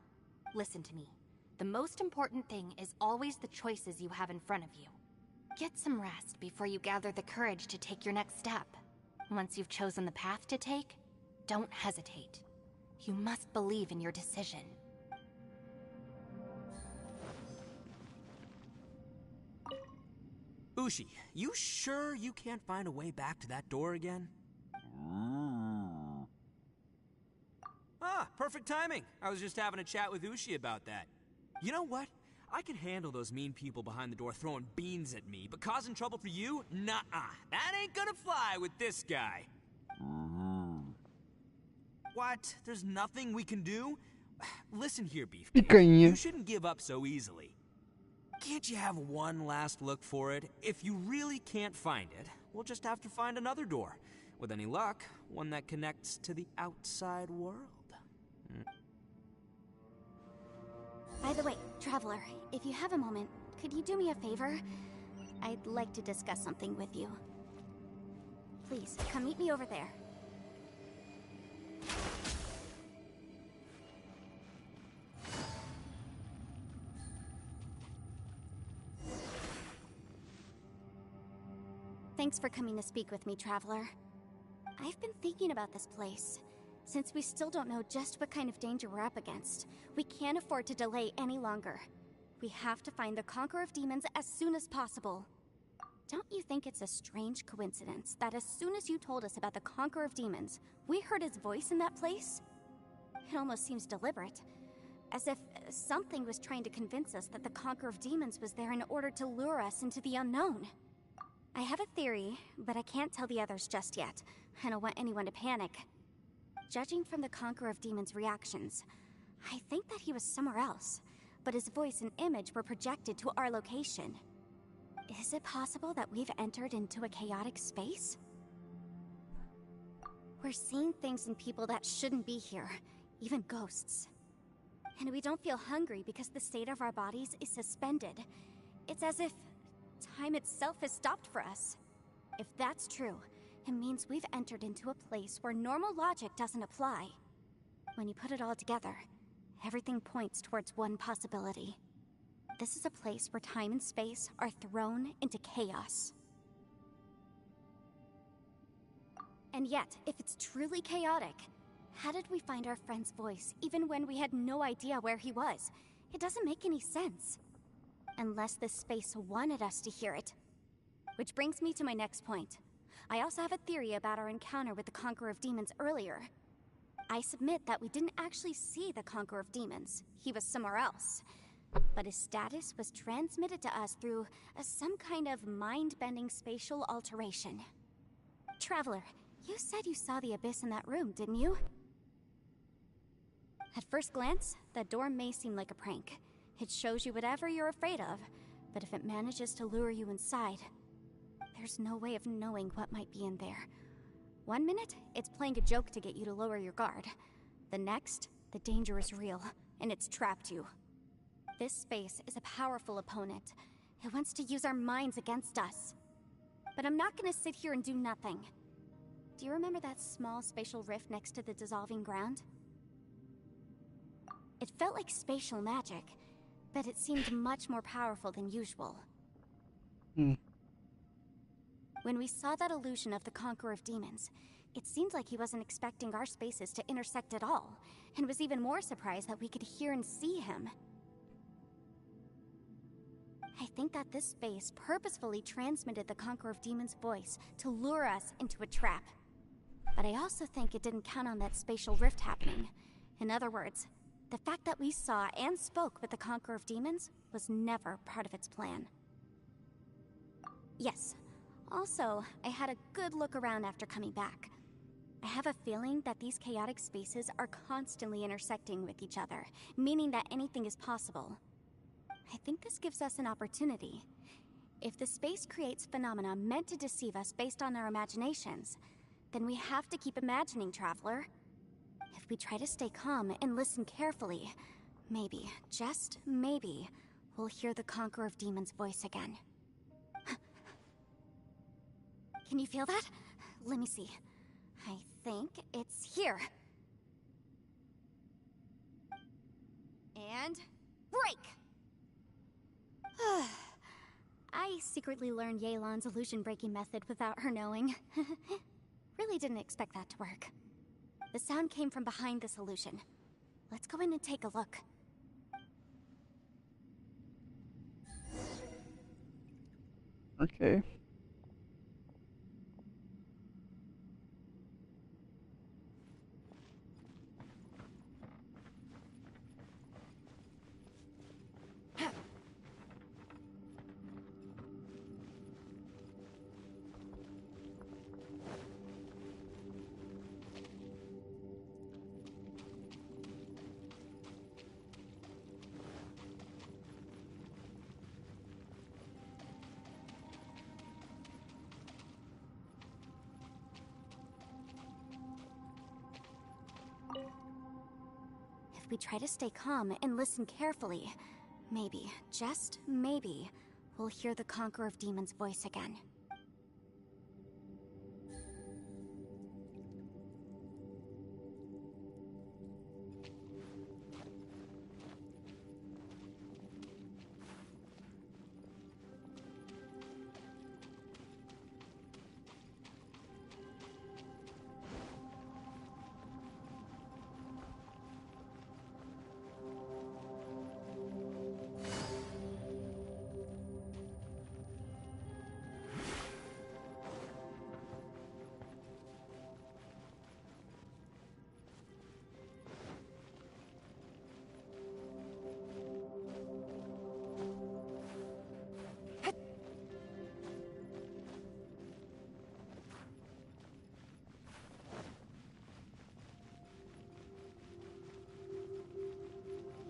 Listen to me. The most important thing is always the choices you have in front of you. Get some rest before you gather the courage to take your next step. Once you've chosen the path to take, don't hesitate. You must believe in your decision. Ushi, you sure you can't find a way back to that door again? Ah, perfect timing. I was just having a chat with Ushi about that. You know what? I can handle those mean people behind the door throwing beans at me, but causing trouble for you? Nuh-uh. That ain't gonna fly with this guy. What? There's nothing we can do? Listen here, Beefcake. Picanha. You shouldn't give up so easily. Can't you have one last look for it? If you really can't find it, we'll just have to find another door. With any luck, one that connects to the outside world. By the way, Traveler, if you have a moment, could you do me a favor? I'd like to discuss something with you. Please, come meet me over there. Thanks for coming to speak with me, Traveler. I've been thinking about this place. Since we still don't know just what kind of danger we're up against, we can't afford to delay any longer. We have to find the Conqueror of Demons as soon as possible. Don't you think it's a strange coincidence that as soon as you told us about the Conqueror of Demons, we heard his voice in that place? It almost seems deliberate. As if something was trying to convince us that the Conqueror of Demons was there in order to lure us into the unknown. I have a theory, but I can't tell the others just yet. I don't want anyone to panic. Judging from the Conqueror of Demons' reactions, I think that he was somewhere else, but his voice and image were projected to our location. Is it possible that we've entered into a chaotic space? We're seeing things in people that shouldn't be here, even ghosts. And we don't feel hungry because the state of our bodies is suspended. It's as if time itself has stopped for us. If that's true, it means we've entered into a place where normal logic doesn't apply. When you put it all together, everything points towards one possibility. This is a place where time and space are thrown into chaos. And yet, if it's truly chaotic, how did we find our friend's voice even when we had no idea where he was? It doesn't make any sense. Unless this space wanted us to hear it. Which brings me to my next point. I also have a theory about our encounter with the Conqueror of Demons earlier. I submit that we didn't actually see the Conqueror of Demons. He was somewhere else. But his status was transmitted to us through some kind of mind-bending spatial alteration. Traveler, you said you saw the abyss in that room, didn't you? At first glance, that door may seem like a prank. It shows you whatever you're afraid of, but if it manages to lure you inside, there's no way of knowing what might be in there. One minute, it's playing a joke to get you to lower your guard. The next, the danger is real, and it's trapped you. This space is a powerful opponent. It wants to use our minds against us. But I'm not gonna sit here and do nothing. Do you remember that small spatial rift next to the dissolving ground? It felt like spatial magic. but it seemed much more powerful than usual. When we saw that illusion of the Conqueror of Demons, it seemed like he wasn't expecting our spaces to intersect at all, and was even more surprised that we could hear and see him. I think that this space purposefully transmitted the Conqueror of Demons' voice to lure us into a trap. But I also think it didn't count on that spatial rift happening. In other words, the fact that we saw and spoke with the Conqueror of Demons was never part of its plan. Yes. Also, I had a good look around after coming back. I have a feeling that these chaotic spaces are constantly intersecting with each other, meaning that anything is possible. I think this gives us an opportunity. If the space creates phenomena meant to deceive us based on our imaginations, then we have to keep imagining, Traveler. If we try to stay calm and listen carefully, maybe, just maybe, we'll hear the Conqueror of Demons' voice again. Can you feel that? Let me see. I think it's here. And break! I secretly learned Yelan's illusion-breaking method without her knowing. Really didn't expect that to work. The sound came from behind this illusion. Let's go in and take a look. Okay. If we try to stay calm and listen carefully, maybe, just maybe, we'll hear the Conqueror of Demons' voice again.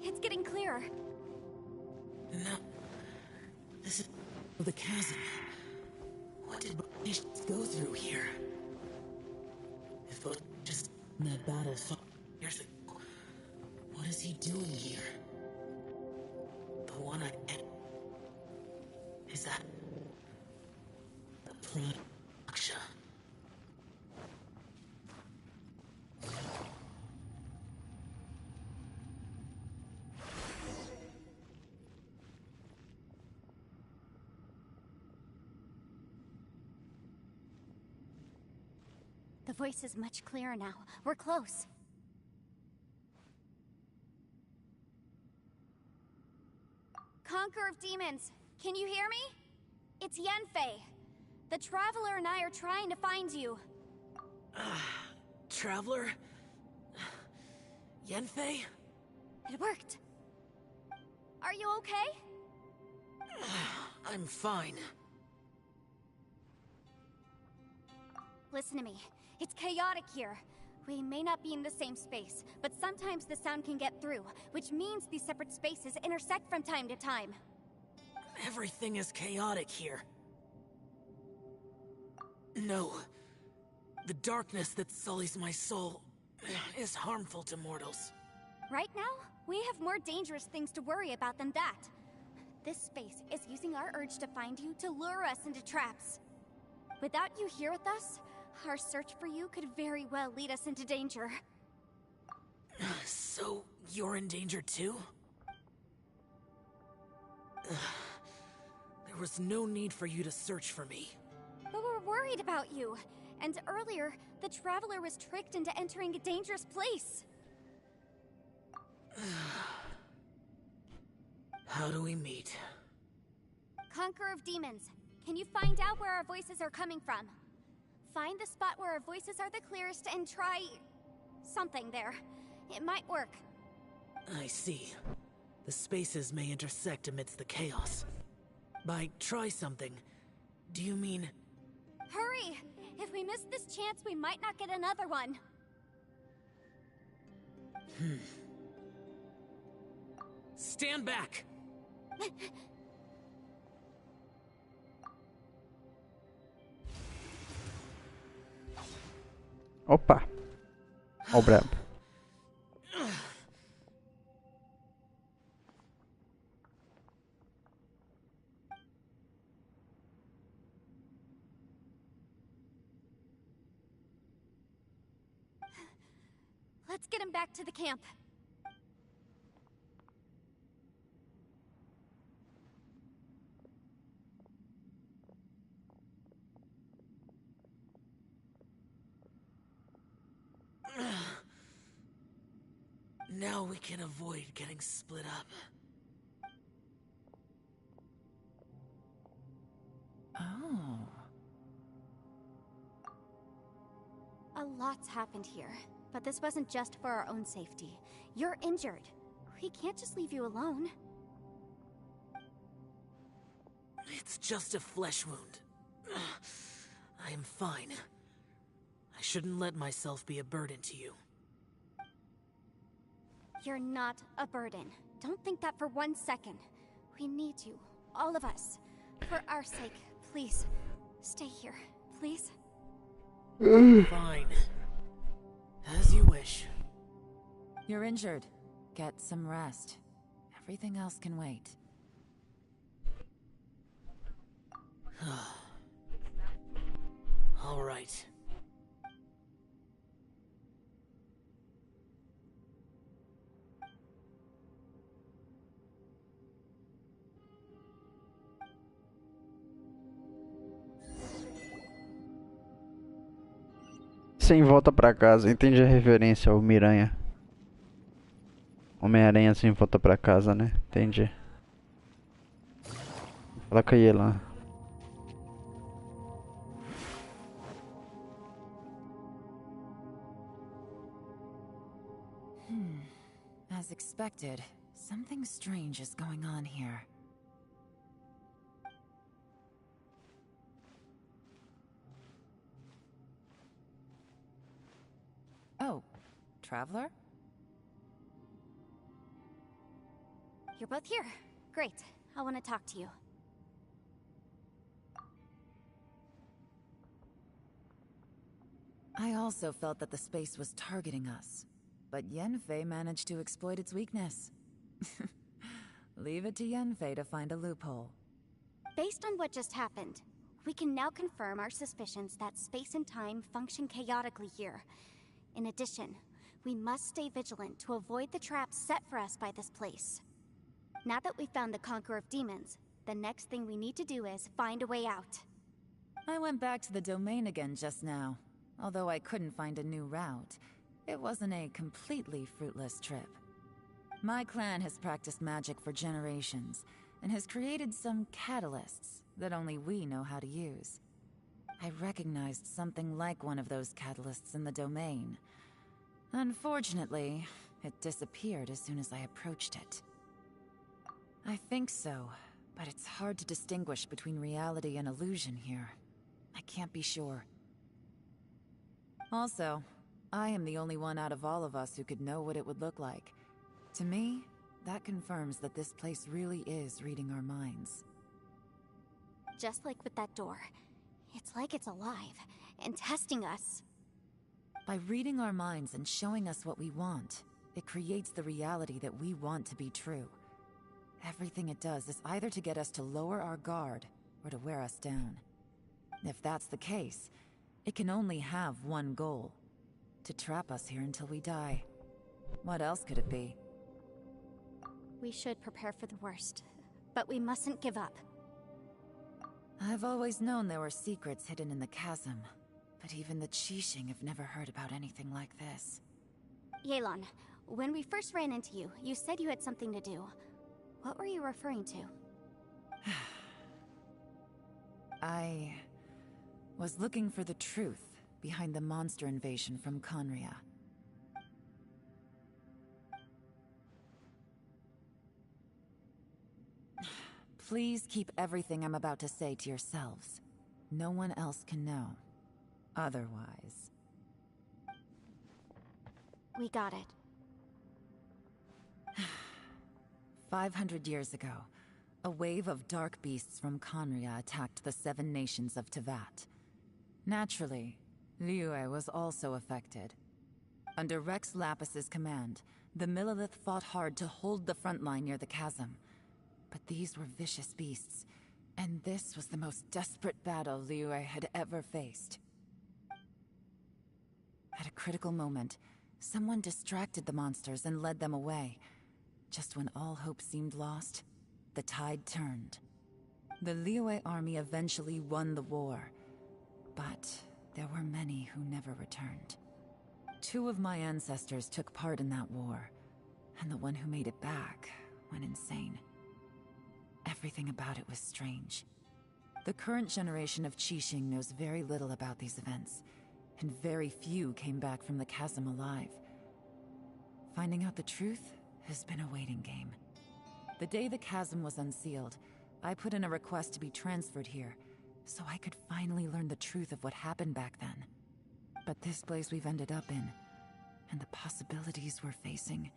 It's getting clearer. No. This is the chasm. What did Banishes go through here? If it was just in that battle 5 years ago, what is he doing here? The one I met. Is that the Production? The voice is much clearer now. We're close. Conqueror of Demons, can you hear me? It's Yanfei. The Traveler and I are trying to find you. Traveler? Yanfei? It worked. Are you okay? I'm fine. Listen to me. It's chaotic here. We may not be in the same space, but sometimes the sound can get through, which means these separate spaces intersect from time to time. Everything is chaotic here. No. The darkness that sullies my soul is harmful to mortals. Right now, we have more dangerous things to worry about than that. This space is using our urge to find you to lure us into traps. Without you here with us, our search for you could very well lead us into danger. So, you're in danger too? There was no need for you to search for me. But we're worried about you. And earlier, the Traveler was tricked into entering a dangerous place. How do we meet? Conqueror of Demons, can you find out where our voices are coming from? Find the spot where our voices are the clearest and try... something there. It might work. I see. The spaces may intersect amidst the chaos. By try something, do you mean... Hurry! If we miss this chance, we might not get another one. Stand back! Opa! Ó o brabo. Let's get him back to the camp. Now we can avoid getting split up. Oh. A lot's happened here, but this wasn't just for our own safety. You're injured. We can't just leave you alone. It's just a flesh wound. I am fine. I shouldn't let myself be a burden to you. You're not a burden. Don't think that for 1 second. We need you, all of us. For our sake, please, stay here, please. Fine. As you wish. You're injured. Get some rest. Everything else can wait. All right. Sem volta pra casa. Entendi a referência ao Miranha. Homem-Aranha sem volta pra casa, né? Entendi. Coloca aí lá. As expected, something strange is going on here. Oh, Traveler? You're both here. Great. I want to talk to you. I also felt that the space was targeting us, but Yenfei managed to exploit its weakness. Leave it to Yenfei to find a loophole. Based on what just happened, we can now confirm our suspicions that space and time function chaotically here. In addition, we must stay vigilant to avoid the traps set for us by this place. Now that we've found the Conqueror of Demons, the next thing we need to do is find a way out. I went back to the domain again just now. Although I couldn't find a new route, it wasn't a completely fruitless trip. My clan has practiced magic for generations, and has created some catalysts that only we know how to use. I recognized something like one of those catalysts in the domain. Unfortunately, it disappeared as soon as I approached it. I think so, but it's hard to distinguish between reality and illusion here. I can't be sure. Also, I am the only one out of all of us who could know what it would look like. To me, that confirms that this place really is reading our minds. Just like with that door, it's like it's alive and testing us. By reading our minds and showing us what we want, it creates the reality that we want to be true. Everything it does is either to get us to lower our guard or to wear us down. If that's the case, it can only have one goal: to trap us here until we die. What else could it be? We should prepare for the worst, But we mustn't give up. I've always known there were secrets hidden in the chasm, but even the Qixing have never heard about anything like this. Yelan, when we first ran into you, you said you had something to do. What were you referring to? I was looking for the truth behind the monster invasion from Conria. Please keep everything I'm about to say to yourselves. No one else can know. Otherwise... We got it. 500 years ago, a wave of dark beasts from Conria attacked the 7 nations of Tevat. Naturally, Liyue was also affected. Under Rex Lapis's command, the Millelith fought hard to hold the front line near the chasm. But these were vicious beasts, and this was the most desperate battle Liyue had ever faced. At a critical moment, someone distracted the monsters and led them away. Just when all hope seemed lost, the tide turned. The Liyue army eventually won the war, but there were many who never returned. 2 of my ancestors took part in that war, and the one who made it back went insane. Everything about it was strange. The current generation of Qixing knows very little about these events, and very few came back from the chasm alive. Finding out the truth has been a waiting game. The day the chasm was unsealed, I put in a request to be transferred here, so I could finally learn the truth of what happened back then. But this place we've ended up in, and the possibilities we're facing,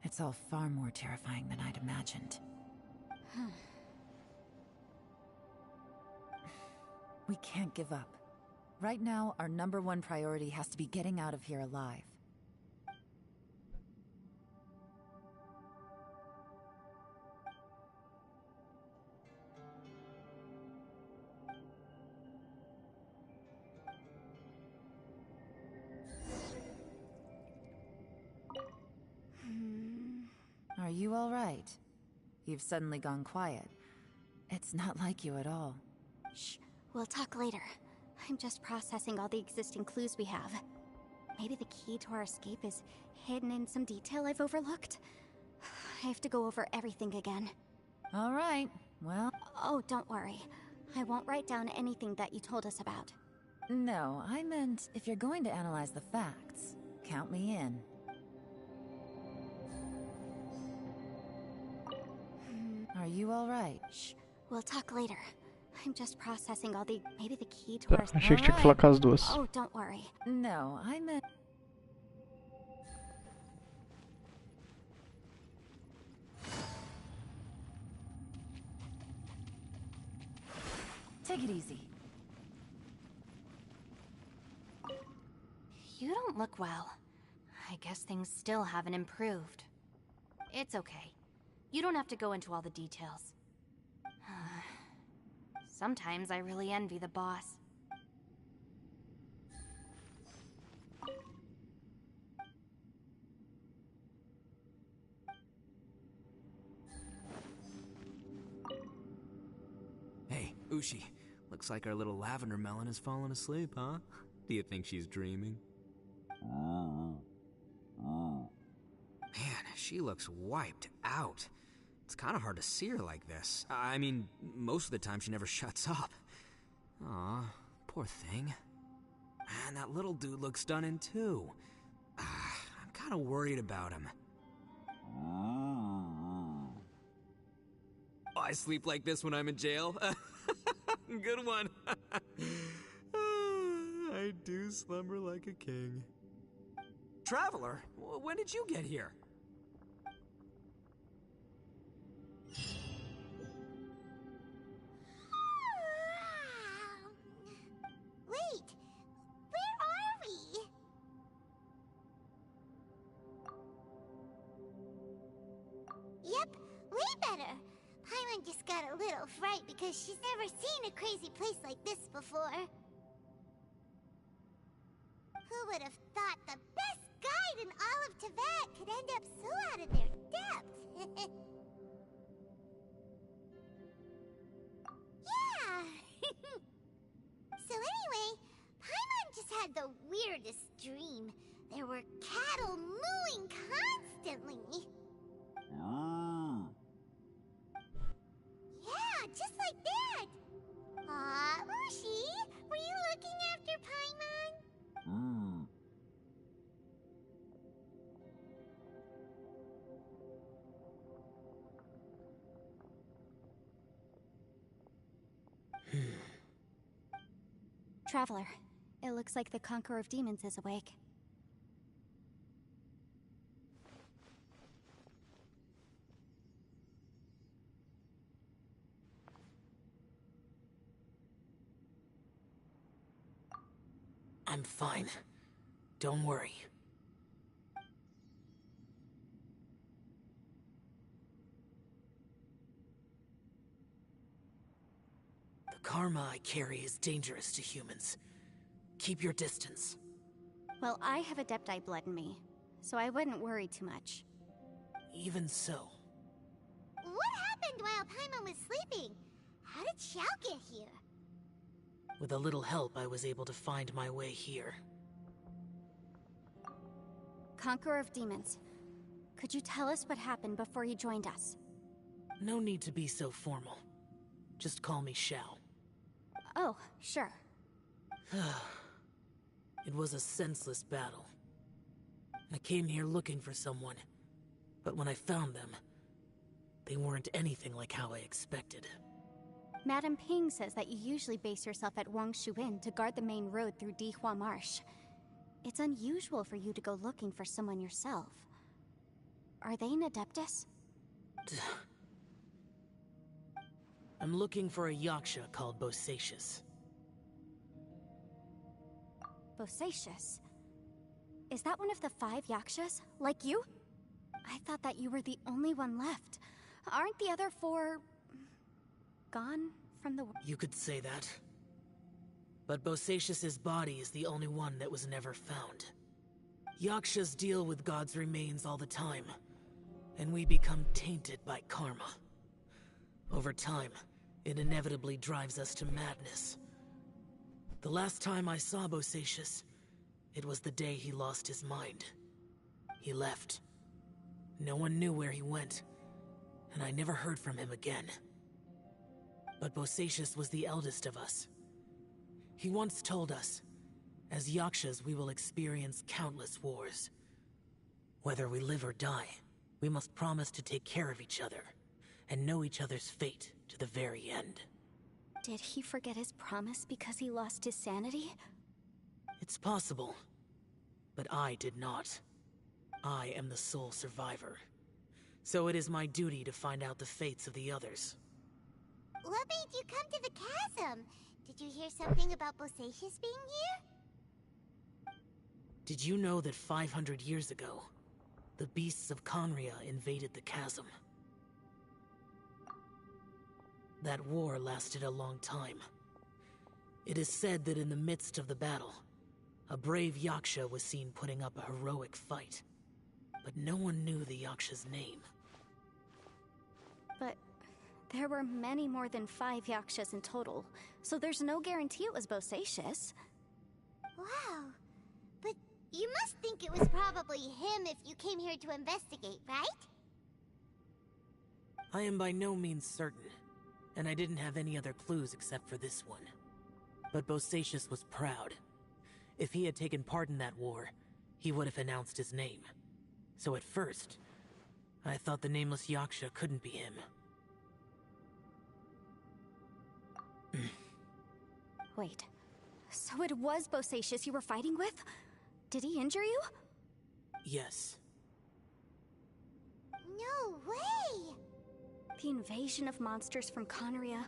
it's all far more terrifying than I'd imagined. We can't give up. Right now, our #1 priority has to be getting out of here alive. Are you all right? You've suddenly gone quiet. It's not like you at all. Shh, we'll talk later. I'm just processing all the existing clues we have. Maybe the key to our escape is hidden in some detail I've overlooked. I have to go over everything again. All right, well... Oh, don't worry. I won't write down anything that you told us about. No, I meant if you're going to analyze the facts, count me in. Are you all right? Shh, we'll talk later. I'm just processing all the... Maybe the key to our... Achei que tinha que falar com as duas. Oh, don't worry. No, I meant... Take it easy. You don't look well. I guess things still haven't improved. It's okay. You don't have to go into all the details. Sometimes I really envy the boss. Hey, Ushi. Looks like our little lavender melon has fallen asleep, huh? Do you think she's dreaming? Man, she looks wiped out. It's kind of hard to see her like this. I mean, most of the time she never shuts up. Aw, poor thing. Man, that little dude looks stunning too. I'm kind of worried about him. Oh, I sleep like this when I'm in jail? Good one. I do slumber like a king. Traveler, when did you get here? Wait, where are we? Yep, way better. Paimon just got a little fright because she's never seen a crazy place like this before. Who would have thought the best guide in all of Tevat could end up so out of their depth? So anyway, Paimon just had the weirdest dream. There were cattle mooing constantly. Yeah, just like that. Aw, Mushi, were you looking after Paimon? Traveler, it looks like the Conqueror of Demons is awake. I'm fine. Don't worry. The karma I carry is dangerous to humans. Keep your distance. Well, I have Adepti blood in me, so I wouldn't worry too much. Even so. What happened while Paimon was sleeping? How did Xiao get here? With a little help, I was able to find my way here. Conqueror of Demons, could you tell us what happened before you joined us? No need to be so formal. Just call me Xiao. Oh, sure. It was a senseless battle. I came here looking for someone, but when I found them, they weren't anything like how I expected. Madame Ping says that you usually base yourself at Wangshuin to guard the main road through Dihua Marsh. It's unusual for you to go looking for someone yourself. Are they an Adeptus? I'm looking for a Yaksha called Bosacius. Bosacius? Is that one of the 5 Yakshas? Like you? I thought that you were the only one left. Aren't the other 4... gone from the world? You could say that. But Bosacius's body is the only one that was never found. Yakshas deal with God's remains all the time, and we become tainted by karma. Over time, it inevitably drives us to madness. The last time I saw Bosacius, it was the day he lost his mind. He left. No one knew where he went, and I never heard from him again. But Bosacius was the eldest of us. He once told us, as Yakshas we will experience countless wars. Whether we live or die, we must promise to take care of each other, and know each other's fate to the very end. Did he forget his promise because he lost his sanity? It's possible, but I did not. I am the sole survivor. So it is my duty to find out the fates of the others. What made you come to the chasm? Did you hear something about Bosacius being here? Did you know that 500 years ago, the beasts of Conria invaded the chasm? That war lasted a long time. It is said that in the midst of the battle, a brave Yaksha was seen putting up a heroic fight. But no one knew the Yaksha's name. But there were many more than 5 Yakshas in total, so there's no guarantee it was Bosacius. Wow. But you must think it was probably him if you came here to investigate, right? I am by no means certain, and I didn't have any other clues except for this one. But Bosacius was proud. If he had taken part in that war, he would have announced his name. So at first, I thought the nameless Yaksha couldn't be him. Wait, so it was Bosacius you were fighting with? Did he injure you? Yes. No way! The invasion of monsters from Conria,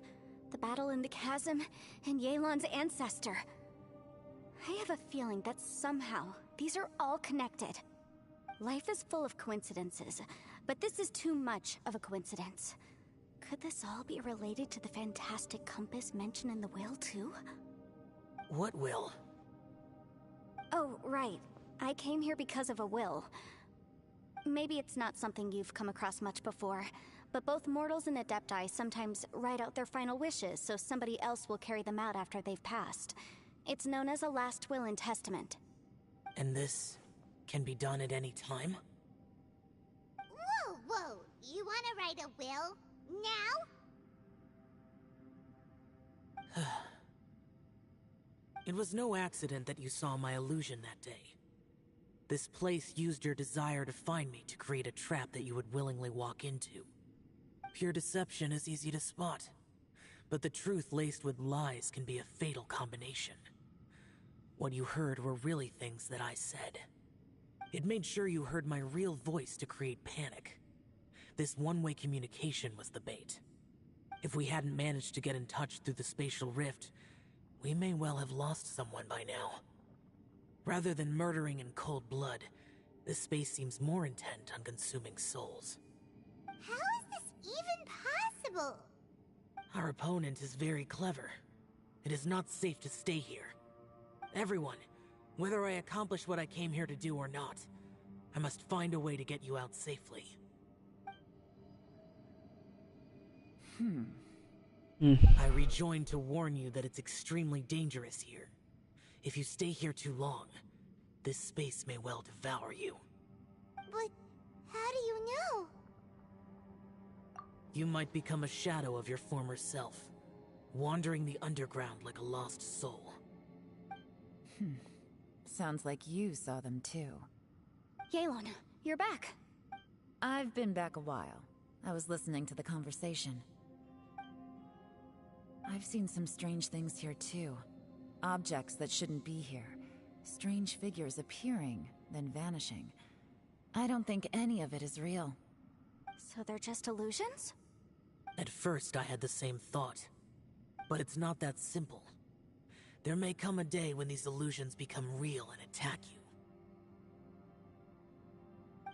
the battle in the chasm, and Yelan's ancestor. I have a feeling that somehow these are all connected. Life is full of coincidences, but this is too much of a coincidence. Could this all be related to the fantastic compass mentioned in the will, too? What will? Oh, right. I came here because of a will. Maybe it's not something you've come across much before, but both mortals and adepti sometimes write out their final wishes so somebody else will carry them out after they've passed. It's known as a last will and testament. And this can be done at any time? Whoa, whoa! You wanna write a will? Now? It was no accident that you saw my illusion that day. This place used your desire to find me to create a trap that you would willingly walk into. Pure deception is easy to spot, but the truth laced with lies can be a fatal combination. What you heard were really things that I said. It made sure you heard my real voice to create panic. This one-way communication was the bait. If we hadn't managed to get in touch through the spatial rift, we may well have lost someone by now. Rather than murdering in cold blood, this space seems more intent on consuming souls. How is this even possible? Our opponent is very clever. It is not safe to stay here. Everyone, whether I accomplish what I came here to do or not, I must find a way to get you out safely. I rejoined to warn you that it's extremely dangerous here. If you stay here too long, this space may well devour you. But how do you know? You might become a shadow of your former self, wandering the underground like a lost soul. Sounds like you saw them too. Yelan, you're back. I've been back a while. I was listening to the conversation. I've seen some strange things here too. Objects that shouldn't be here. Strange figures appearing, then vanishing. I don't think any of it is real. So they're just illusions? At first I had the same thought. But it's not that simple. There may come a day when these illusions become real and attack you.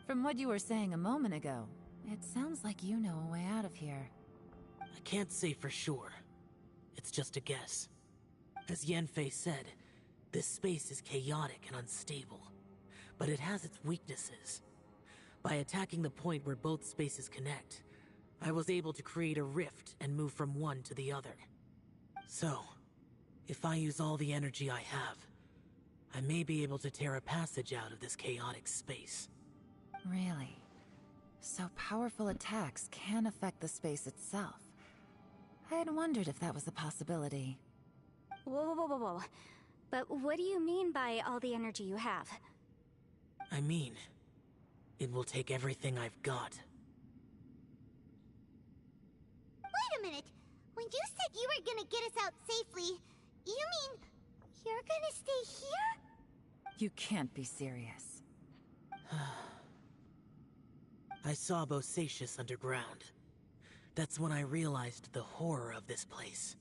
From what you were saying a moment ago, it sounds like you know a way out of here. I can't say for sure. It's just a guess. As Yanfei said, this space is chaotic and unstable, but it has its weaknesses. By attacking the point where both spaces connect, I was able to create a rift and move from one to the other. So, if I use all the energy I have, I may be able to tear a passage out of this chaotic space. Really? So powerful attacks can affect the space itself. I had wondered if that was a possibility. Whoa, whoa, whoa, whoa. But what do you mean by all the energy you have? I mean, it will take everything I've got. Wait a minute. When you said you were gonna get us out safely, you mean you're gonna stay here? You can't be serious. I saw Bosacius underground. That's when I realized the horror of this place.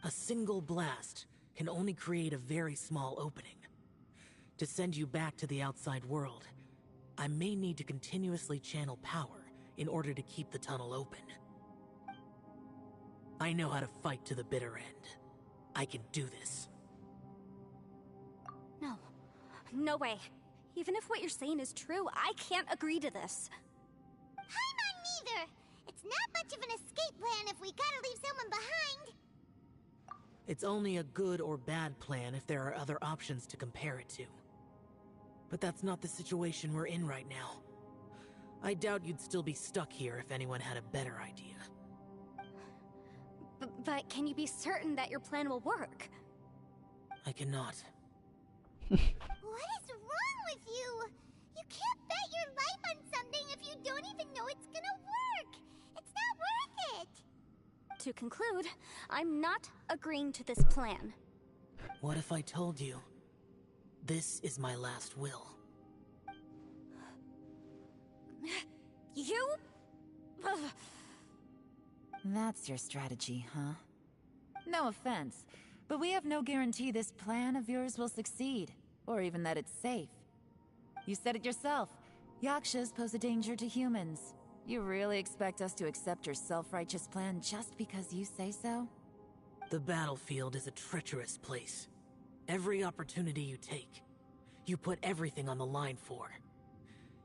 A single blast can only create a very small opening. To send you back to the outside world, I may need to continuously channel power in order to keep the tunnel open. I know how to fight to the bitter end. I can do this. No. No way. Even if what you're saying is true, I can't agree to this. I'm not neither. It's not much of an escape plan if we gotta leave someone behind. It's only a good or bad plan if there are other options to compare it to. But that's not the situation we're in right now. I doubt you'd still be stuck here if anyone had a better idea. But can you be certain that your plan will work? I cannot. What is wrong with you? You can't bet your life on something if you don't even know it's gonna work. It's not worth it. To conclude, I'm not agreeing to this plan. What if I told you, this is my last will? You? That's your strategy, huh? No offense, but we have no guarantee this plan of yours will succeed, or even that it's safe. You said it yourself. Yakshas pose a danger to humans. You really expect us to accept your self-righteous plan just because you say so? The battlefield is a treacherous place. Every opportunity you take, you put everything on the line for.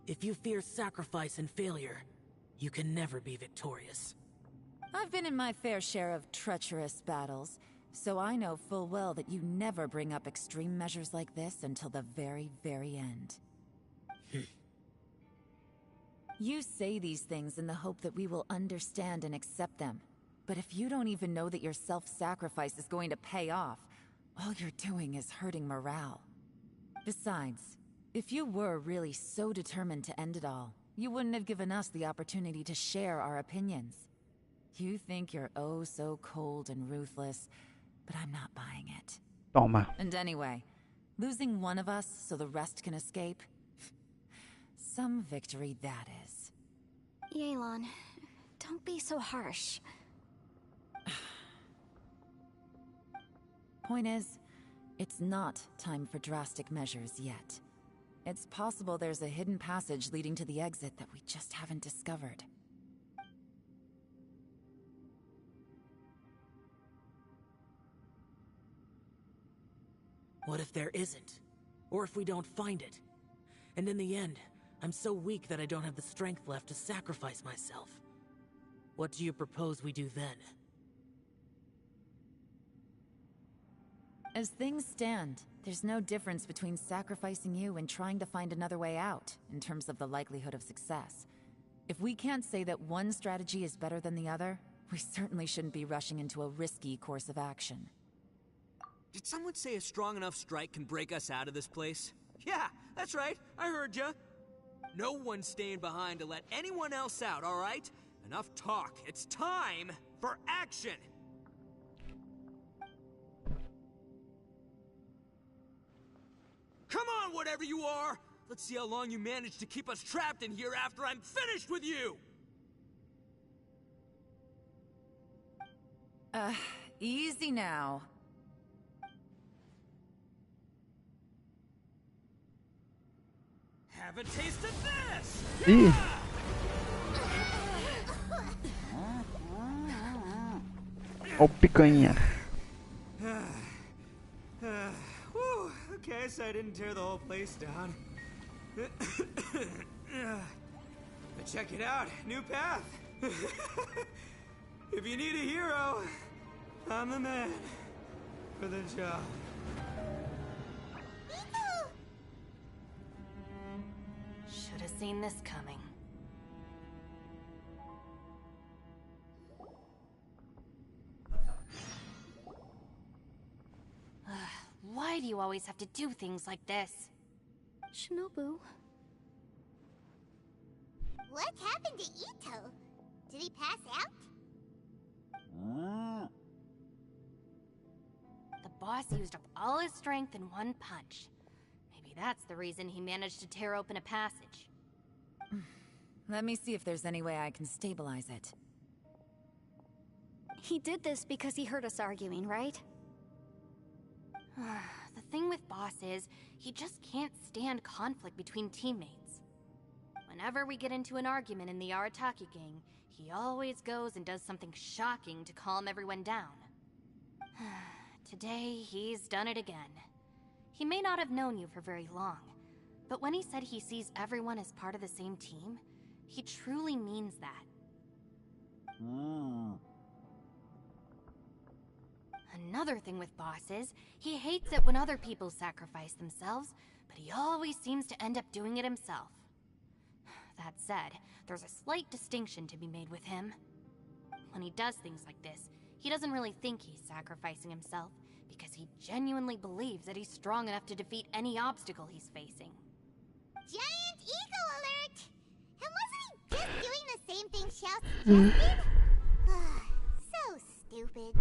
If you fear sacrifice and failure, You can never be victorious. I've been in my fair share of treacherous battles, so I know full well that you never bring up extreme measures like this until the very, very end. You say these things in the hope that we will understand and accept them. But if you don't even know that your self-sacrifice is going to pay off, all you're doing is hurting morale. Besides, if you were really so determined to end it all, you wouldn't have given us the opportunity to share our opinions. You think you're oh so cold and ruthless, but I'm not buying it. Toma. And anyway, losing one of us so the rest can escape? Some victory that is. Yelan, don't be so harsh. Point is, it's not time for drastic measures yet. It's possible there's a hidden passage leading to the exit that we just haven't discovered. What if there isn't? Or if we don't find it? And in the end, I'm so weak that I don't have the strength left to sacrifice myself. What do you propose we do then? As things stand, there's no difference between sacrificing you and trying to find another way out, in terms of the likelihood of success. If we can't say that one strategy is better than the other, we certainly shouldn't be rushing into a risky course of action. Did someone say a strong enough strike can break us out of this place? Yeah, that's right, I heard ya. No one's staying behind to let anyone else out, alright? Enough talk, it's time for action! Come on, whatever you are! Let's see how long you manage to keep us trapped in here after I'm finished with you! Easy now. Have a taste of this! Ih. Ó o picanha. Whew, okay, so I didn't tear the whole place down. But check it out, new path. If you need a hero, I'm the man for the job. Should have seen this coming. Why do you always have to do things like this? Shinobu. What happened to Ito? Did he pass out? The boss used up all his strength in one punch. Maybe that's the reason he managed to tear open a passage. Let me see if there's any way I can stabilize it. He did this because he heard us arguing, right? The thing with Boss is, he just can't stand conflict between teammates. Whenever we get into an argument in the Arataki gang, he always goes and does something shocking to calm everyone down. Today, he's done it again. He may not have known you for very long, but when he said he sees everyone as part of the same team, he truly means that. Another thing with Boss is, he hates it when other people sacrifice themselves, but he always seems to end up doing it himself. That said, there's a slight distinction to be made with him. When he does things like this, he doesn't really think he's sacrificing himself, because he genuinely believes that he's strong enough to defeat any obstacle he's facing. Giant ego alert! And wasn't he just doing the same thing Xiao suggested? So stupid.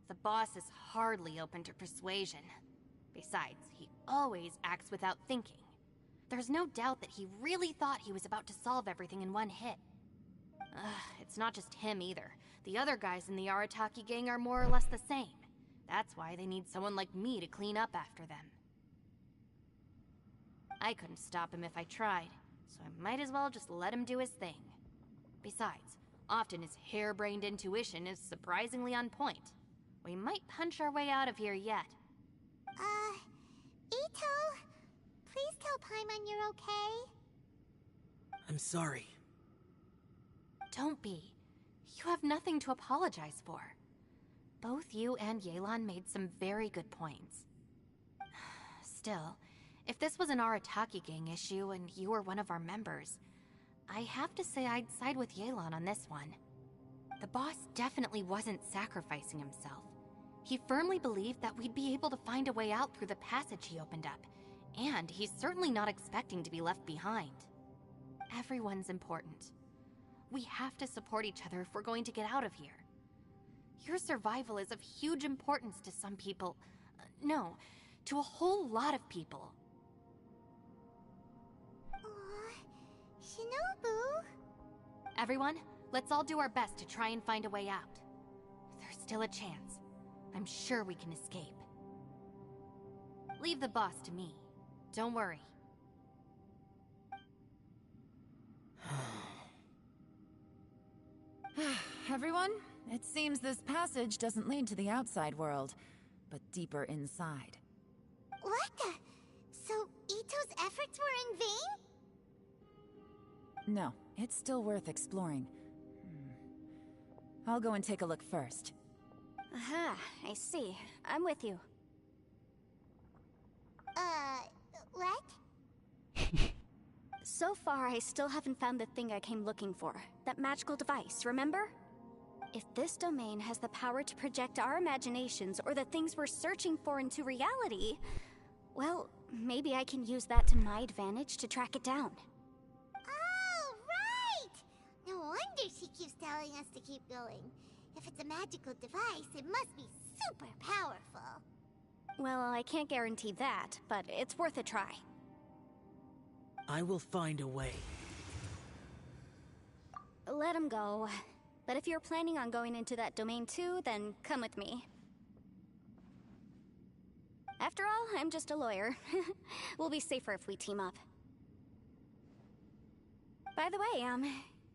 The boss is hardly open to persuasion. Besides, he always acts without thinking. There's no doubt that he really thought he was about to solve everything in one hit. It's not just him either. The other guys in the Arataki gang are more or less the same. That's why they need someone like me to clean up after them. I couldn't stop him if I tried, so I might as well just let him do his thing. Besides, often his harebrained intuition is surprisingly on point. We might punch our way out of here yet. Ito? Please tell Paimon you're okay. I'm sorry. Don't be. You have nothing to apologize for. Both you and Yelan made some very good points. Still, if this was an Arataki gang issue and you were one of our members, I have to say I'd side with Yelan on this one. The boss definitely wasn't sacrificing himself. He firmly believed that we'd be able to find a way out through the passage he opened up, and he's certainly not expecting to be left behind. Everyone's important. We have to support each other if we're going to get out of here. Your survival is of huge importance to some people. No, to a whole lot of people. Shinobu? Everyone, let's all do our best to try and find a way out. There's still a chance. I'm sure we can escape. Leave the boss to me. Don't worry. Everyone, it seems this passage doesn't lead to the outside world, but deeper inside. What the? So Ito's efforts were in vain? No, it's still worth exploring. I'll go and take a look first. Aha, I see. I'm with you. What? So far, I still haven't found the thing I came looking for. That magical device, remember? If this domain has the power to project our imaginations or the things we're searching for into reality, well, maybe I can use that to my advantage to track it down. Oh, right! No wonder she keeps telling us to keep going. If it's a magical device, it must be super powerful. Well, I can't guarantee that, but it's worth a try. I will find a way. Let him go. But if you're planning on going into that domain too, then come with me. After all, I'm just a lawyer. We'll be safer if we team up. By the way,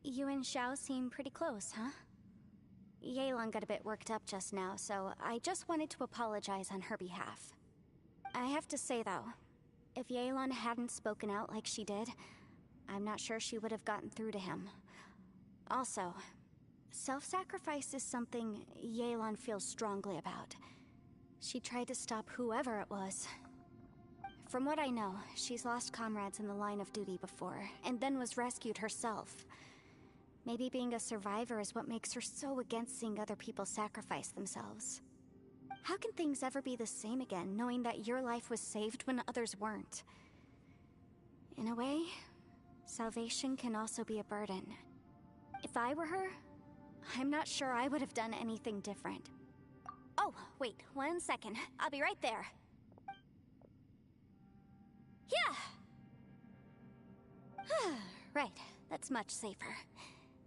you and Xiao seem pretty close, huh? Yelan got a bit worked up just now, so I just wanted to apologize on her behalf. I have to say though, if Yelan hadn't spoken out like she did, I'm not sure she would have gotten through to him. Also, self-sacrifice is something Yelan feels strongly about. She tried to stop whoever it was. From what I know, she's lost comrades in the line of duty before, and then was rescued herself. Maybe being a survivor is what makes her so against seeing other people sacrifice themselves. How can things ever be the same again, knowing that your life was saved when others weren't? In a way, salvation can also be a burden. If I were her, I'm not sure I would have done anything different. Oh, wait, 1 second. I'll be right there. Yeah! Right, that's much safer.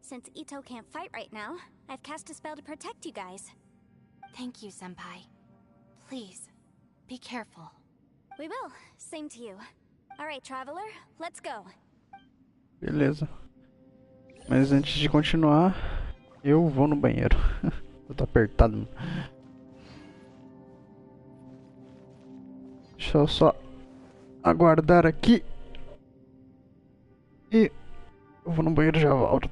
Since Ito can't fight right now, I've cast a spell to protect you guys. Thank you, Senpai. Please, be careful. We will. Same to you. Alright, traveler, let's go. Beleza. Mas antes de continuar, eu vou no banheiro. Eu tô apertado. Deixa eu só aguardar aqui. E eu vou no banheiro e já volto.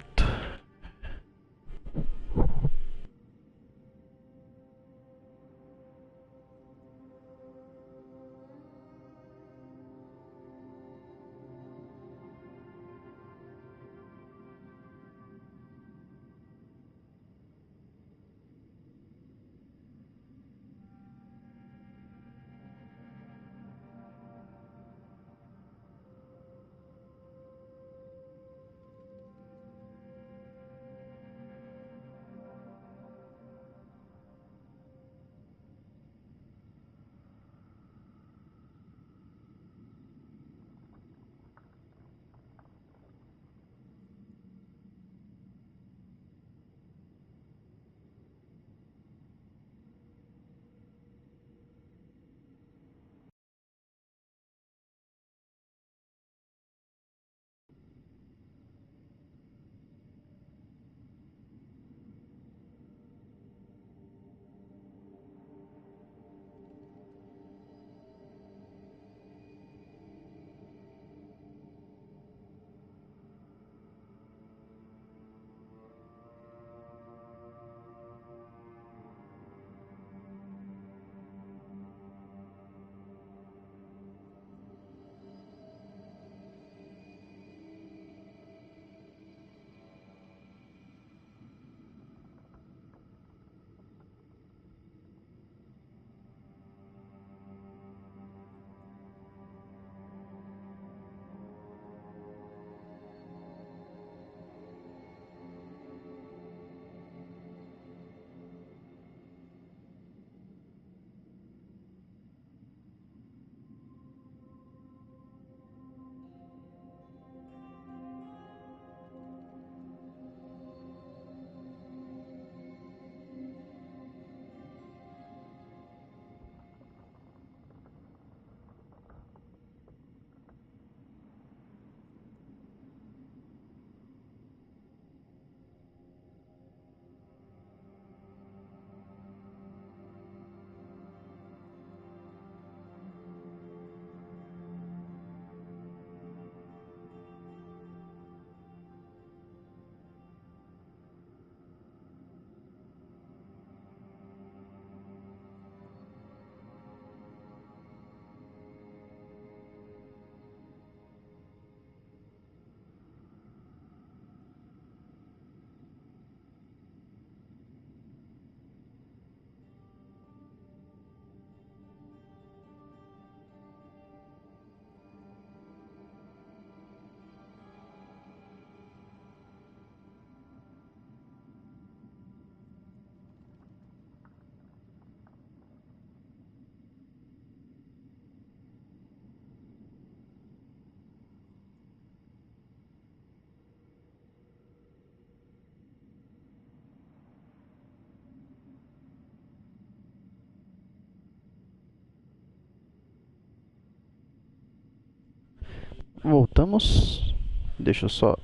Voltamos. Deixa eu só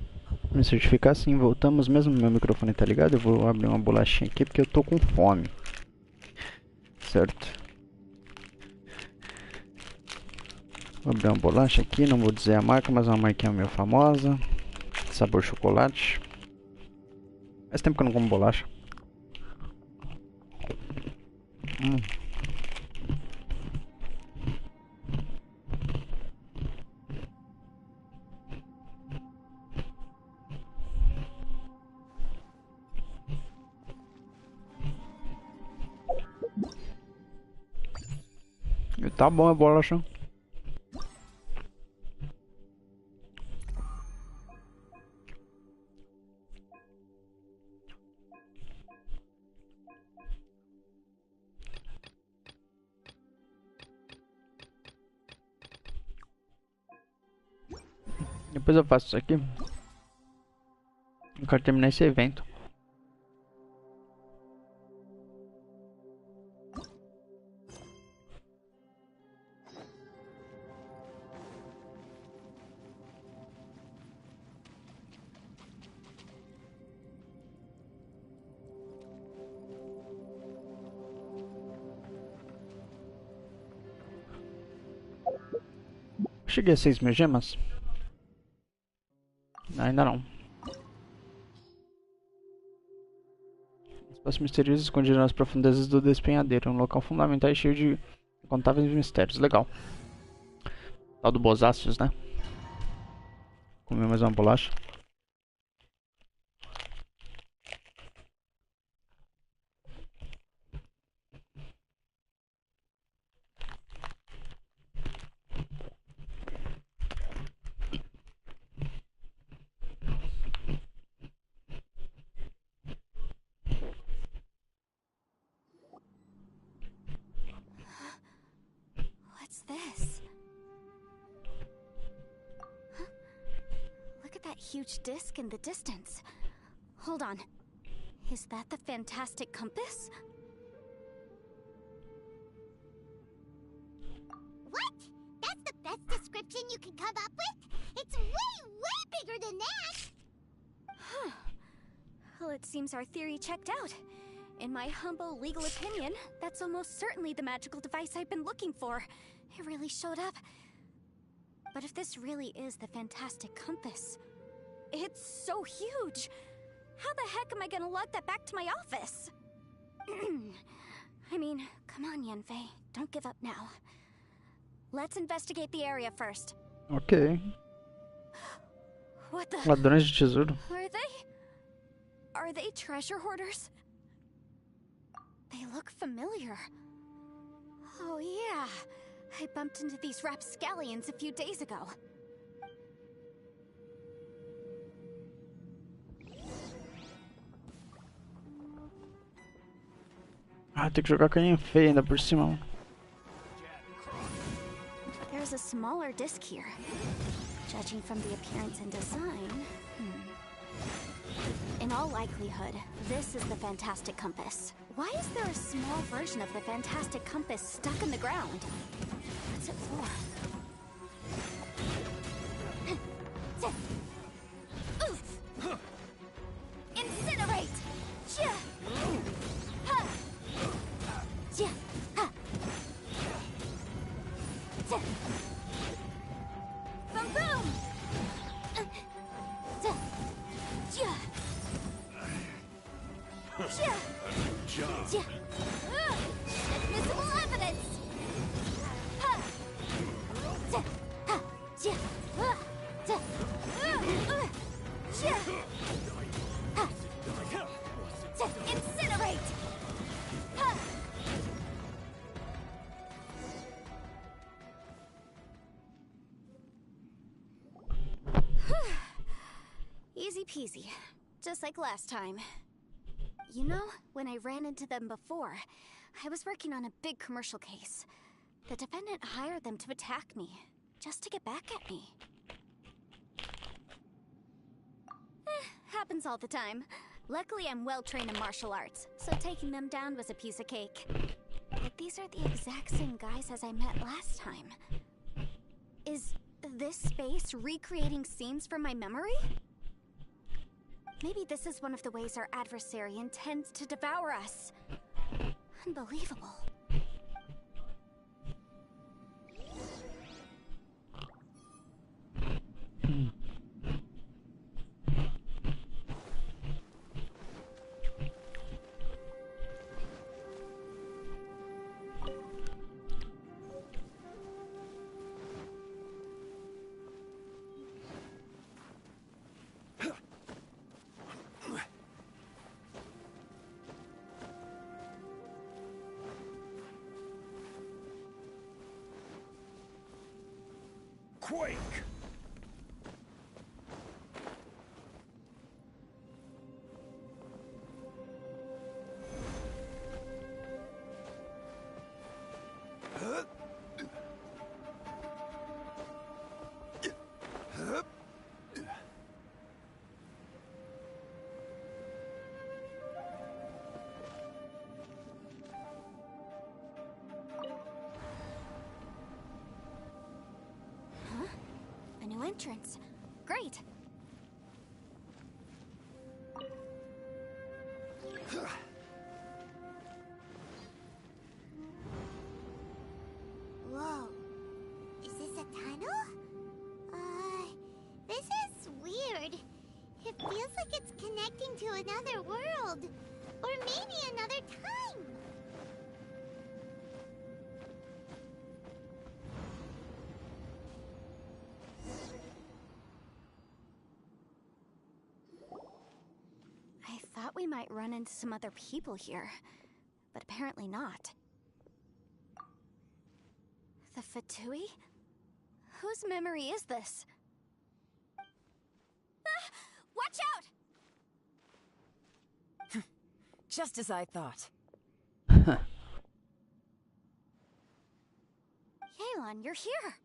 me certificar. Sim, voltamos. Mesmo meu microfone tá ligado. Eu vou abrir uma bolachinha aqui porque eu tô com fome. Certo. Vou abrir uma bolacha aqui. Não vou dizer a marca, mas é uma marquinha meio famosa. Sabor chocolate. Faz tempo que eu não como bolacha. E tá bom a bolacha. Depois eu faço isso aqui. Eu quero terminar esse evento. Cheguei a 6.000 gemas? Ainda não. Espaço misterioso escondido nas profundezas do despenhadeiro. Um local fundamental e cheio de incontáveis mistérios. Legal. Tal do Bosáceos, né? Comer mais uma bolacha. What's this? Huh? Look at that huge disc in the distance. Hold on. Is that the fantastic compass? What? That's the best description you can come up with? It's way, way bigger than that! Huh. Well, it seems our theory checked out. In my humble legal opinion, that's almost certainly the magical device I've been looking for. It really showed up. But if this really is the fantastic compass, it's so huge. How the heck am I gonna lug that back to my office? I mean, come on, Yanfei. Don't give up now. Let's investigate the area first. Ok. What the? Ladrões de tesouro. Are they treasure hoarders? They look familiar. Oh yeah. I bumped into these rapscallions a few days ago. Ah, tem que jogar com a Yanfei ainda por cima. There's a smaller disc here. Judging from the appearance and design, in all likelihood, this is the fantastic compass. Why is there a small version of the fantastic compass stuck in the ground? What's it for? Incinerate! Boom boom! Job. Admissible evidence! Incinerate! Easy peasy, just like last time. You know, when I ran into them before, I was working on a big commercial case. The defendant hired them to attack me, just to get back at me. Happens all the time. Luckily, I'm well trained in martial arts, so taking them down was a piece of cake. But these are the exact same guys as I met last time. Is this space recreating scenes from my memory? Maybe this is one of the ways our adversary intends to devour us. Unbelievable. Quake! A new entrance. Great. Whoa. Is this a tunnel? This is weird. It feels like it's connecting to another world. Or maybe another time. I thought we might run into some other people here, but apparently not. The Fatui? Whose memory is this? Ah! Watch out! Just as I thought. Yelan, you're here!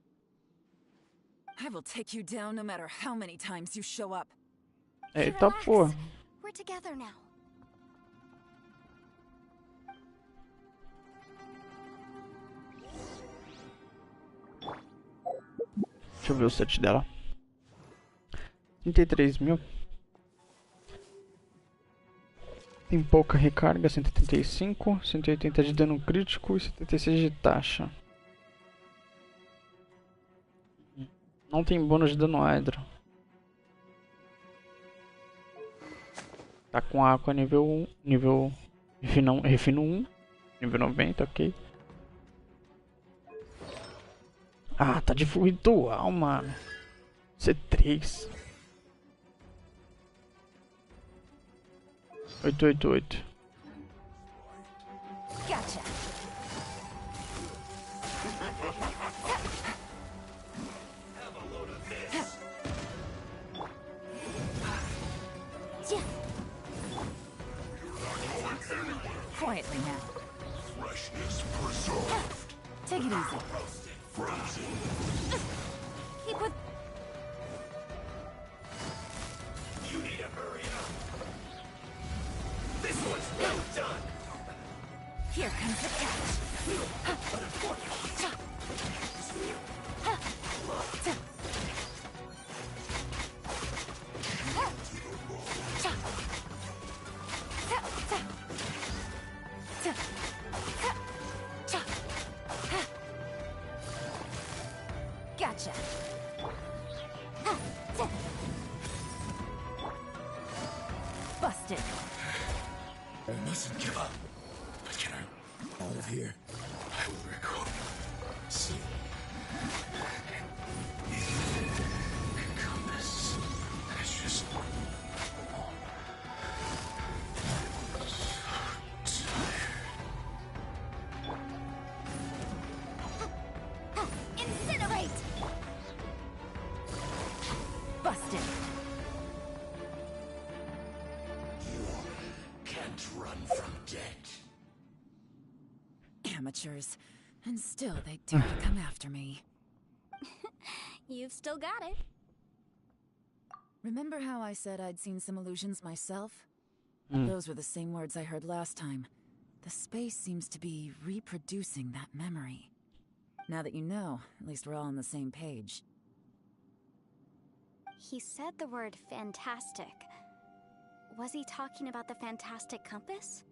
I will take you down no matter how many times you show up. Eita porra. We're together now. Deixa eu ver o set dela. 33 mil. Tem pouca recarga, 135, 180 de dano crítico e 76 de taxa. Não tem bônus de dano hydro. Tá com aqua nível 1, nível refino 1, nível 90, ok. Ah, tá de fluidual, mano. C3. 888. Gotcha. Quietly now. Freshness preserved. Take it easy. Frozen. Keep with. You need to hurry up. This one's well done. Here comes the Gotcha. Busted. I mustn't give up. But can I out of here? I will record soon. Compass. That's just Incinerate! Busted. you can't run from death. Amateurs. And still they dare to come after me. You've still got it. Remember how I said I'd seen some illusions myself? Those were the same words I heard last time. The space seems to be reproducing that memory. Now that you know, at least we're all on the same page. He said the word fantastic. Was he talking about the fantastic compass?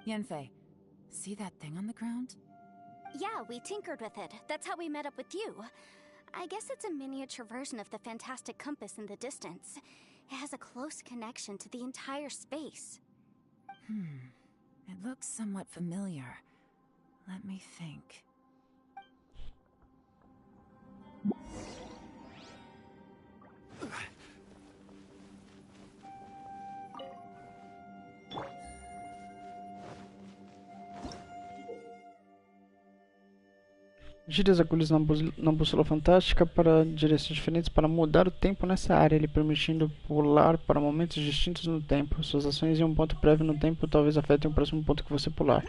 Yanfei, see that thing on the ground? Yeah, we tinkered with it. That's how we met up with you. I guess it's a miniature version of the fantastic compass in the distance. It has a close connection to the entire space. It looks somewhat familiar. Let me think. Gire as agulhas na bússola fantástica para direções diferentes para mudar o tempo nessa área, lhe permitindo pular para momentos distintos no tempo. Suas ações em um ponto prévio no tempo talvez afetem o próximo ponto que você pular.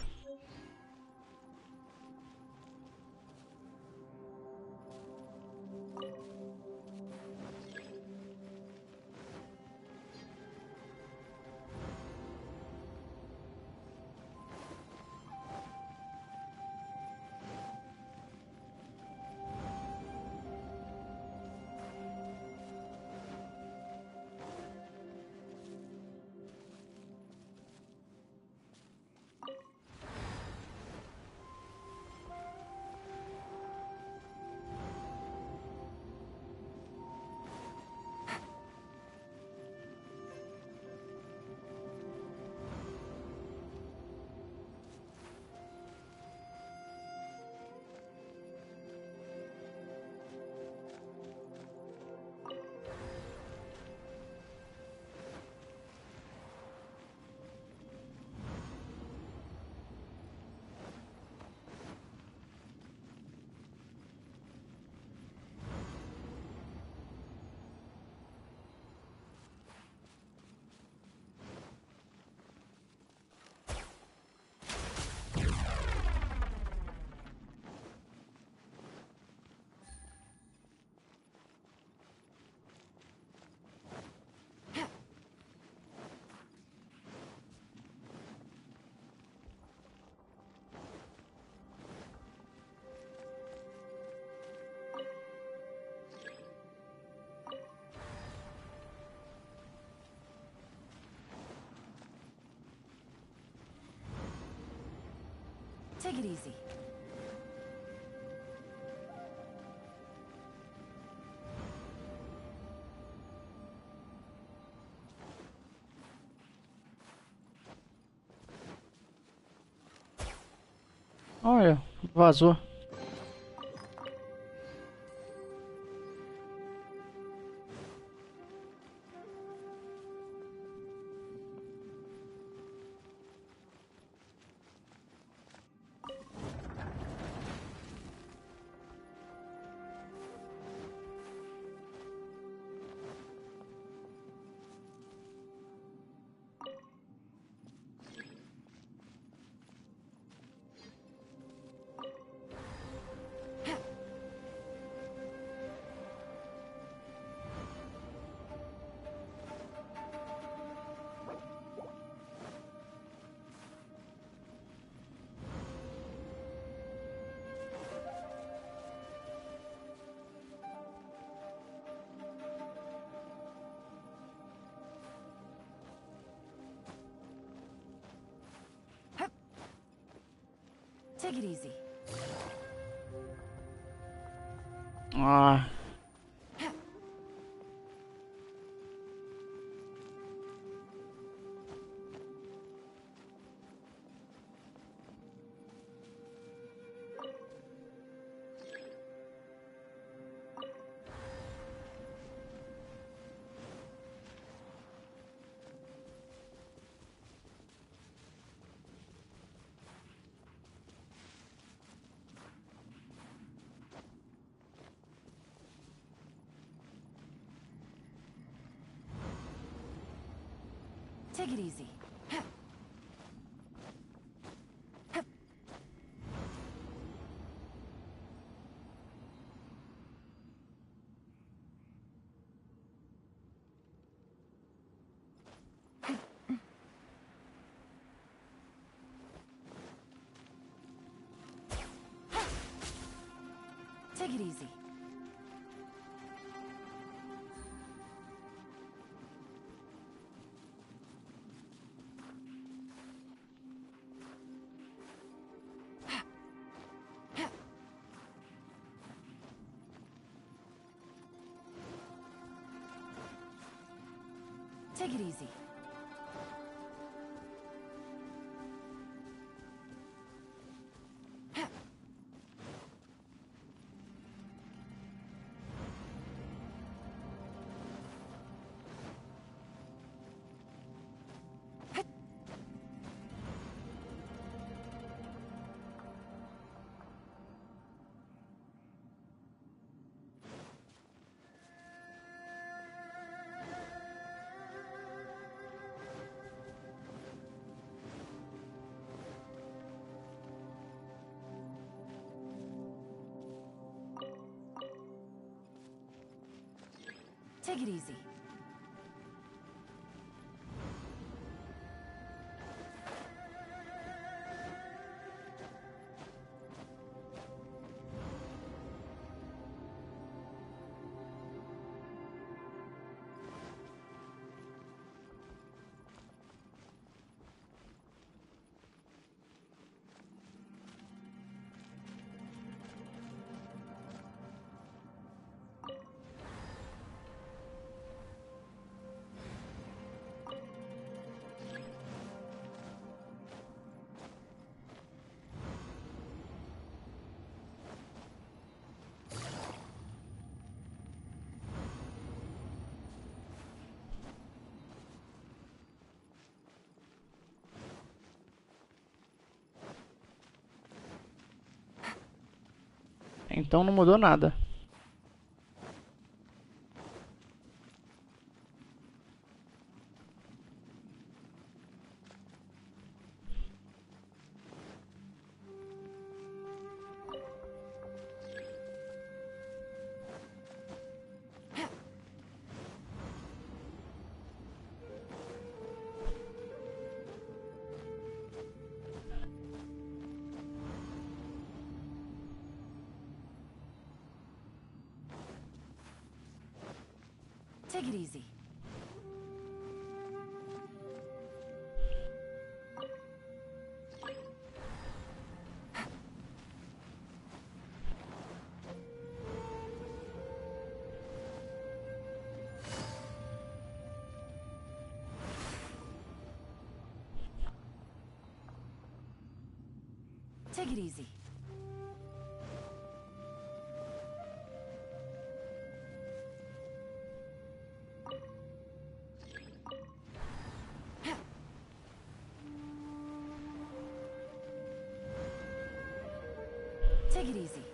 Take it easy. Olha, vazou. Take it easy. Ah. Take it easy. Take it easy. Take it easy. Take it easy. Então não mudou nada. Take it easy. Take it easy. Take it easy.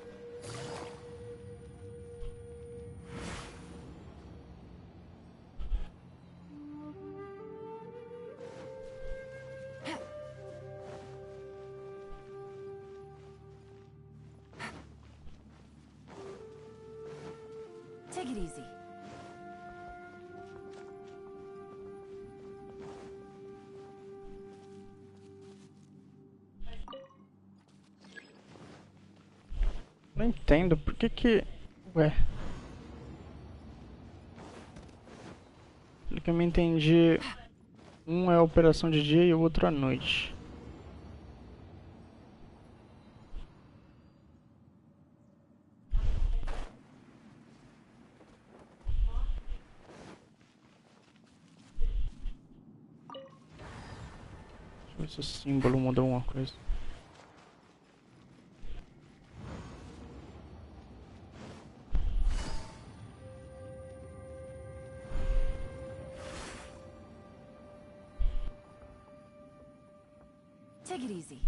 Take it easy. Não entendo por que. Ué. Pelo que eu me entendi, um é a operação de dia e o outro à noite. Deixa eu ver se o símbolo mudou alguma coisa. Take it easy.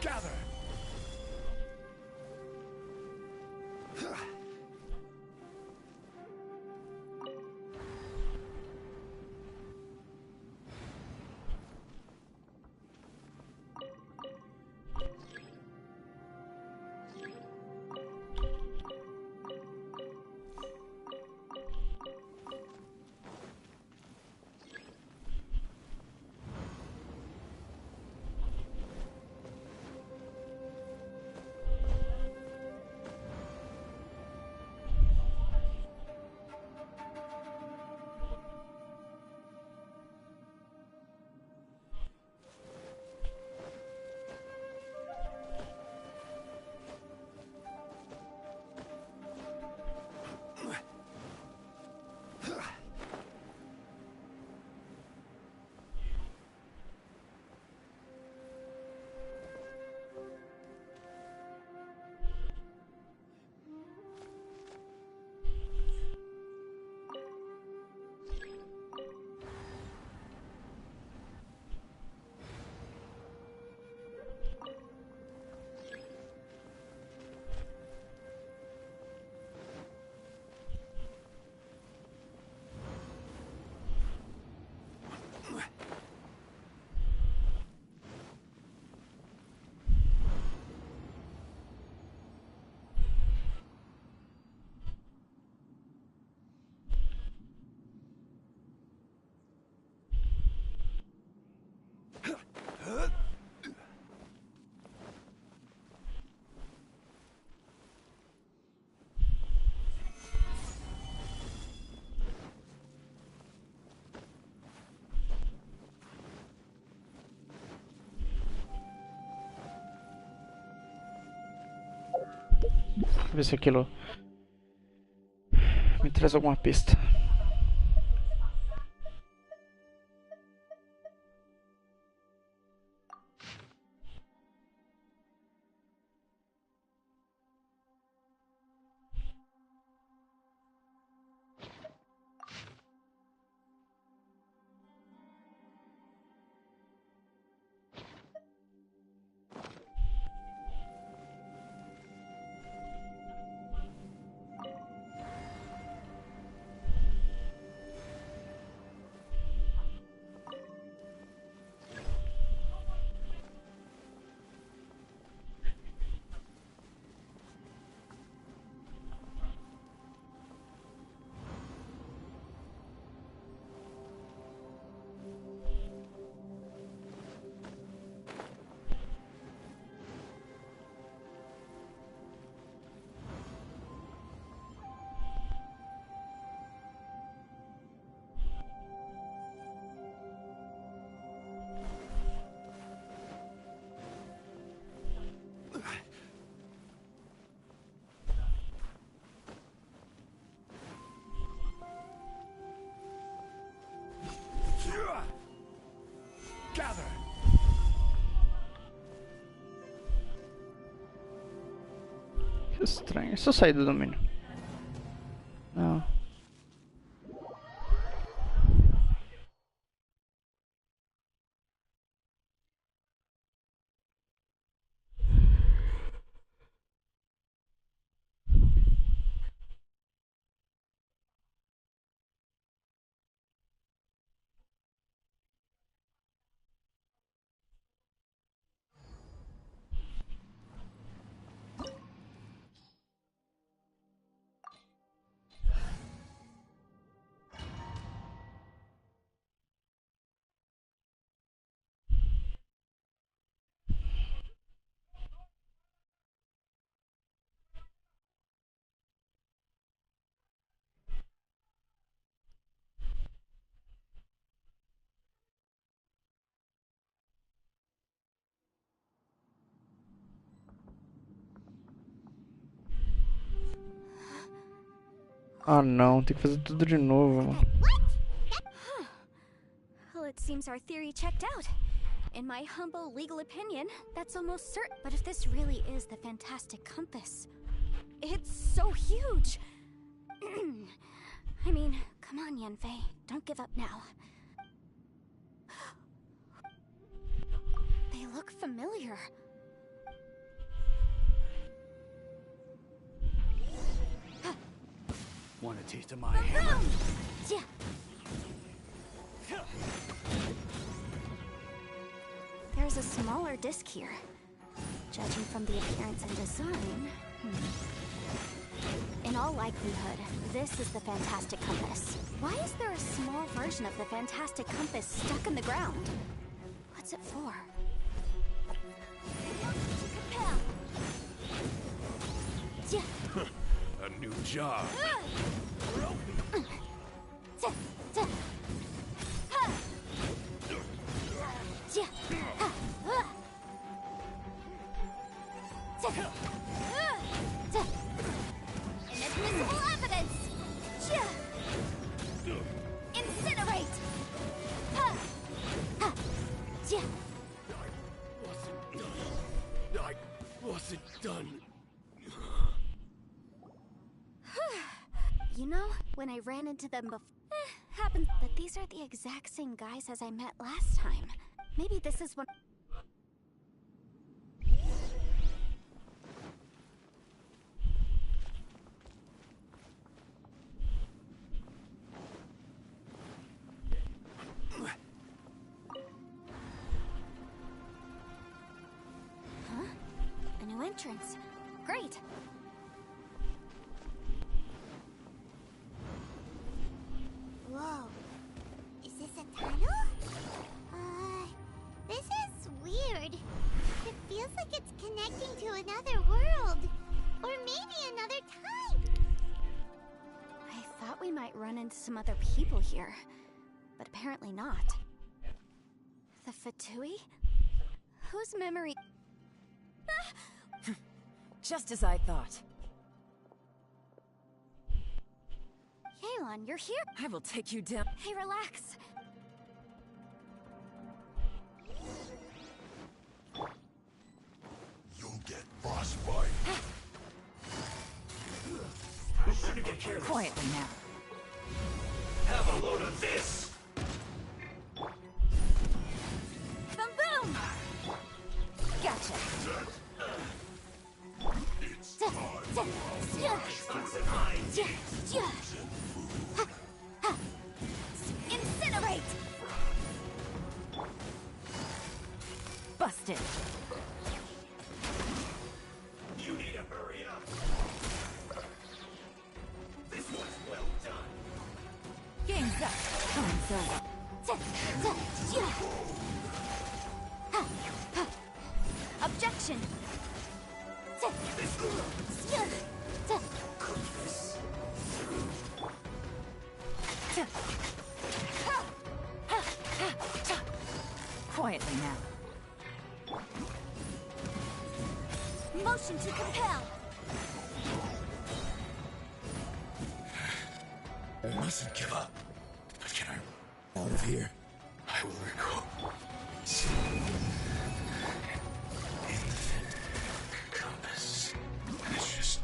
Gather! Ver se aquilo me traz alguma pista. Gather. Que estranho. E se eu sair do domínio? Não. Ah não, tem que fazer tudo de novo. Well, it seems our theory checked out. In my humble legal opinion, that's almost certain. But if this really is the fantastic compass, it's so huge. I mean, come on, Yanfei, don't give up now. They look familiar. Want a taste of my hammer? Yeah. There's a smaller disc here. Judging from the appearance and design... In all likelihood, this is the fantastic compass. Why is there a small version of the fantastic compass stuck in the ground? What's it for? A new job. Inadmissible evidence! Incinerate! I wasn't done. You know, when I ran into them before, happened that these are the exact same guys as I met last time. Maybe this is one. Huh? A new entrance. Great. Whoa. Is this a tunnel? This is weird. It feels like it's connecting to another world. Or maybe another time. I thought we might run into some other people here, but apparently not. The Fatui? Whose memory... Just as I thought. on, you're here. I will take you down. Hey, relax. You'll get frostbite. Quietly now. Have a load of this! Boom, boom! Gotcha. It's time for Incinerate! Busted. You need to hurry up. This one's well done. Game's up. Time's over. Objection! Quietly now. Motion to compel! I mustn't give up. But can I out of here? I will record. Infant compass. It's just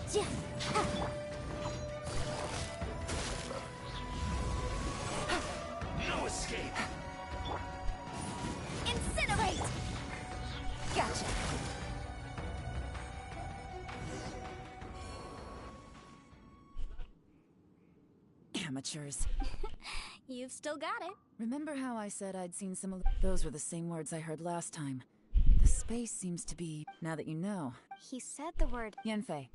so tired. No escape. Incinerate! Gotcha. Amateurs. You've still got it. Remember how I said I'd seen some of those were the same words I heard last time. The space seems to be, now that you know. He said the word. Yanfei,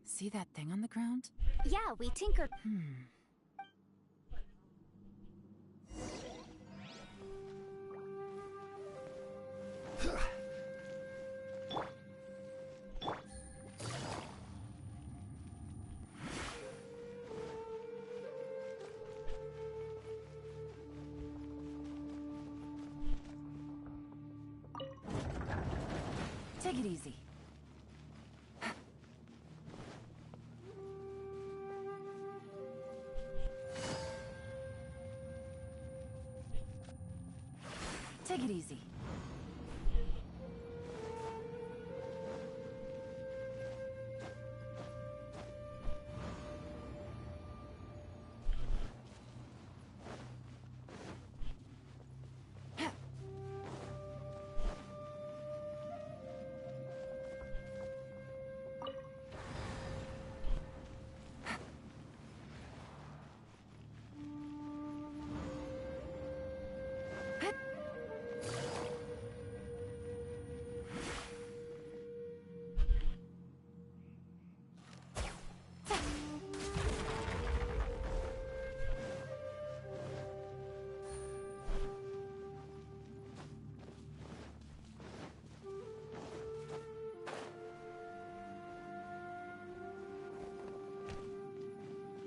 see that thing on the ground? Yeah, we tinkered. Take it easy. Take it easy.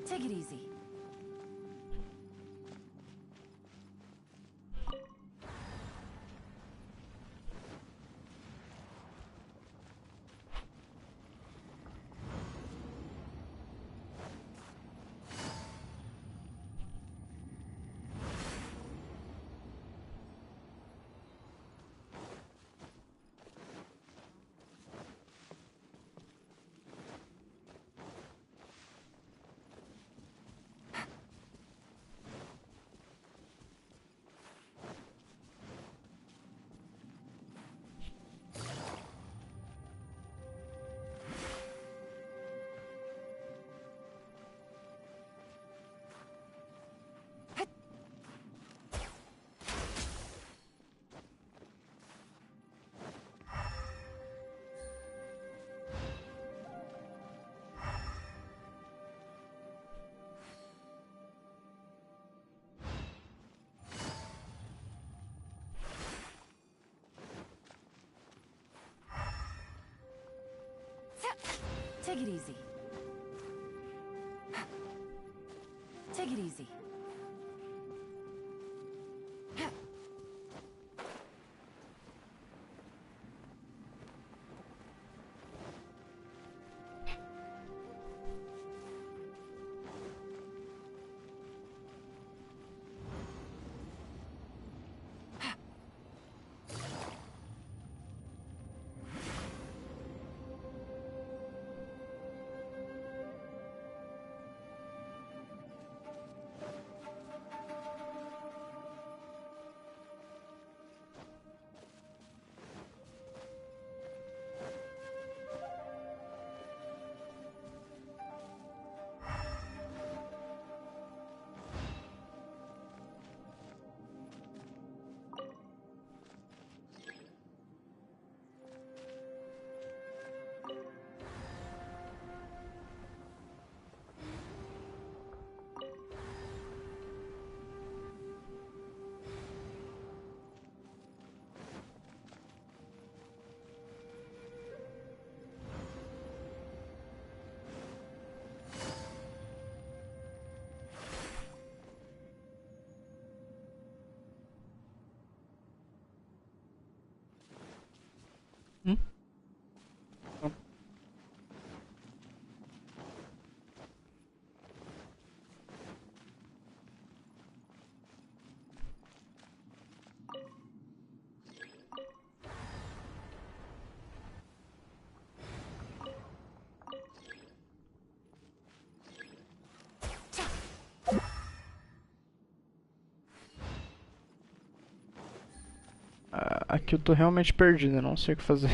Take it easy. Take it easy. Take it easy. Aqui eu tô realmente perdido, eu não sei o que fazer.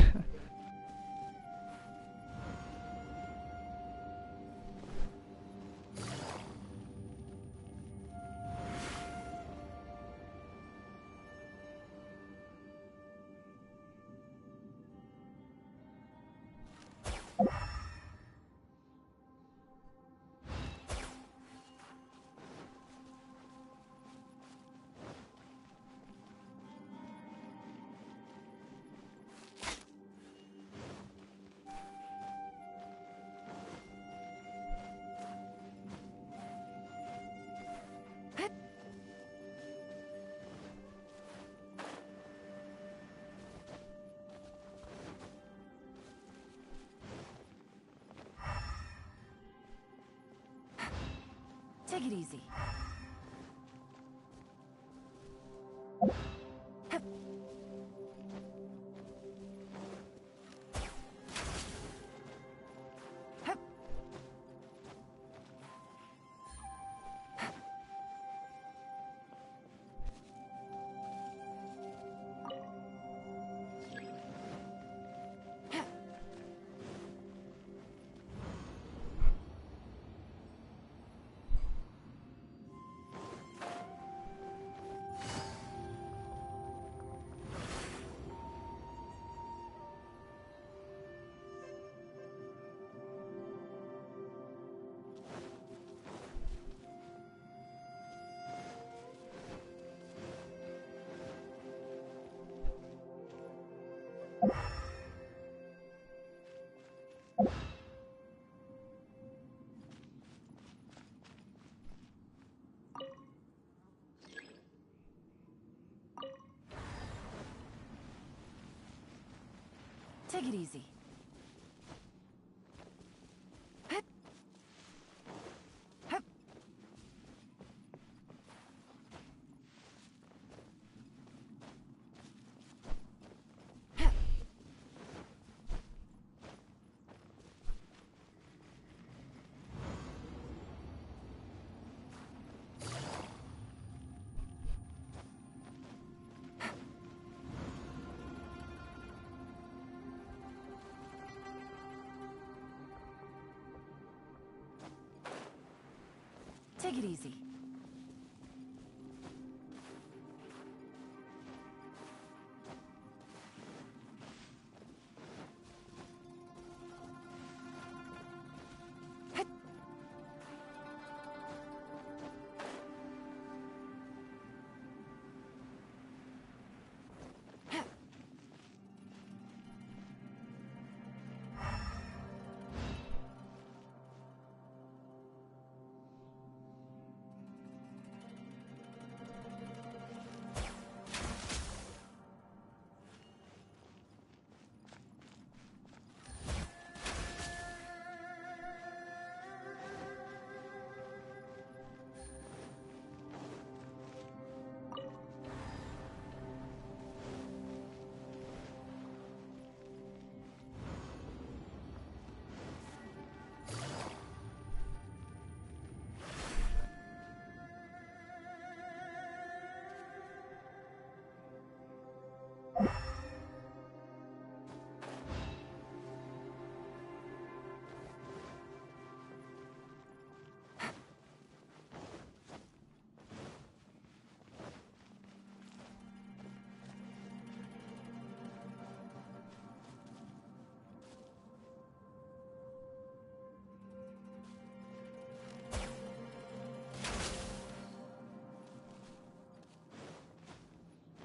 Take it easy. Take it easy. Take it easy.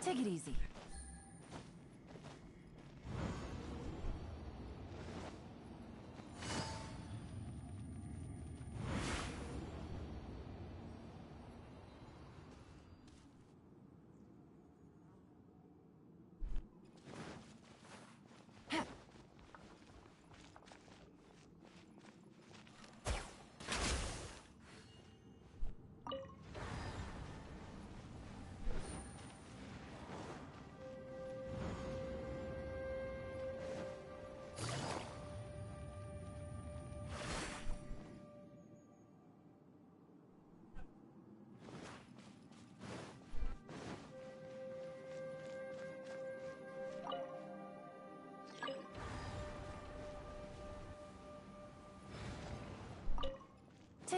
Take it easy.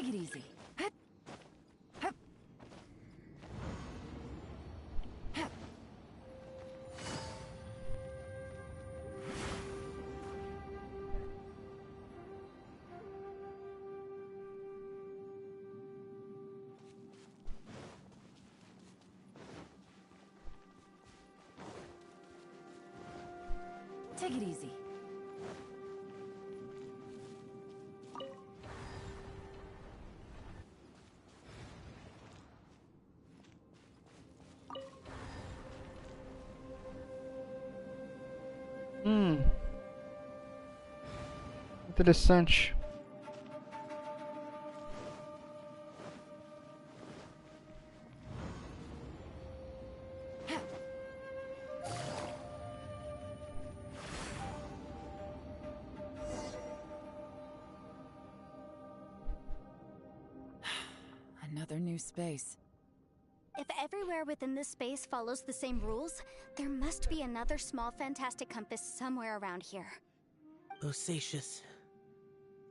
Take it easy. Hup. Hup. Hup. Take it easy. Interessante. Another new space. If everywhere within this space follows the same rules, there must be another small fantastic compass somewhere around here. Bosacius,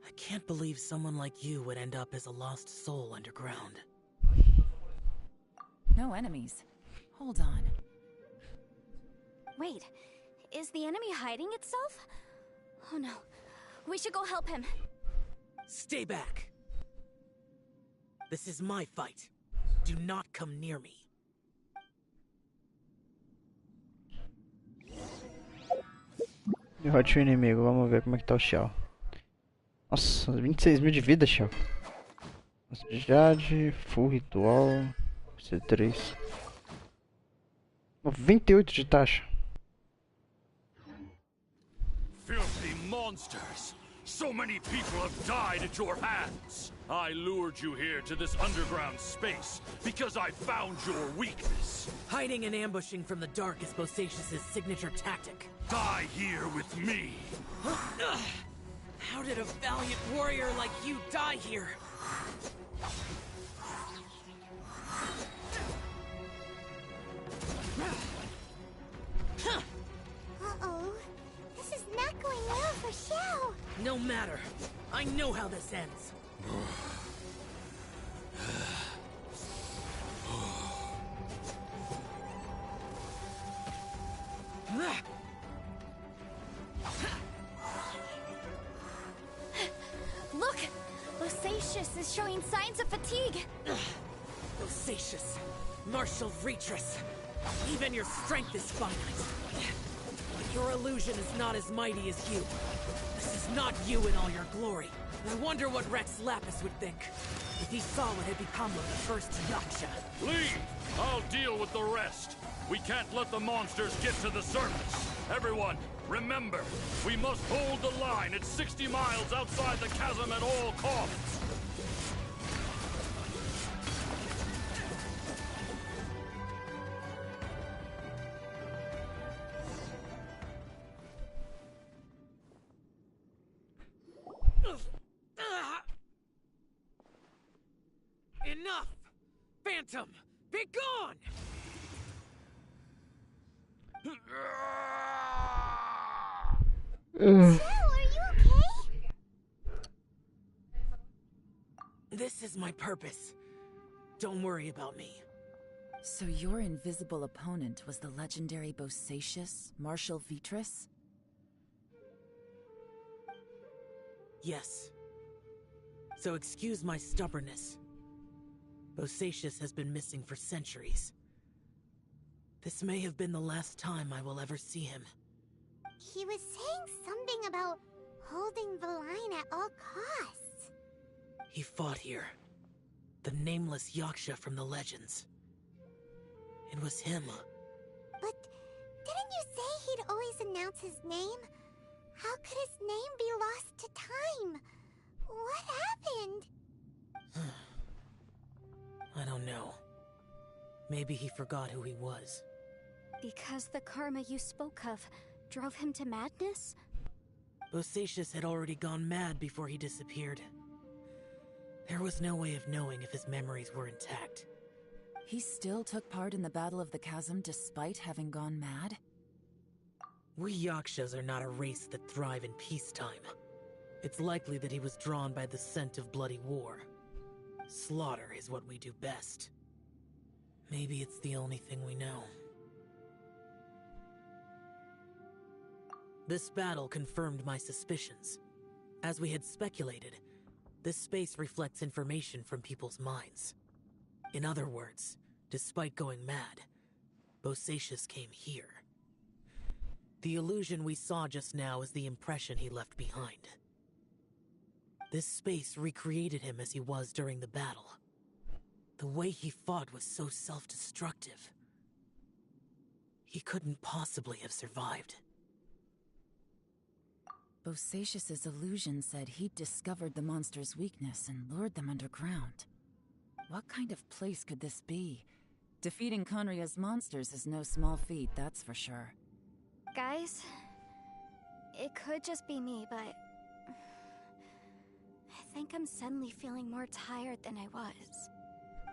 I can't believe someone like you would end up as a lost soul underground. No enemies. Hold on. Wait, is the enemy hiding itself? Oh no, we should go help him. Stay back! This is my fight. Do not come near me. Derrote o inimigo, vamos ver como é que tá o Shell. Nossa, 26.000 de vida, Shell. Jade, full ritual, C3. 98 de taxa. Filthy monsters! So many people have died at your hands! I lured you here to this underground space because I found your weakness. Hiding and ambushing from the dark is Bosacius' signature tactic. Die here with me! How did a valiant warrior like you die here? Uh-oh. This is not going well for Shell. No matter. I know how this ends. Look! Bosacius is showing signs of fatigue. Bosacius, Marshal Retris, even your strength is finite. But your illusion is not as mighty as you. This is not you in all your glory. I wonder what Rex Lapis would think if he saw what had become of the first Yaksha. Leave! I'll deal with the rest. We can't let the monsters get to the surface. Everyone, remember, we must hold the line at 60 miles outside the chasm at all costs. Enough! Phantom, be gone! Joe, are you okay? This is my purpose. Don't worry about me. So your invisible opponent was the legendary Bosacius, Marshal Vitris? Yes. So excuse my stubbornness. Bosacius has been missing for centuries. This may have been the last time I will ever see him. He was saying something about holding the line at all costs. He fought here. The nameless Yaksha from the legends. It was him. But didn't you say he'd always announce his name? How could his name be lost to time? What happened? I don't know. Maybe he forgot who he was. Because the karma you spoke of drove him to madness? Bosacius had already gone mad before he disappeared. There was no way of knowing if his memories were intact. He still took part in the Battle of the Chasm despite having gone mad? We Yakshas are not a race that thrive in peacetime. It's likely that he was drawn by the scent of bloody war. Slaughter is what we do best. Maybe it's the only thing we know. This battle confirmed my suspicions. As we had speculated, this space reflects information from people's minds. In other words, despite going mad, Bosacius came here. The illusion we saw just now is the impression he left behind. This space recreated him as he was during the battle. The way he fought was so self-destructive. He couldn't possibly have survived. Bosacius's illusion said he'd discovered the monster's weakness and lured them underground. What kind of place could this be? Defeating Conria's monsters is no small feat, that's for sure. Guys, it could just be me, but I think I'm suddenly feeling more tired than I was.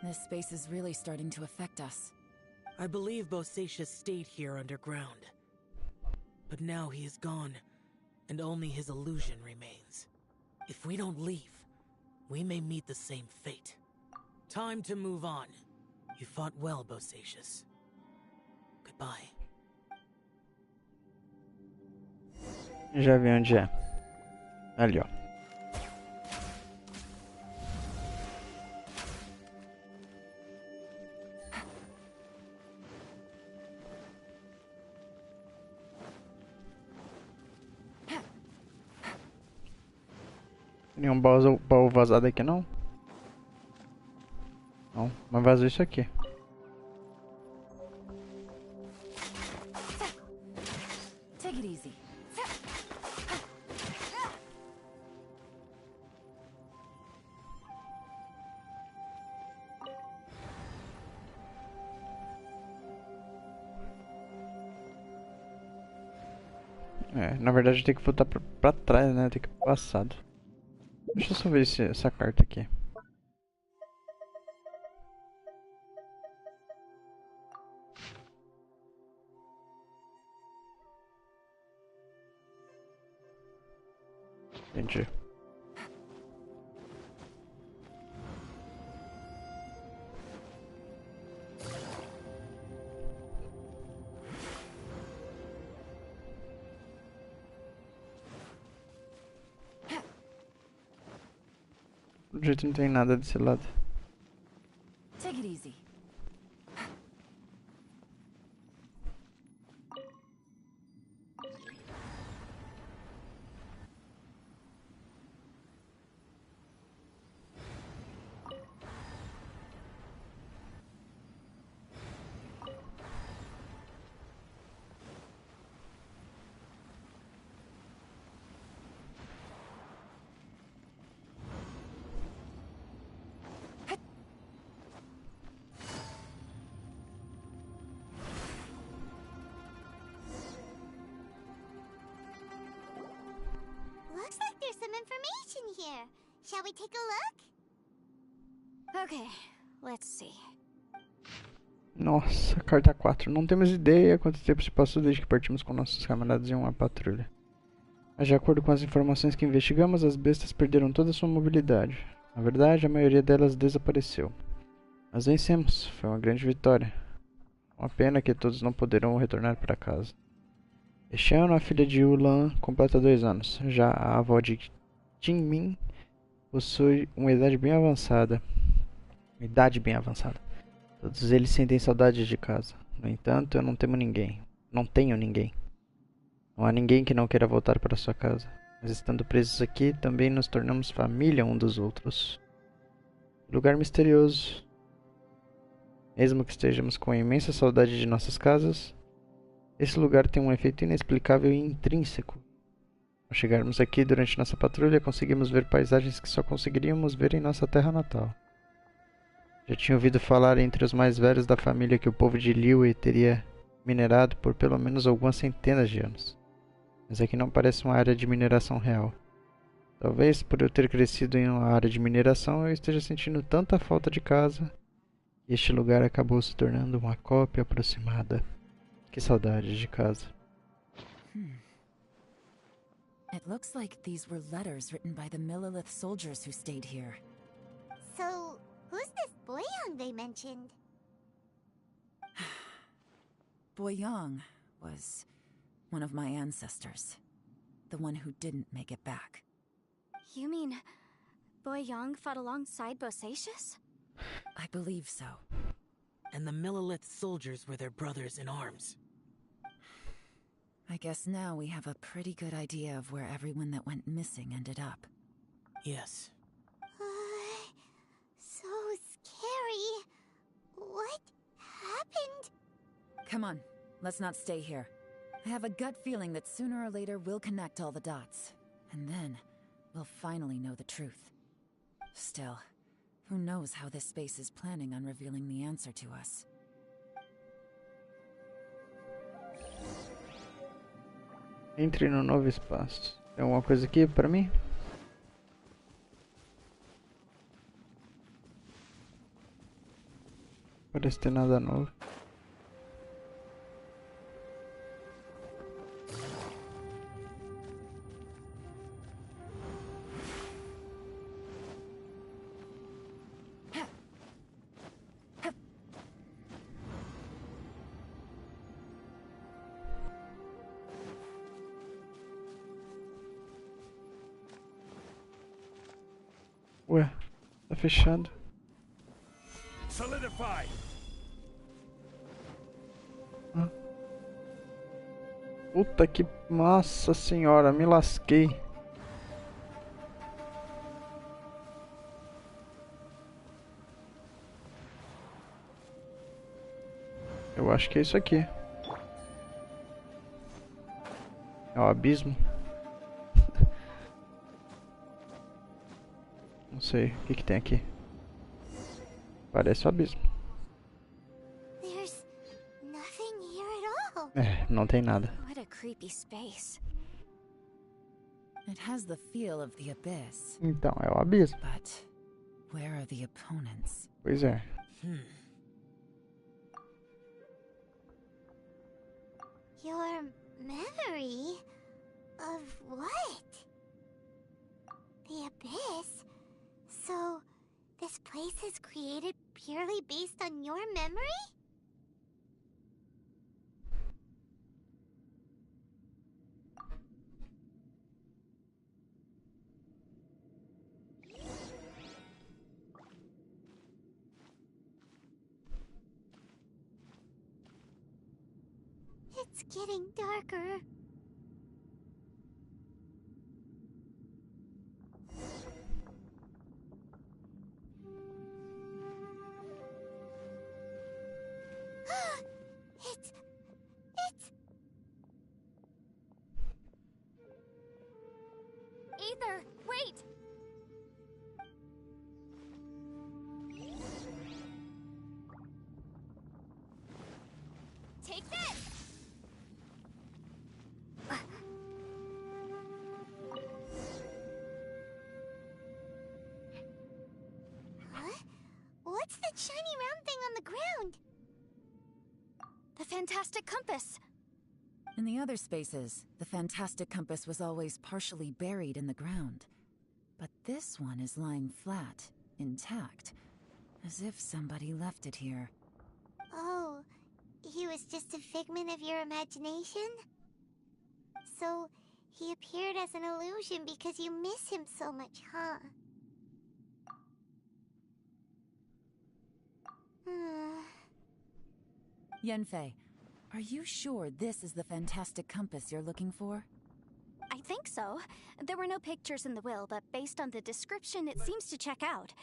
This space is really starting to affect us. I believe Bosacius stayed here underground. But now he is gone, and only his illusion remains. If we don't leave, we may meet the same fate. Time to move on. You fought well, Bosacius. Goodbye. Já vi onde é. Ali, ó. Nenhum baú vazado aqui não? Não, mas vazou isso aqui. Take it easy. É, na verdade tem que voltar pra trás, né? Tem que ir pro passado. Deixa eu só ver essa carta aqui. Entendi. Do jeito não tem nada desse lado. Take it easy. Looks like there's some information here. Shall we take a look? Okay, let's see. Nossa, carta 4. Não temos ideia quanto tempo se passou desde que partimos com nossos camaradas em uma patrulha. Mas de acordo com as informações que investigamos, as bestas perderam toda a sua mobilidade. Na verdade, a maioria delas desapareceu. Mas vencemos. Foi uma grande vitória. Uma pena que todos não poderão retornar para casa. Este ano, a filha de Yulan completa 2 anos. Já a avó de Jinmin possui uma idade bem avançada. Todos eles sentem saudades de casa. No entanto, eu não tenho ninguém. Não há ninguém que não queira voltar para sua casa. Mas estando presos aqui, também nos tornamos família um dos outros. Lugar misterioso. Mesmo que estejamos com imensa saudade de nossas casas, esse lugar tem um efeito inexplicável e intrínseco. Ao chegarmos aqui durante nossa patrulha, conseguimos ver paisagens que só conseguiríamos ver em nossa terra natal. Já tinha ouvido falar entre os mais velhos da família que o povo de Liyue teria minerado por pelo menos algumas centenas de anos. Mas aqui não parece uma área de mineração real. Talvez por eu ter crescido em uma área de mineração, eu esteja sentindo tanta falta de casa, e este lugar acabou se tornando uma cópia aproximada. Que saudade de casa. It looks like these were letters written by the Millelith soldiers who stayed here. So, mentioned. Boyang was one of my ancestors. The one who didn't make it back. You mean Boyang fought alongside Bosacius? I believe so. And the Millilith soldiers were their brothers in arms. I guess now we have a pretty good idea of where everyone that went missing ended up. Yes. So scary. What happened? Come on, let's not stay here. I have a gut feeling that sooner or later we'll connect all the dots. And then, we'll finally know the truth. Still, who knows how this space is planning on revealing the answer to us. Entre no novo espaço. Tem alguma coisa aqui pra mim? Parece ter nada novo. Ué, tá fechado. Solidify. Puta que... Nossa senhora, me lasquei. Eu acho que é isso aqui. É o abismo. Não sei o que tem aqui. Parece o abismo. There's nothing here at all. É, não tem nada. What a creepy space. It has the feel of the abyss. Então, é o abismo. But where are the opponents? Pois é. Your memory of what? The abyss? So, this place is created purely based on your memory? It's getting darker. It's... Ether, wait! Take this! Huh? What's that shiny round thing on the ground? The fantastic compass! In the other spaces, the fantastic compass was always partially buried in the ground. But this one is lying flat, intact, as if somebody left it here. Oh, he was just a figment of your imagination? So, he appeared as an illusion because you miss him so much, huh? Yanfei, are you sure this is the fantastic compass you're looking for? I think so. There were no pictures in the will, but based on the description, it seems to check out.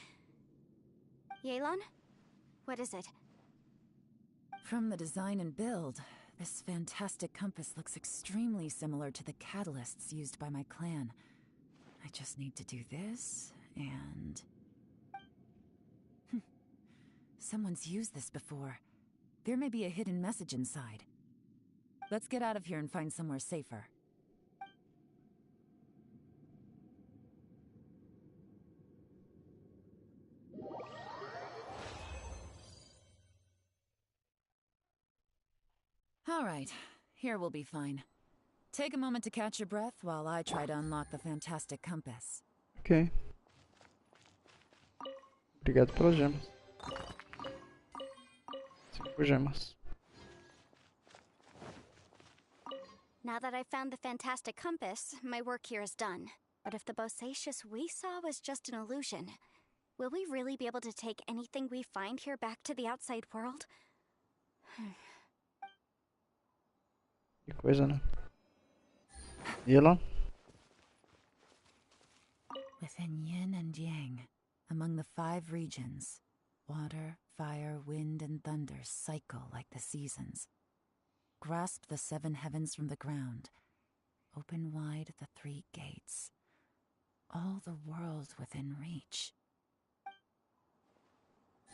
Yelan? What is it? From the design and build, this fantastic compass looks extremely similar to the catalysts used by my clan. I just need to do this, and... Someone's used this before. There may be a hidden message inside. Let's get out of here and find somewhere safer. Alright, here we'll be fine. Take a moment to catch your breath while I try to unlock the fantastic compass. Ok. Obrigado pelas gemas. Gemas. Now that I've found the fantastic compass, my work here is done. But if the bosacious we saw was just an illusion, will we really be able to take anything we find here back to the outside world? Que coisa, né? E ela? Within yin and yang, among the 5 regions, water, fire, wind, and thunder cycle like the seasons. Grasp the 7 heavens from the ground. Open wide the 3 gates. All the worlds within reach.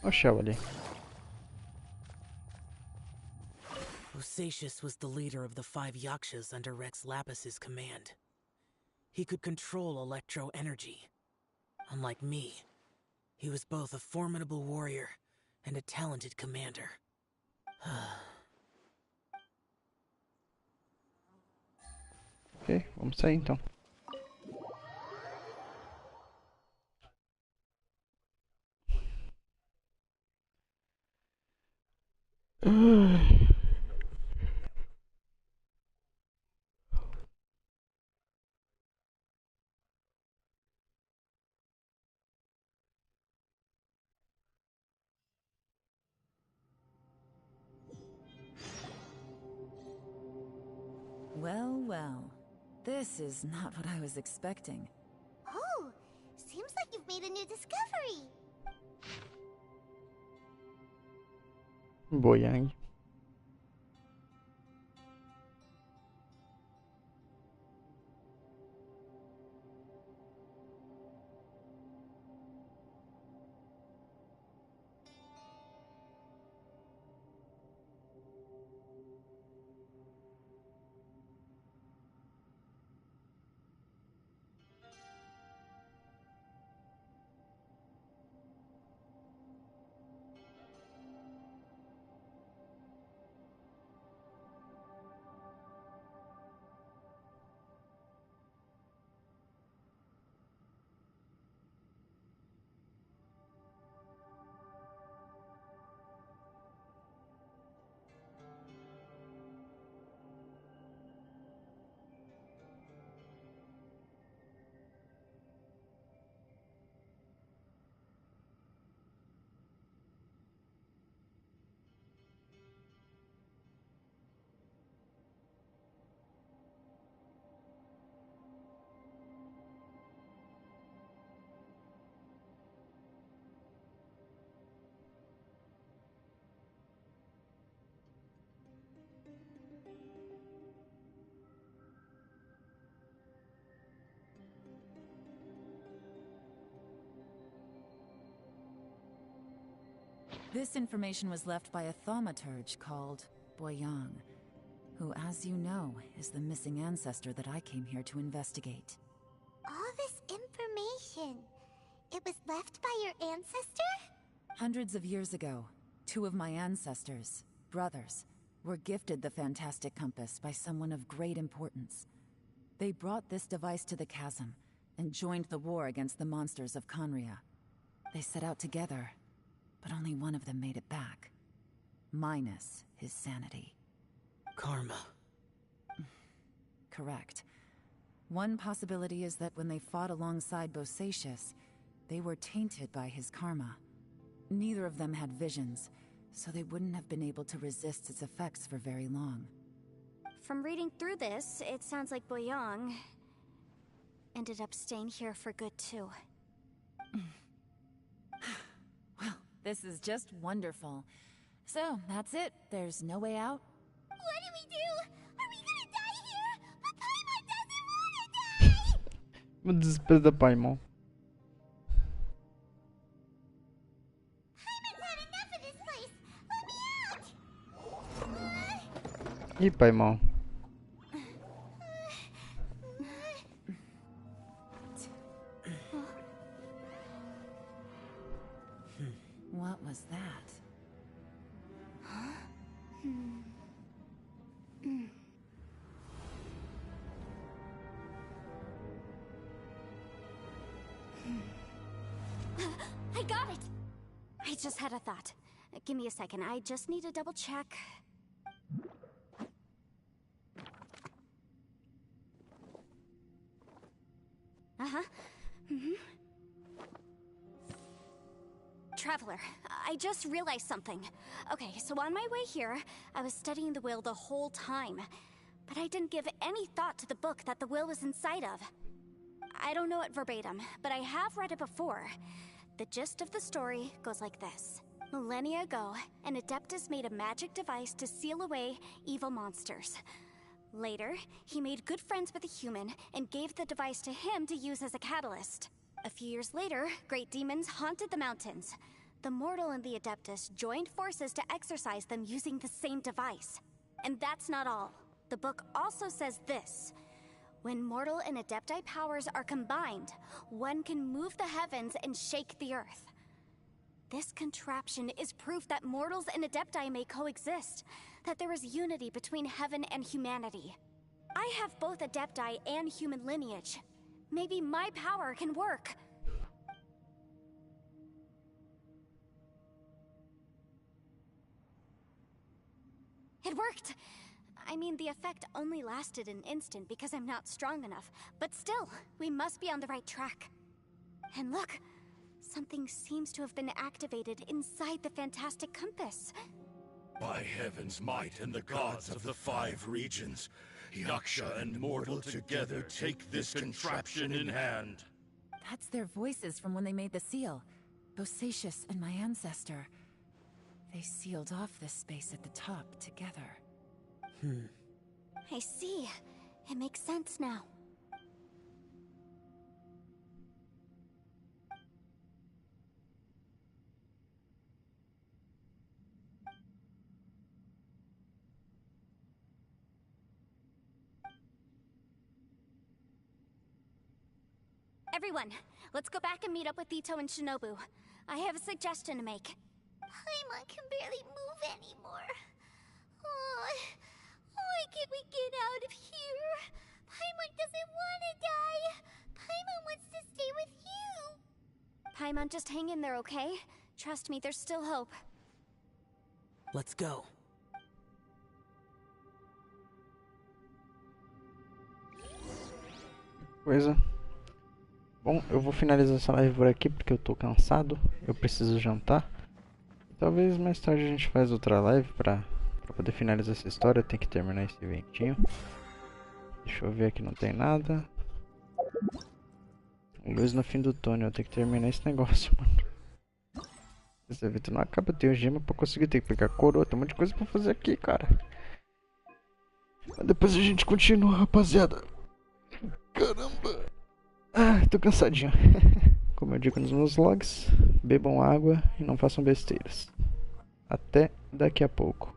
Oxe, ali. Bosacious was the leader of the 5 Yakshas under Rex Lapis's command. He could control electro-energy. Unlike me, he was both a formidable warrior and a talented commander. Ok, vamos sair então. Well, well. This is not what I was expecting. Oh, seems like you've made a new discovery. Boiang. This information was left by a thaumaturge called Boyang, who, as you know, is the missing ancestor that I came here to investigate. All this information, it was left by your ancestor? Hundreds of years ago, 2 of my ancestors, brothers, were gifted the fantastic compass by someone of great importance. They brought this device to the chasm and joined the war against the monsters of Conria. They set out together, but only one of them made it back. Minus his sanity. Karma. Correct. One possibility is that when they fought alongside Bosacious, they were tainted by his karma. Neither of them had visions, so they wouldn't have been able to resist its effects for very long. From reading through this, it sounds like Boyang ended up staying here for good too. Well, this is just wonderful. So, that's it. There's no way out? What do we do? Are we gonna die here? But Paimon doesn't wanna die! O desespero da Paimon. Paimon's had enough of this place! Let me out! Ih, Paimon. What was that? I got it! I just had a thought. Give me a second, I just need to double check. Uh-huh. Traveler, I just realized something. Okay, so on my way here, I was studying the will the whole time. But I didn't give any thought to the book that the will was inside of. I don't know it verbatim, but I have read it before. The gist of the story goes like this. Millennia ago, an Adeptus made a magic device to seal away evil monsters. Later, he made good friends with a human and gave the device to him to use as a catalyst. A few years later, great demons haunted the mountains. The mortal and the Adeptus joined forces to exorcise them using the same device. And that's not all. The book also says this. When mortal and Adepti powers are combined, one can move the heavens and shake the earth. This contraption is proof that mortals and Adepti may coexist, that there is unity between heaven and humanity. I have both Adepti and human lineage. Maybe my power can work. It worked! I mean, the effect only lasted an instant because I'm not strong enough, but still, we must be on the right track. And look, something seems to have been activated inside the fantastic compass. By heaven's might and the gods of the 5 regions, Yaksha and mortal together take this contraption in hand. That's their voices from when they made the seal. Bosacius and my ancestor. They sealed off this space at the top together. I see. It makes sense now. Everyone, let's go back and meet up with Ito and Shinobu. I have a suggestion to make. Paimon can barely move anymore. Oh, why can't we get out of here? Paimon doesn't want to die. Paimon wants to stay with you. Paimon, just hang in there, okay? Trust me, there's still hope. Let's go. Coisa. Bom, eu vou finalizar essa live por aqui porque eu tô cansado. Eu preciso jantar. Talvez mais tarde a gente faz outra live pra poder finalizar essa história. Tem que terminar esse eventinho. Deixa eu ver aqui, não tem nada. Luz no fim do túnel, eu tenho que terminar esse negócio, mano. Esse evento não acaba, eu tenho gema pra conseguir, tem que pegar coroa, tem um monte de coisa pra fazer aqui, cara. Mas depois a gente continua, rapaziada. Caramba. Ah, tô cansadinho. Como eu digo nos meus vlogs, bebam água e não façam besteiras. Até daqui a pouco.